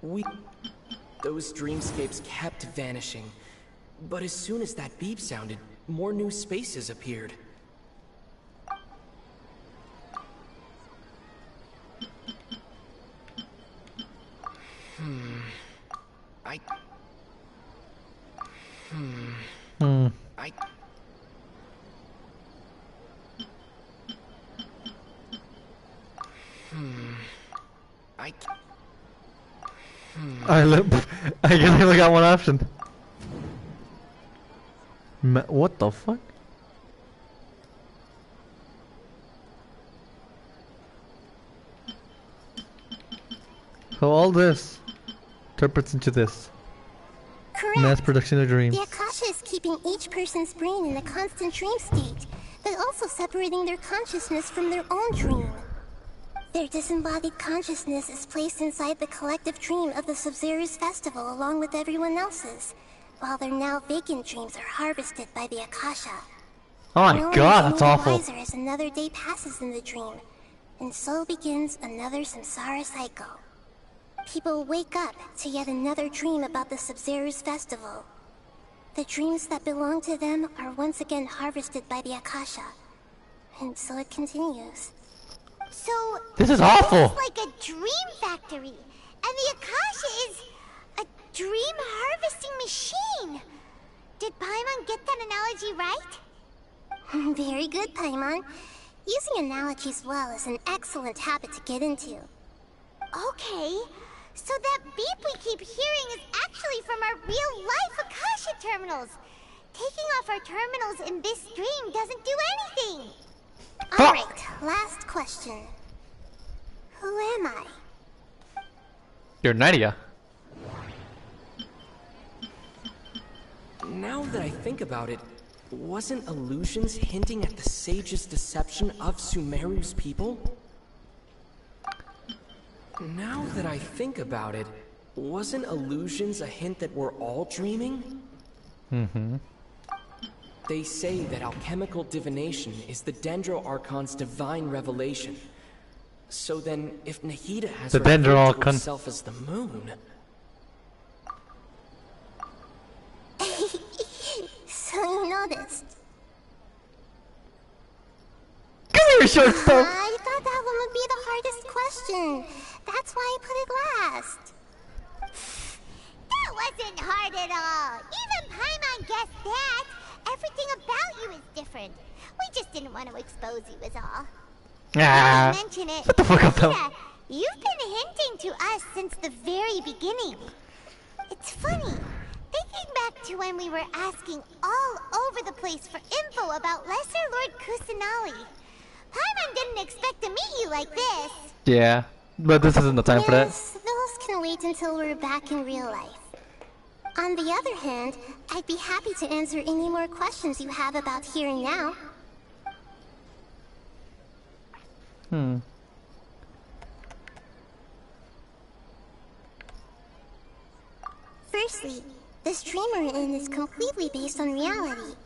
Those dreamscapes kept vanishing. But as soon as that beep sounded, more new spaces appeared. I guess I only got one option. What the fuck? So all this interprets into this. Correct. Mass production of dreams. The Akasha is keeping each person's brain in a constant dream state, but also separating their consciousness from their own dream. Their disembodied consciousness is placed inside the collective dream of the Sabzeruz festival along with everyone else's, while their now vacant dreams are harvested by the Akasha. Oh my god, that's awful. Wiser as another day passes in the dream, and so begins another samsara cycle. people wake up to yet another dream about the Sub-Zero's festival. The dreams that belong to them are once again harvested by the Akasha. And so it continues. So This is awful. This is like a dream factory, and the Akasha is a dream harvesting machine. Did Paimon get that analogy right? Very good, Paimon. Using analogies well is an excellent habit to get into. Okay, so that beep we keep hearing is actually from our real-life Akasha terminals. Taking off our terminals in this dream doesn't do anything. Alright, last question. Who am I? You're Nadia. Now that I think about it, wasn't Illusions hinting at the sage's deception of Sumeru's people? Now that I think about it, wasn't Illusions a hint that we're all dreaming? Mm-hmm. They say that alchemical divination is the Dendro Archon's divine revelation. So then, if Nahida has the Dendro referred to Archon herself as the moon... So you noticed. Come here, shortstop! I thought that one would be the hardest question. That's why I put it last. That wasn't hard at all. Even Paimon guessed that. Everything about you is different. We just didn't want to expose you is all. Ah, Mention it. what the fuck up, though? Yeah, you've been hinting to us since the very beginning. It's funny. Thinking back to when we were asking all over the place for info about Lesser Lord Kusanali. Paimon didn't expect to meet you like this. Yeah, but this isn't the time for that. Those can wait until we're back in real life. On the other hand, I'd be happy to answer any more questions you have about here and now. Firstly, this dream we're in is completely based on reality.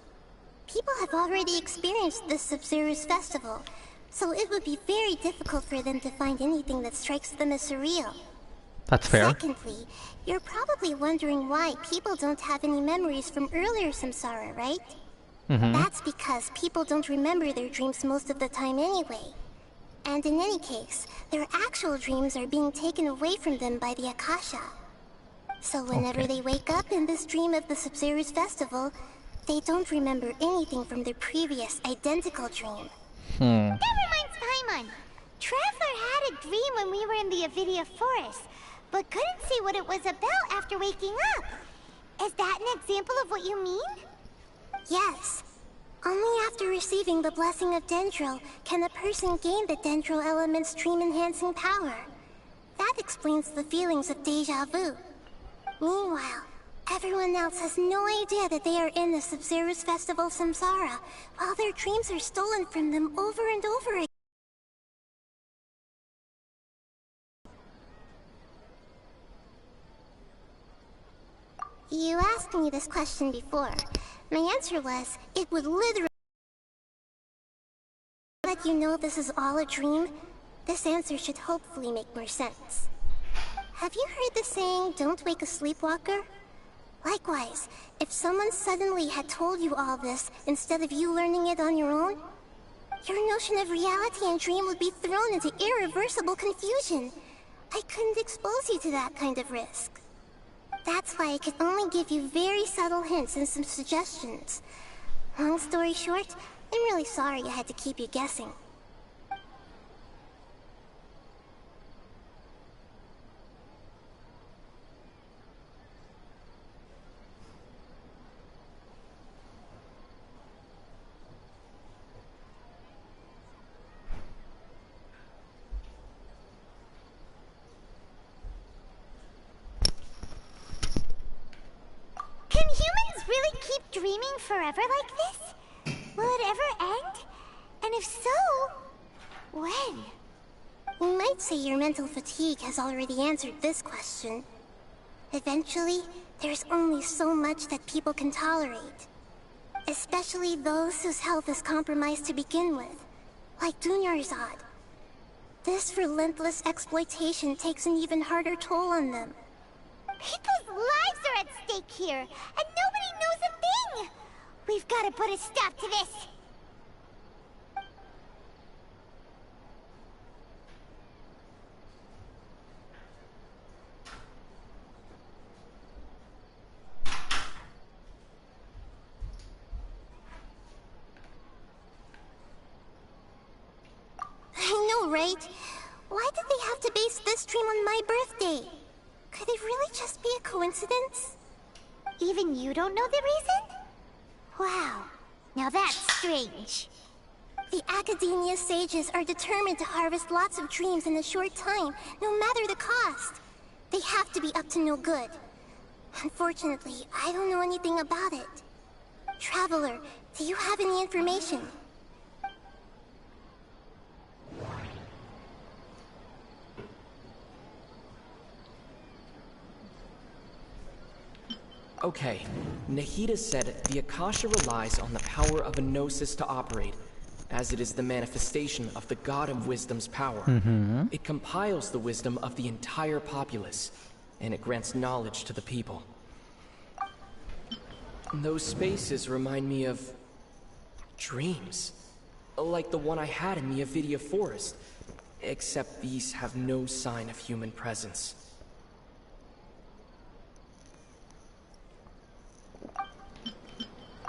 People have already experienced the Sub-Zero's festival, so it would be very difficult for them to find anything that strikes them as surreal. That's fair. Secondly, you're probably wondering why people don't have any memories from earlier samsara, right? That's because people don't remember their dreams most of the time anyway. And in any case, their actual dreams are being taken away from them by the Akasha. So whenever they wake up in this dream of the Sub-Zero's festival, they don't remember anything from their previous identical dream. That reminds Paimon. Traveler had a dream when we were in the Avidia Forest, but couldn't see what it was about after waking up. Is that an example of what you mean? Yes. Only after receiving the blessing of Dendro can a person gain the Dendro element's dream-enhancing power. That explains the feelings of deja vu. Meanwhile, everyone else has no idea that they are in the Sub-Zero's festival samsara, while their dreams are stolen from them over and over again. You asked me this question before. My answer was, it would literally let you know this is all a dream. This answer should hopefully make more sense. Have you heard the saying, don't wake a sleepwalker? Likewise, if someone suddenly had told you all this instead of you learning it on your own, your notion of reality and dream would be thrown into irreversible confusion. I couldn't expose you to that kind of risk. That's why I could only give you very subtle hints and some suggestions. Long story short, I'm really sorry I had to keep you guessing. Can humans really keep dreaming forever like this? Will it ever end? And if so, when? You might say your mental fatigue has already answered this question. Eventually, there's only so much that people can tolerate. Especially those whose health is compromised to begin with, like Dunyarzad. This relentless exploitation takes an even harder toll on them. People's lives are at stake here, and nobody knows a thing! We've got to put a stop to this! I know, right? Why did they have to base this dream on my birthday? Could it really just be a coincidence? Even you don't know the reason? Wow, now that's strange. The Academia sages are determined to harvest lots of dreams in a short time, no matter the cost. They have to be up to no good. Unfortunately, I don't know anything about it. Traveler, do you have any information? Okay, Nahida said the Akasha relies on the power of a gnosis to operate, as it is the manifestation of the God of Wisdom's power. It compiles the wisdom of the entire populace, and it grants knowledge to the people. Those spaces remind me of dreams, like the one I had in the Avidia Forest, except these have no sign of human presence.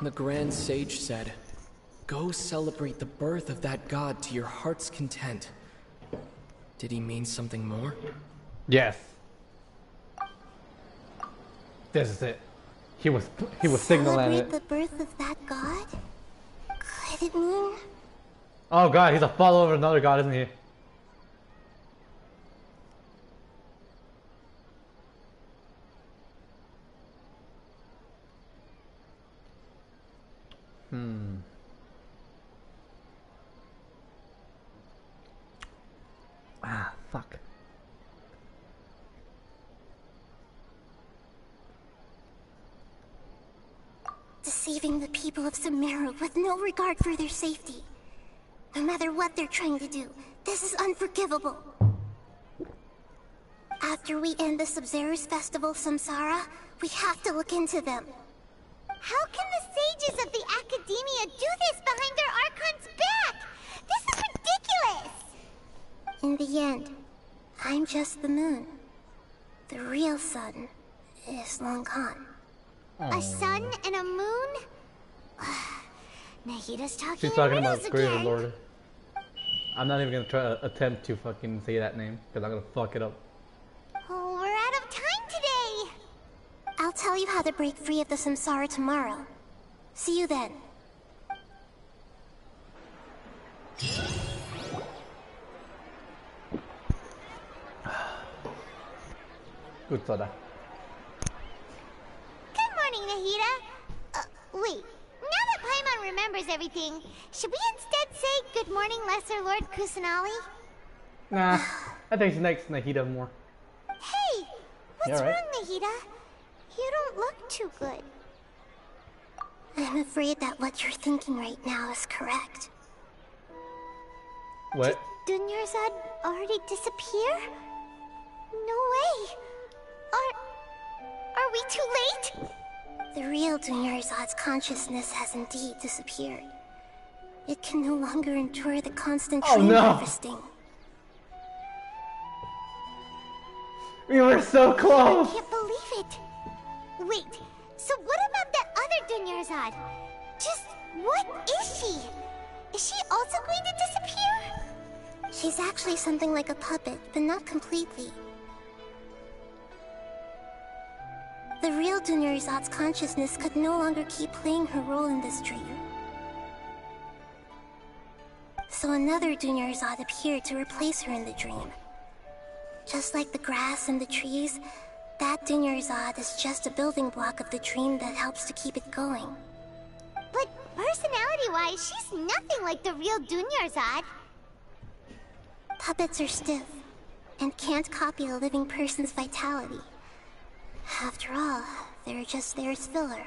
The Grand Sage said, "Go celebrate the birth of that god to your heart's content." Did he mean something more? Yes. This is it. He was signaling it. Celebrate the birth of that god? Could it mean? Oh god, he's a follower of another god, isn't he? Ah, fuck. Deceiving the people of Sumeru with no regard for their safety. No matter what they're trying to do, this is unforgivable. After we end the Sub-Zerus Festival Samsara, we have to look into them. How can the sages of the Academia do this behind their Archon's back? This is ridiculous! In the end, I'm just the moon. The real sun is long gone. A sun and a moon? Nahida's talking She's talking in about riddles Greater again. Lord. I'm not even gonna try to attempt to fucking say that name, because I'm gonna fuck it up. Oh, we're out of time today! I'll tell you how to break free of the Samsara tomorrow. See you then. Good soda. Good morning, Nahida. Wait. Now that Paimon remembers everything, should we instead say good morning, Lesser Lord Kusanali? Nah, I think she likes Nahida more. Hey! What's right? wrong, Nahida? You don't look too good. I'm afraid that what you're thinking right now is correct. What? Did Dunyarzad already disappear? No way! Are we too late? The real Dunyarzad's consciousness has indeed disappeared. It can no longer endure the constant dream harvesting. We were so close! I can't believe it! Wait, so what about that other Dunyarzad? Just what is she? Is she also going to disappear? She's actually something like a puppet, but not completely. The real Dunyarzad's consciousness could no longer keep playing her role in this dream. So another Dunyarzad appeared to replace her in the dream. Just like the grass and the trees, that Dunyarzad is just a building block of the dream that helps to keep it going. But personality-wise, she's nothing like the real Dunyarzad. Puppets are stiff, and can't copy a living person's vitality. After all, they're just there as filler.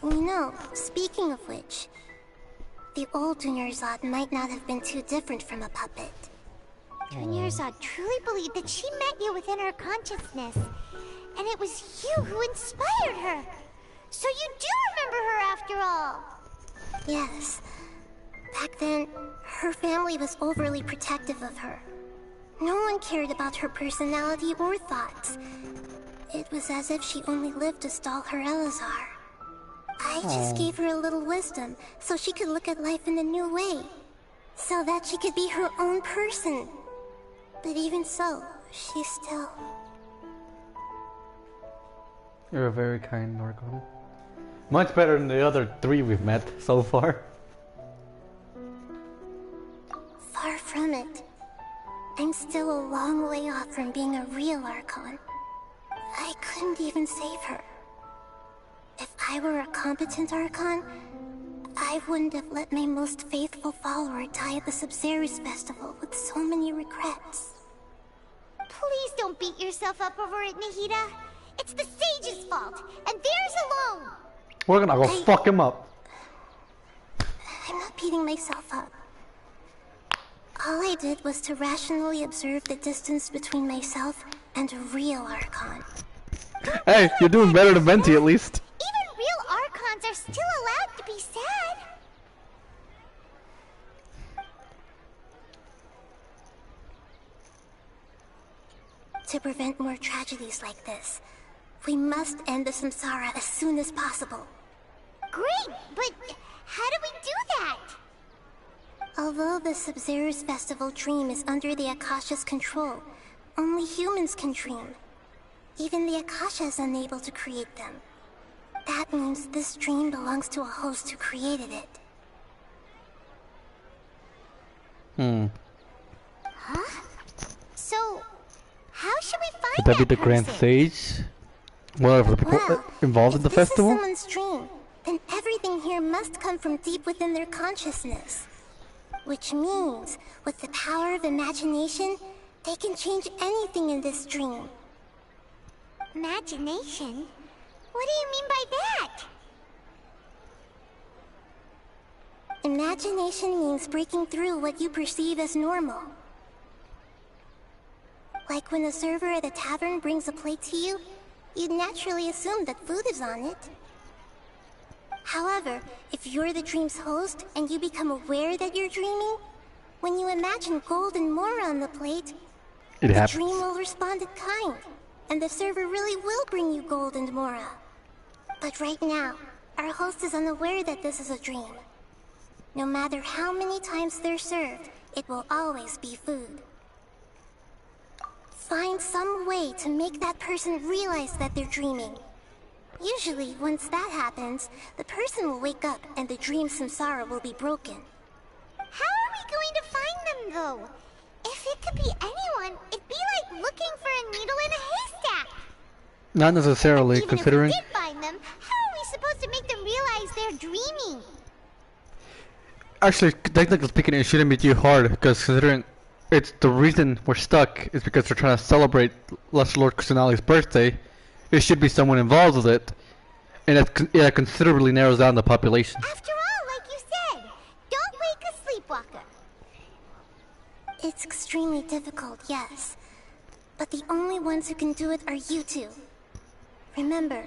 You know, speaking of which, the old Dunyarzad might not have been too different from a puppet. Dunyarzad truly believed that she met you within her consciousness. And it was you who inspired her. So you do remember her after all. Yes. Back then, her family was overly protective of her. No one cared about her personality or thoughts. It was as if she only lived to stall her Elazar. I just gave her a little wisdom so she could look at life in a new way. So that she could be her own person. But even so, she's still... You're a very kind Norcon. Much better than the other 3 we've met so far. Far from it. I'm still a long way off from being a real Archon. I couldn't even save her. If I were a competent Archon, I wouldn't have let my most faithful follower die at the Sabzeruz festival with so many regrets. Please don't beat yourself up over it, Nahida. It's the sage's fault, and theirs alone. We're gonna go fuck him up. I'm not beating myself up. All I did was to rationally observe the distance between myself and a real Archon. Hey, you're doing better than Venti at least. Even real Archons are still allowed to be sad. To prevent more tragedies like this, we must end the samsara as soon as possible. Great, but how do we do that? Although the Sabzeruz festival dream is under the Akasha's control, only humans can dream. Even the Akasha is unable to create them. That means this dream belongs to a host who created it. Huh? So, how should we find Would that be the person? Grand Sage? One of the people involved in the festival? If this is someone's dream, then everything here must come from deep within their consciousness. Which means, with the power of imagination, they can change anything in this dream. Imagination? What do you mean by that? Imagination means breaking through what you perceive as normal. Like when a server at a tavern brings a plate to you, you'd naturally assume that food is on it. However, if you're the dream's host and you become aware that you're dreaming, when you imagine gold and mora on the plate, the dream will respond in kind, and the server really will bring you gold and mora. But right now, our host is unaware that this is a dream. No matter how many times they're served, it will always be food. Find some way to make that person realize that they're dreaming. Usually, once that happens, the person will wake up and the dream samsara will be broken. How are we going to find them, though? If it could be anyone, it'd be like looking for a needle in a haystack. Not necessarily, Even considering... if we did find them, how are we supposed to make them realize they're dreaming? Actually, technically speaking, it shouldn't be too hard, because considering it's the reason we're stuck is because they're trying to celebrate Lesser Lord Kusanali's birthday. It should be someone involved with it, and it considerably narrows down the population. After all, like you said, don't wake a sleepwalker. It's extremely difficult, yes. But the only ones who can do it are you two. Remember,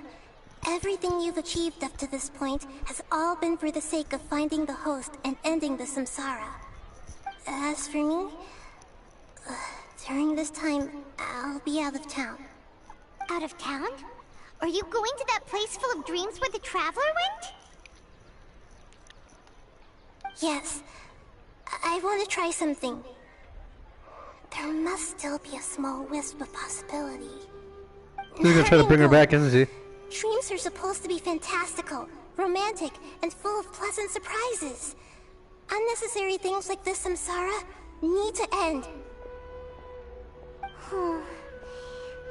everything you've achieved up to this point has all been for the sake of finding the host and ending the samsara. As for me, during this time, I'll be out of town. Out of town? Are you going to that place full of dreams where the Traveler went? Yes. I want to try something. There must still be a small wisp of possibility. He's gonna try to bring her back, isn't he? Dreams are supposed to be fantastical, romantic, and full of pleasant surprises. Unnecessary things like this samsara need to end.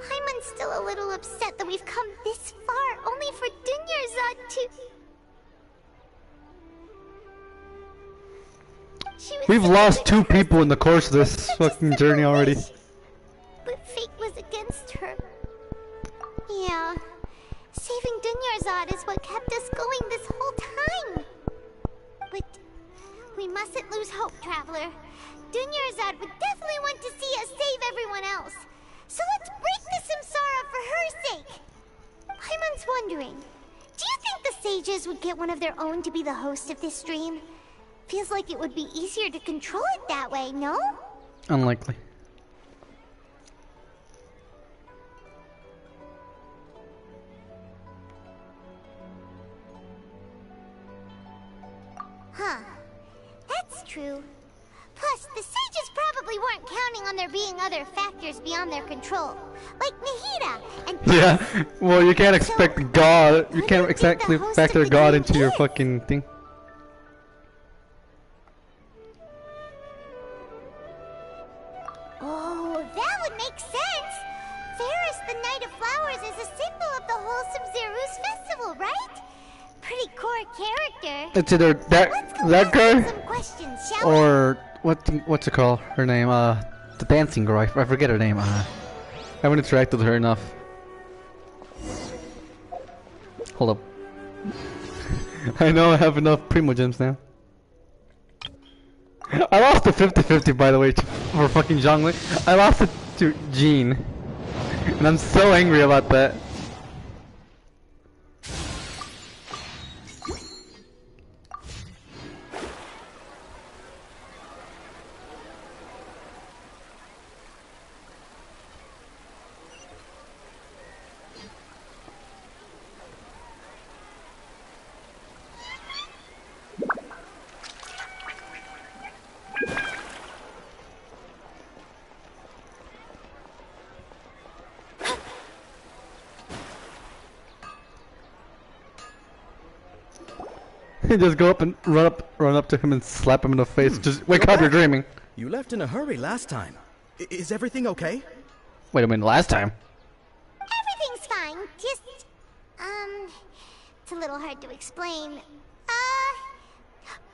Paimon's still a little upset that we've come this far only for Dunyarzad to... We've lost 2 people in the course of this fucking journey already. But fate was against her. Yeah. Saving Dunyarzad is what kept us going this whole time. But we mustn't lose hope, Traveler. Dunyarzad would definitely want to see wondering, do you think the sages would get one of their own to be the host of this stream? Feels like it would be easier to control it that way, no? Unlikely. Huh. That's true. Plus, the sages probably weren't counting on there being other factors beyond their control. Like Nahida and... Yeah, well, you can't expect God. You can't exactly factor God into your fucking thing. Oh, that would make sense! Ferris, the Knight of Flowers, is a symbol of the wholesome Zeru's festival, right? Pretty core character. It's either that girl Some questions, shall we? or what's it called? Her name, the dancing girl. I forget her name. I haven't interacted with her enough. Hold up. I know I have enough Primogems now. I lost the 50-50 by the way for fucking Zhongli. I lost it to Jean, and I'm so angry about that. Just go up and run up to him and slap him in the face. Just wake up, you're dreaming. You left in a hurry last time. Is everything okay? Wait a minute, last time? Everything's fine. Just, it's a little hard to explain.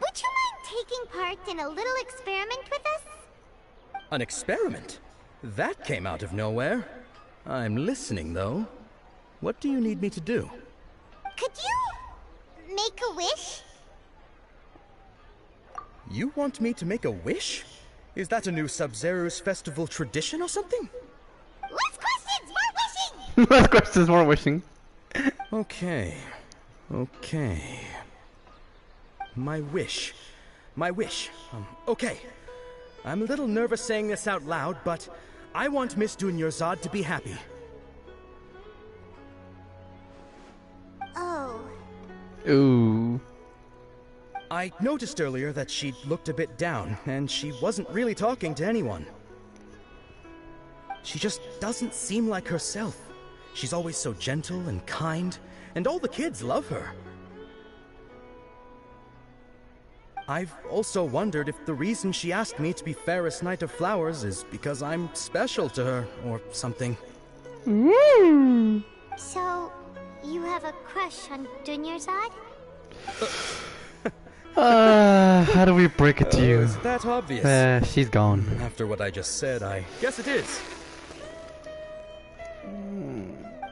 Would you mind taking part in a little experiment with us? An experiment? That came out of nowhere. I'm listening, though. What do you need me to do? Could you make a wish? You want me to make a wish? Is that a new Sub-Zero's festival tradition or something? Less questions, more wishing! Less questions, more wishing. Okay. My wish. Okay. I'm a little nervous saying this out loud, but I want Miss Dunyarzad to be happy. Oh. Ooh. I noticed earlier that she looked a bit down, and she wasn't really talking to anyone. She just doesn't seem like herself. She's always so gentle and kind, and all the kids love her. I've also wondered if the reason she asked me to be fairest Knight of Flowers is because I'm special to her, or something. So, you have a crush on Dunyarzad? How do we break it to you? Is that obvious? She's gone. After what I just said, I guess it is.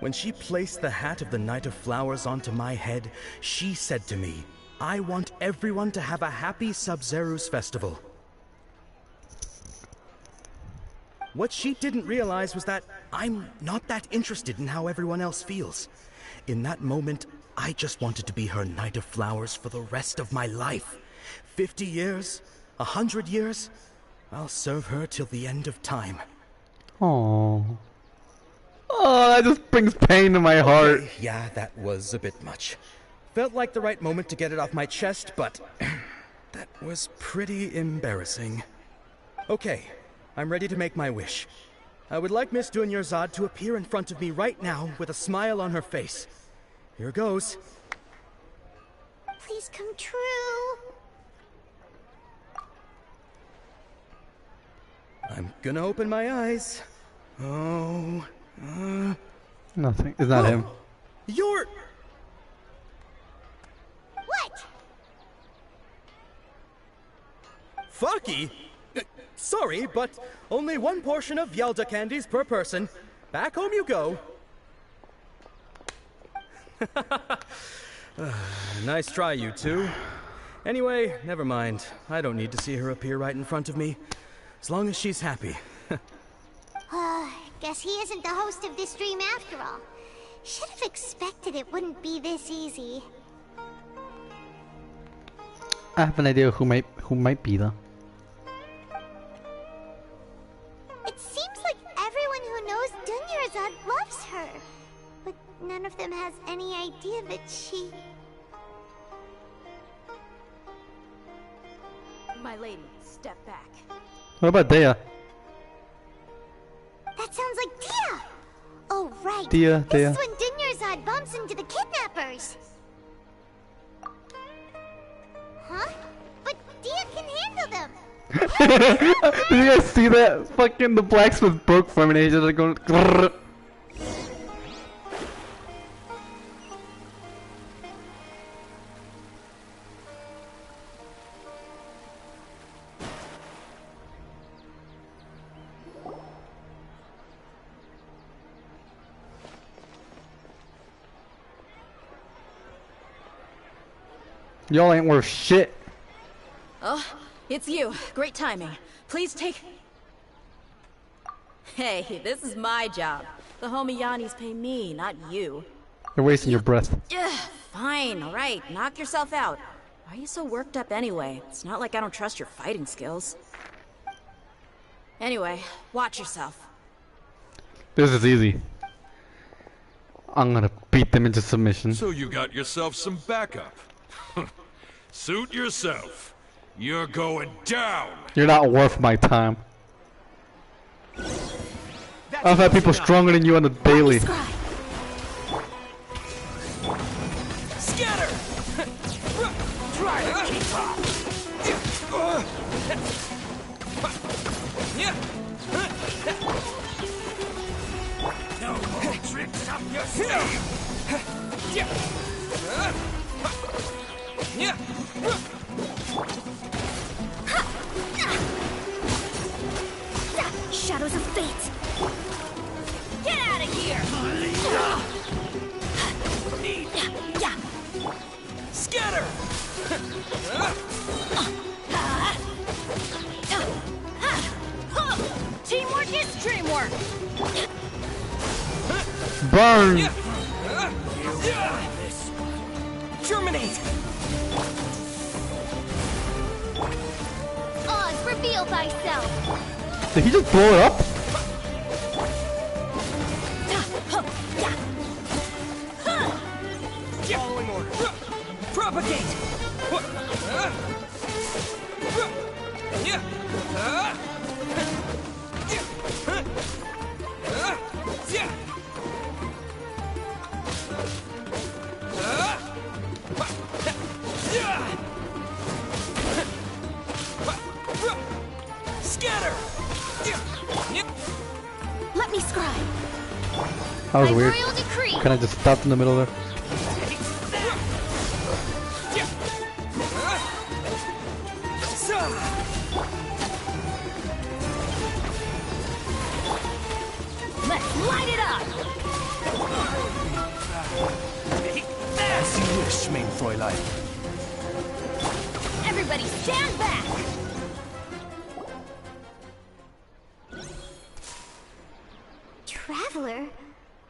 When she placed the hat of the Knight of Flowers onto my head, she said to me, I want everyone to have a happy Sub-Zero's festival. What she didn't realize was that I'm not that interested in how everyone else feels. In that moment, I just wanted to be her Knight of Flowers for the rest of my life. 50 years, 100 years, I'll serve her till the end of time. Oh, that just brings pain to my heart. Yeah, that was a bit much. Felt like the right moment to get it off my chest, but that was pretty embarrassing. Okay, I'm ready to make my wish. I would like Miss Dunyarzad to appear in front of me right now with a smile on her face. Here goes. Please come true. I'm gonna open my eyes. Oh, Nothing. It's not him. You're... What? Fucky? Sorry, but only one portion of Yalda candies per person. Back home you go. Nice try, you two. Anyway, never mind. I don't need to see her appear right in front of me. As long as she's happy. Guess he isn't the host of this stream after all. Should have expected it wouldn't be this easy. I have an idea who might be though. It seems like everyone who knows Dunyarzad loves her. But none of them has any idea that she... My lady, step back. What about Dea? That sounds like Dea! Oh, right. Dea. This is when Dunyarzad bumps into the kidnappers. Huh? But Dea can handle them. Did you guys see that? Fucking the blacksmith broke from it and he's just like going grrr. Y'all ain't worth shit. Oh, it's you. Great timing. Please take... Hey, this is my job. The homie Yannis pay me, not you. You're wasting your breath. Ugh, fine, alright. Knock yourself out. Why are you so worked up anyway? It's not like I don't trust your fighting skills. Anyway, watch yourself. This is easy. I'm gonna beat them into submission. So you got yourself some backup. Suit yourself. You're going down. You're not worth my time. I've had people stronger than you on the daily. Scatter! Try to keep up! No more tricks up your sleeve! Shadows of fate! Get out of here! Scatter! Teamwork is dreamwork! Burn! Germinate! Oz, reveal thyself! Did he just blow it up? Following order. Propagate! Scatter! Let me scribe! That was By weird. royal decree. Kind of just stopped in the middle there. Let's light it up! As you wish, mein Fräulein. Everybody stand back! Traveler,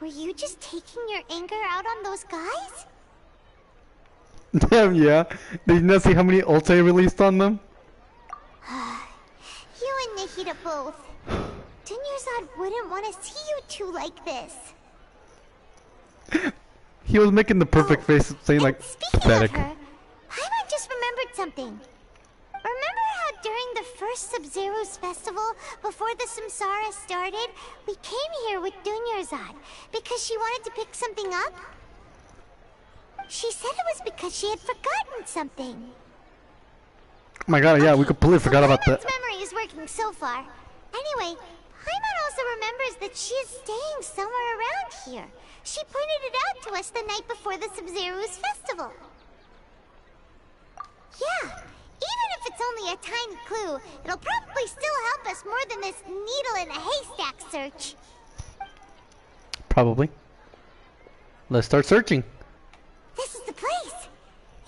were you just taking your anger out on those guys? Damn, yeah. Did you not see how many ults I released on them? You and Nikita both. Dunyarzad wouldn't want to see you two like this. He was making the perfect face, saying like, pathetic. I just remembered something. Remember how during the first Sub-Zero's festival, before the Samsara started, we came here with Dunyarzad because she wanted to pick something up? She said it was because she had forgotten something. Oh my god, yeah, we completely forgot about that. Paimon's memory is working so far. Anyway, Paimon also remembers that she is staying somewhere around here. She pointed it out to us the night before the Sub-Zero's festival. Yeah, even if it's only a tiny clue, it'll probably still help us more than this needle in a haystack search. Probably. Let's start searching. This is the place.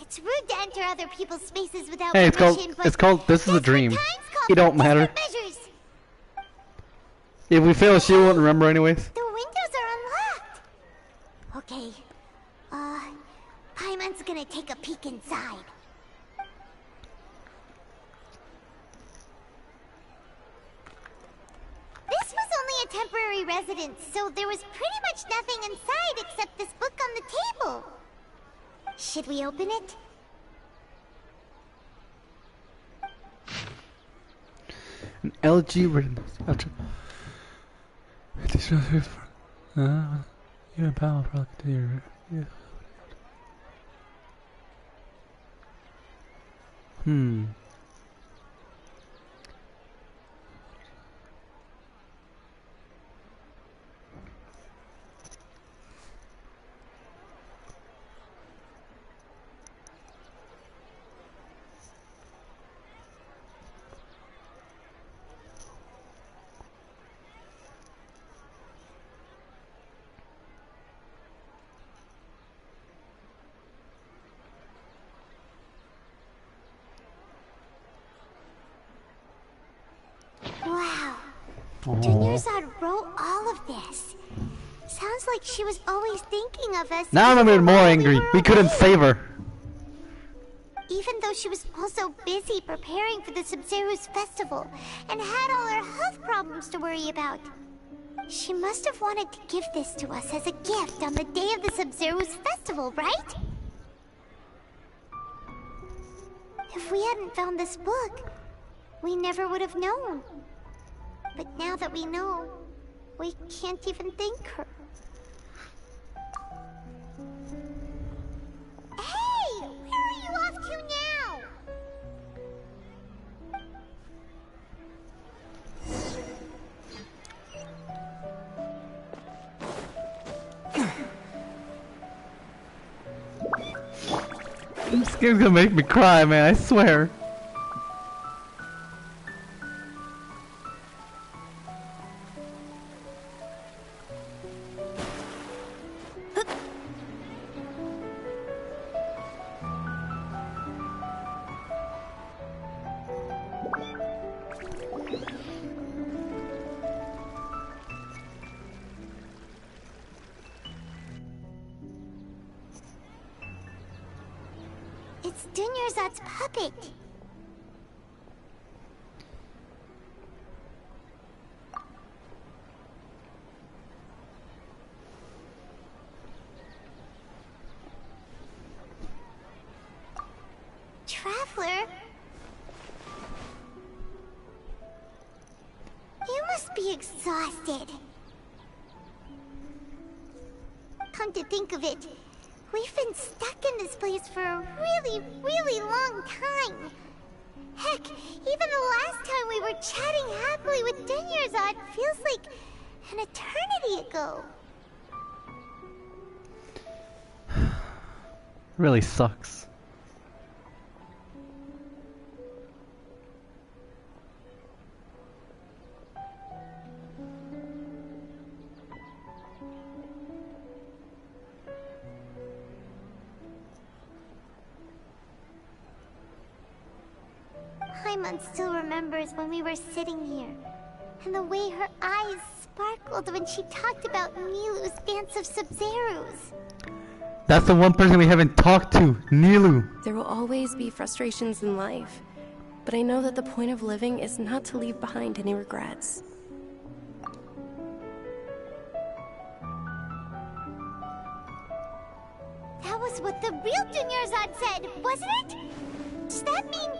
It's rude to enter other people's spaces without Hey, permission, but it's called This is a Dream. times call It don't for matter. desperate measures. If we fail, she won't remember anyways. The windows are unlocked. gonna take a peek inside. This was only a temporary residence, so there was pretty much nothing inside except this book on the table. Should we open it? An LG written after. Even power product here. Yeah. Wow. Dunyarzad wrote all of this. Sounds like she was always thinking of us. Now I'm even more angry. We couldn't save her. Even though she was also busy preparing for the Sub-Zero's festival and had all her health problems to worry about. She must have wanted to give this to us as a gift on the day of the Sub-Zero's festival, right? If we hadn't found this book, we never would have known. But now that we know, we can't even thank her. Hey! Where are you off to now? This game's gonna make me cry, man, I swear. It's Dunyarzad's puppet. Traveler? You must be exhausted. Come to think of it, we've been stuck in this place for a really, really long time. Heck, even the last time we were chatting happily with Dunyarzad feels like an eternity ago. Really sucks. Paimon still remembers when we were sitting here, and the way her eyes sparkled when she talked about Nilu's dance of Sub-Zerus. That's the one person we haven't talked to, Nilu. There will always be frustrations in life, but I know that the point of living is not to leave behind any regrets. That was what the real Dunyarzad said, wasn't it? Does that mean...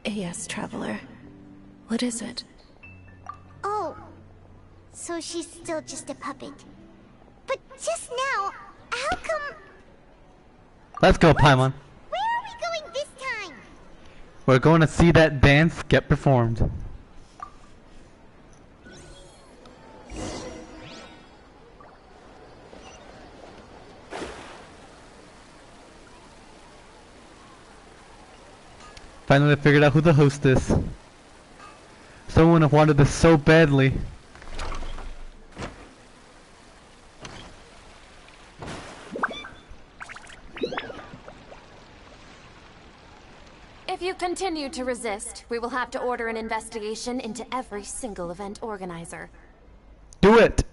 Yes, Traveler. What is it? Oh, so she's still just a puppet. But just now, how come... Let's go, Paimon. Where are we going this time? We're going to see that dance get performed. Finally figured out who the host is. Someone wanted this so badly. If you continue to resist, we will have to order an investigation into every single event organizer. Do it!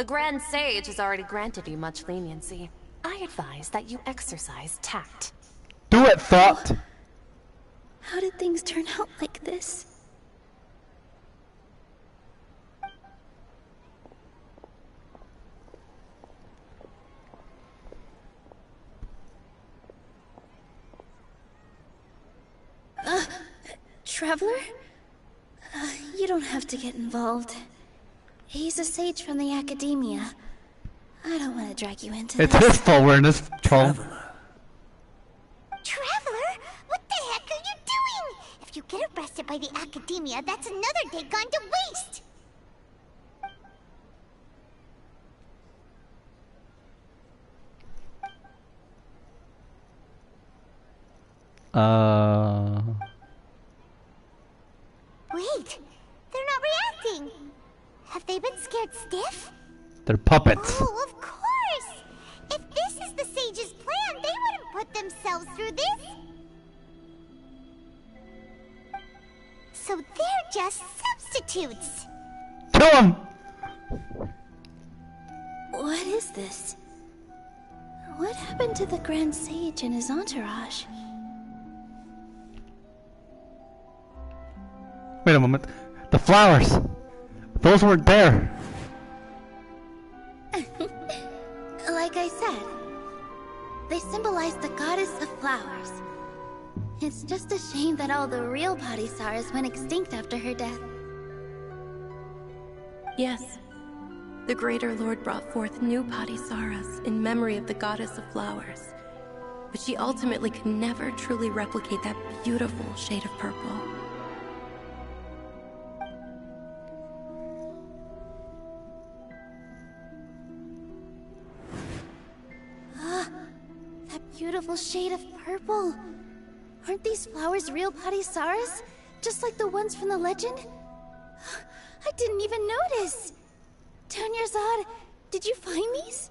The Grand Sage has already granted you much leniency. I advise that you exercise tact. Do it, Thought! How did things turn out like this? Traveler? You don't have to get involved. He's a sage from the academia. I don't want to drag you into It's this. his fault we're in this troll. Traveler? What the heck are you doing? If you get arrested by the academia, that's another day gone to waste! Wait, they're not reacting. Have they been scared stiff? They're puppets. Oh, of course! If this is the sage's plan, they wouldn't put themselves through this. So they're just substitutes. Kill him! What is this? What happened to the Grand Sage and his entourage? Wait a moment. The flowers! Those weren't there! Like I said, they symbolize the goddess of flowers. It's just a shame that all the real Padisaras went extinct after her death. Yes. The Greater Lord brought forth new Padisaras in memory of the goddess of flowers. But she ultimately could never truly replicate that beautiful shade of purple. That beautiful shade of purple. Aren't these flowers real Padisaras? Just like the ones from the legend? I didn't even notice! Dunyarzad, did you find these?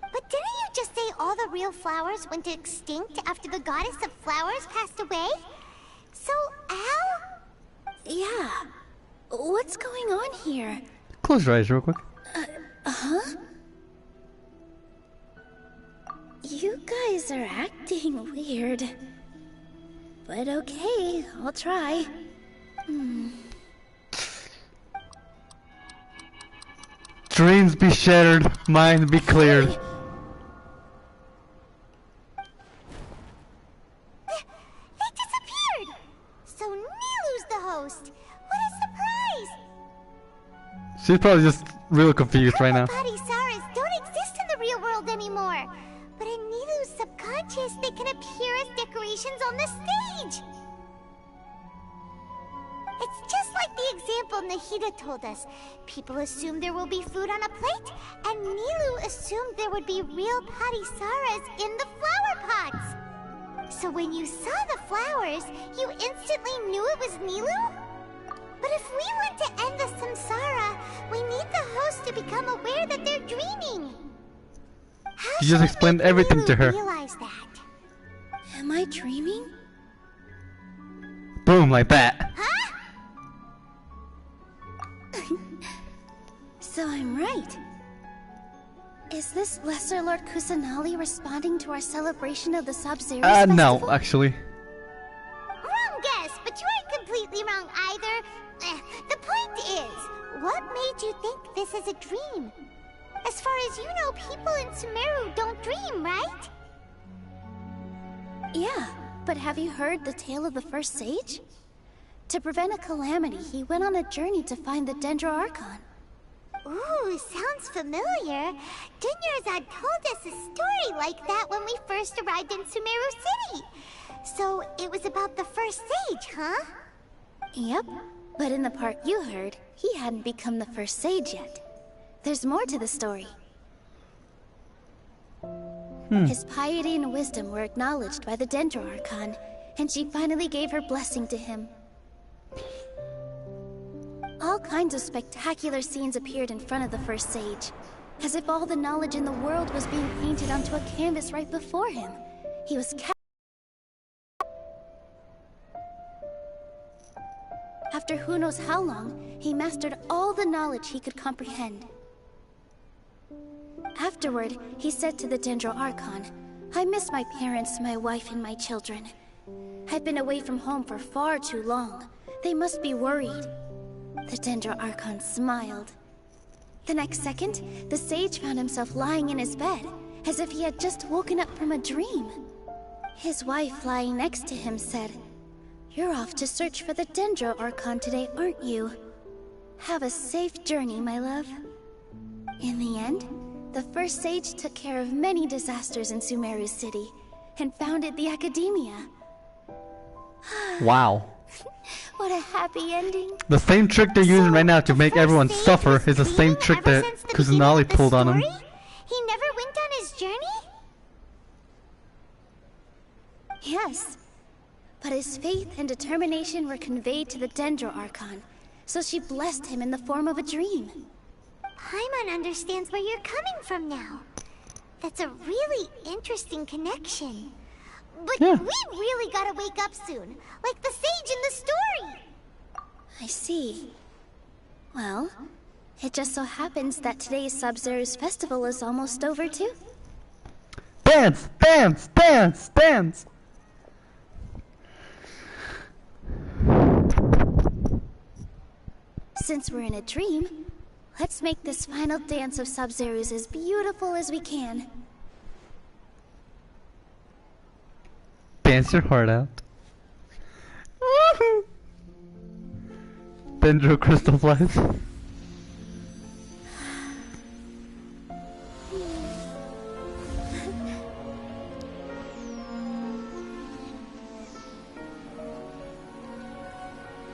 But didn't you just say all the real flowers went extinct after the goddess of flowers passed away? So, Al? Yeah. What's going on here? Close your eyes real quick. Huh? You guys are acting weird. But okay, I'll try. Dreams be shattered, minds be cleared. They disappeared! So Nilu's the host! What a surprise! She's probably just real confused right now. Padisaras don't exist in the real world anymore. But in Nilu's subconscious, they can appear as decorations on the stage. It's just like the example Nahida told us. People assumed there will be food on a plate, and Nilu assumed there would be real Padisaras in the flower pots. So when you saw the flowers, you instantly knew it was Nilu? But if we want to end the samsara, we need the host to become aware that they're dreaming. How You just explained everything to her. realize that? Am I dreaming? Boom, like that. Huh? So I'm right. Is this Lesser Lord Kusanali responding to our celebration of the Sub-Zero festival? No, actually. Wrong guess, but you aren't completely wrong either. The point is, what made you think this is a dream? As far as you know, people in Sumeru don't dream, right? Yeah, but have you heard the tale of the first sage? To prevent a calamity, he went on a journey to find the Dendro Archon. Ooh, sounds familiar. Dunyarzad told us a story like that when we first arrived in Sumeru City. So it was about the first sage, huh? Yep, but in the part you heard, he hadn't become the first sage yet. There's more to the story. His piety and wisdom were acknowledged by the Dendro Archon, and she finally gave her blessing to him. All kinds of spectacular scenes appeared in front of the first sage, as if all the knowledge in the world was being painted onto a canvas right before him. He was After who knows how long, he mastered all the knowledge he could comprehend. Afterward, he said to the Dendro Archon, I miss my parents, my wife, and my children. I've been away from home for far too long. They must be worried. The Dendro Archon smiled. The next second, the sage found himself lying in his bed, as if he had just woken up from a dream. His wife lying next to him said, You're off to search for the Dendro Archon today, aren't you? Have a safe journey, my love. In the end, the first sage took care of many disasters in Sumeru City, and founded the Academia. Wow. What a happy ending. The same trick they're using right now to make everyone suffer is the same trick that Kusanali pulled on him. He never went on his journey? Yes. But his faith and determination were conveyed to the Dendro Archon, so she blessed him in the form of a dream. Paimon understands where you're coming from now. That's a really interesting connection. But yeah. We really gotta wake up soon, like the sage in the story. I see. Well, it just so happens that today's Sub-Zero's festival is almost over too. Dance! Dance! Dance! Dance! Since we're in a dream, let's make this final dance of Sub-Zero's as beautiful as we can. Dance your heart out. Dendro crystal flies.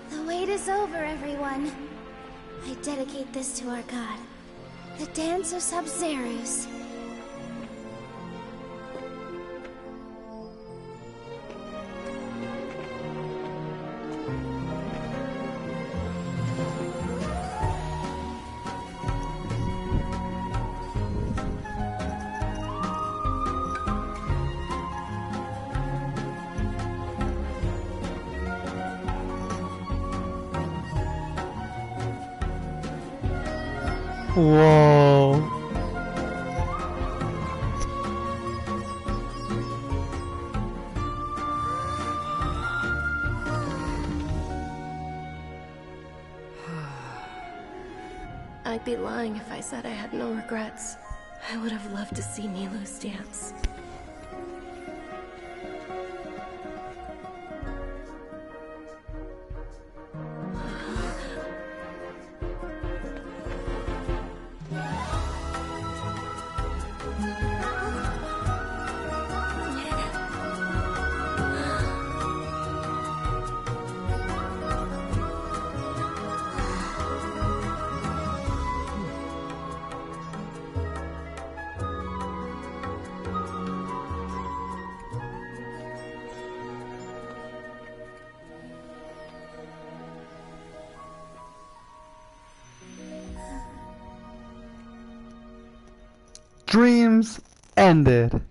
The wait is over, everyone. I dedicate this to our god, the Dance of Sub-Zero's. Whoa. I'd be lying if I said I had no regrets. I would have loved to see Nilou's dance. Dreams ended.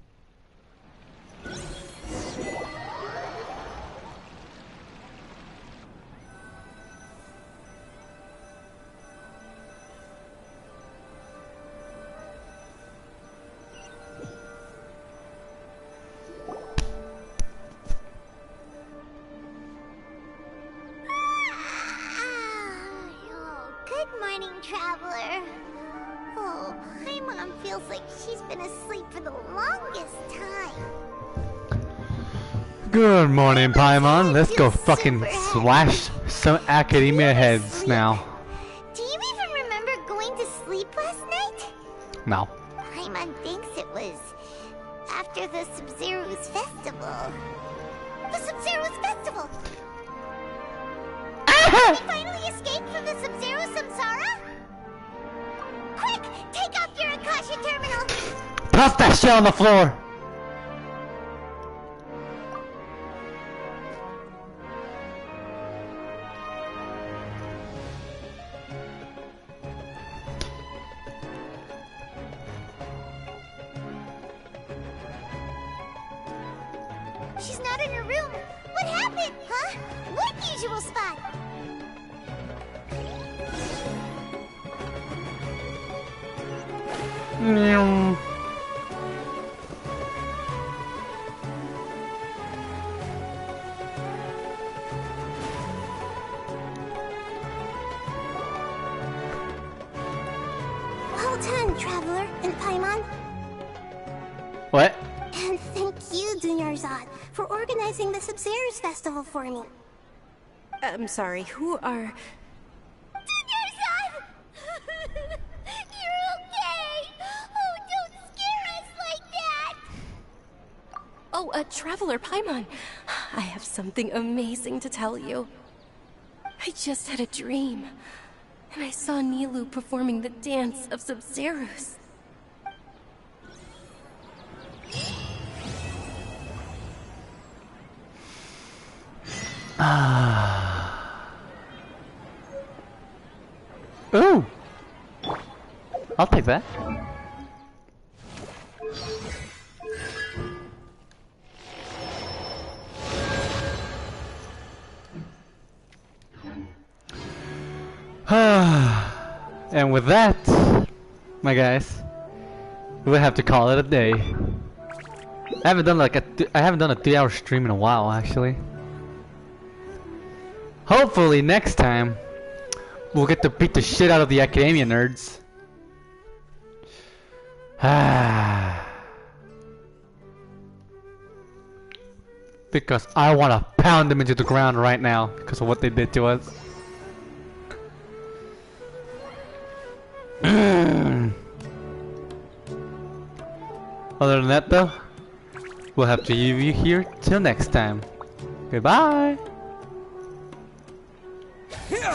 Good morning, traveler. Oh, Paimon feels like she's been asleep for the longest time. Good morning, Paimon. Let's go fucking slash some academia heads now. Do you even remember going to sleep last night? No. Paimon thinks it was after the Sub-Zero's festival. The Sub-Zero's festival! Did we finally escape from the Sub-Zero samsara? Quick! Take off your Akasha terminal! Toss that shit on the floor! She's not in her room. What happened? Huh? What usual spot? Well done, Traveler and Paimon. What? And thank you, Dunyarzad, for organizing the Sub-Zero's festival for me. I'm sorry, who are... Dunyarzad! You're okay! Oh, don't scare us like that! Oh, Traveler Paimon. I have something amazing to tell you. I just had a dream, and I saw Nilou performing the dance of Sub-Zero's. Ooh! I'll take that. And with that, my guys, we'll have to call it a day. I haven't done a 3-hour stream in a while, actually. Hopefully next time we'll get to beat the shit out of the academia nerds. Because I want to pound them into the ground right now because of what they did to us. Other than that though, we'll have to leave you here till next time. Goodbye! Here!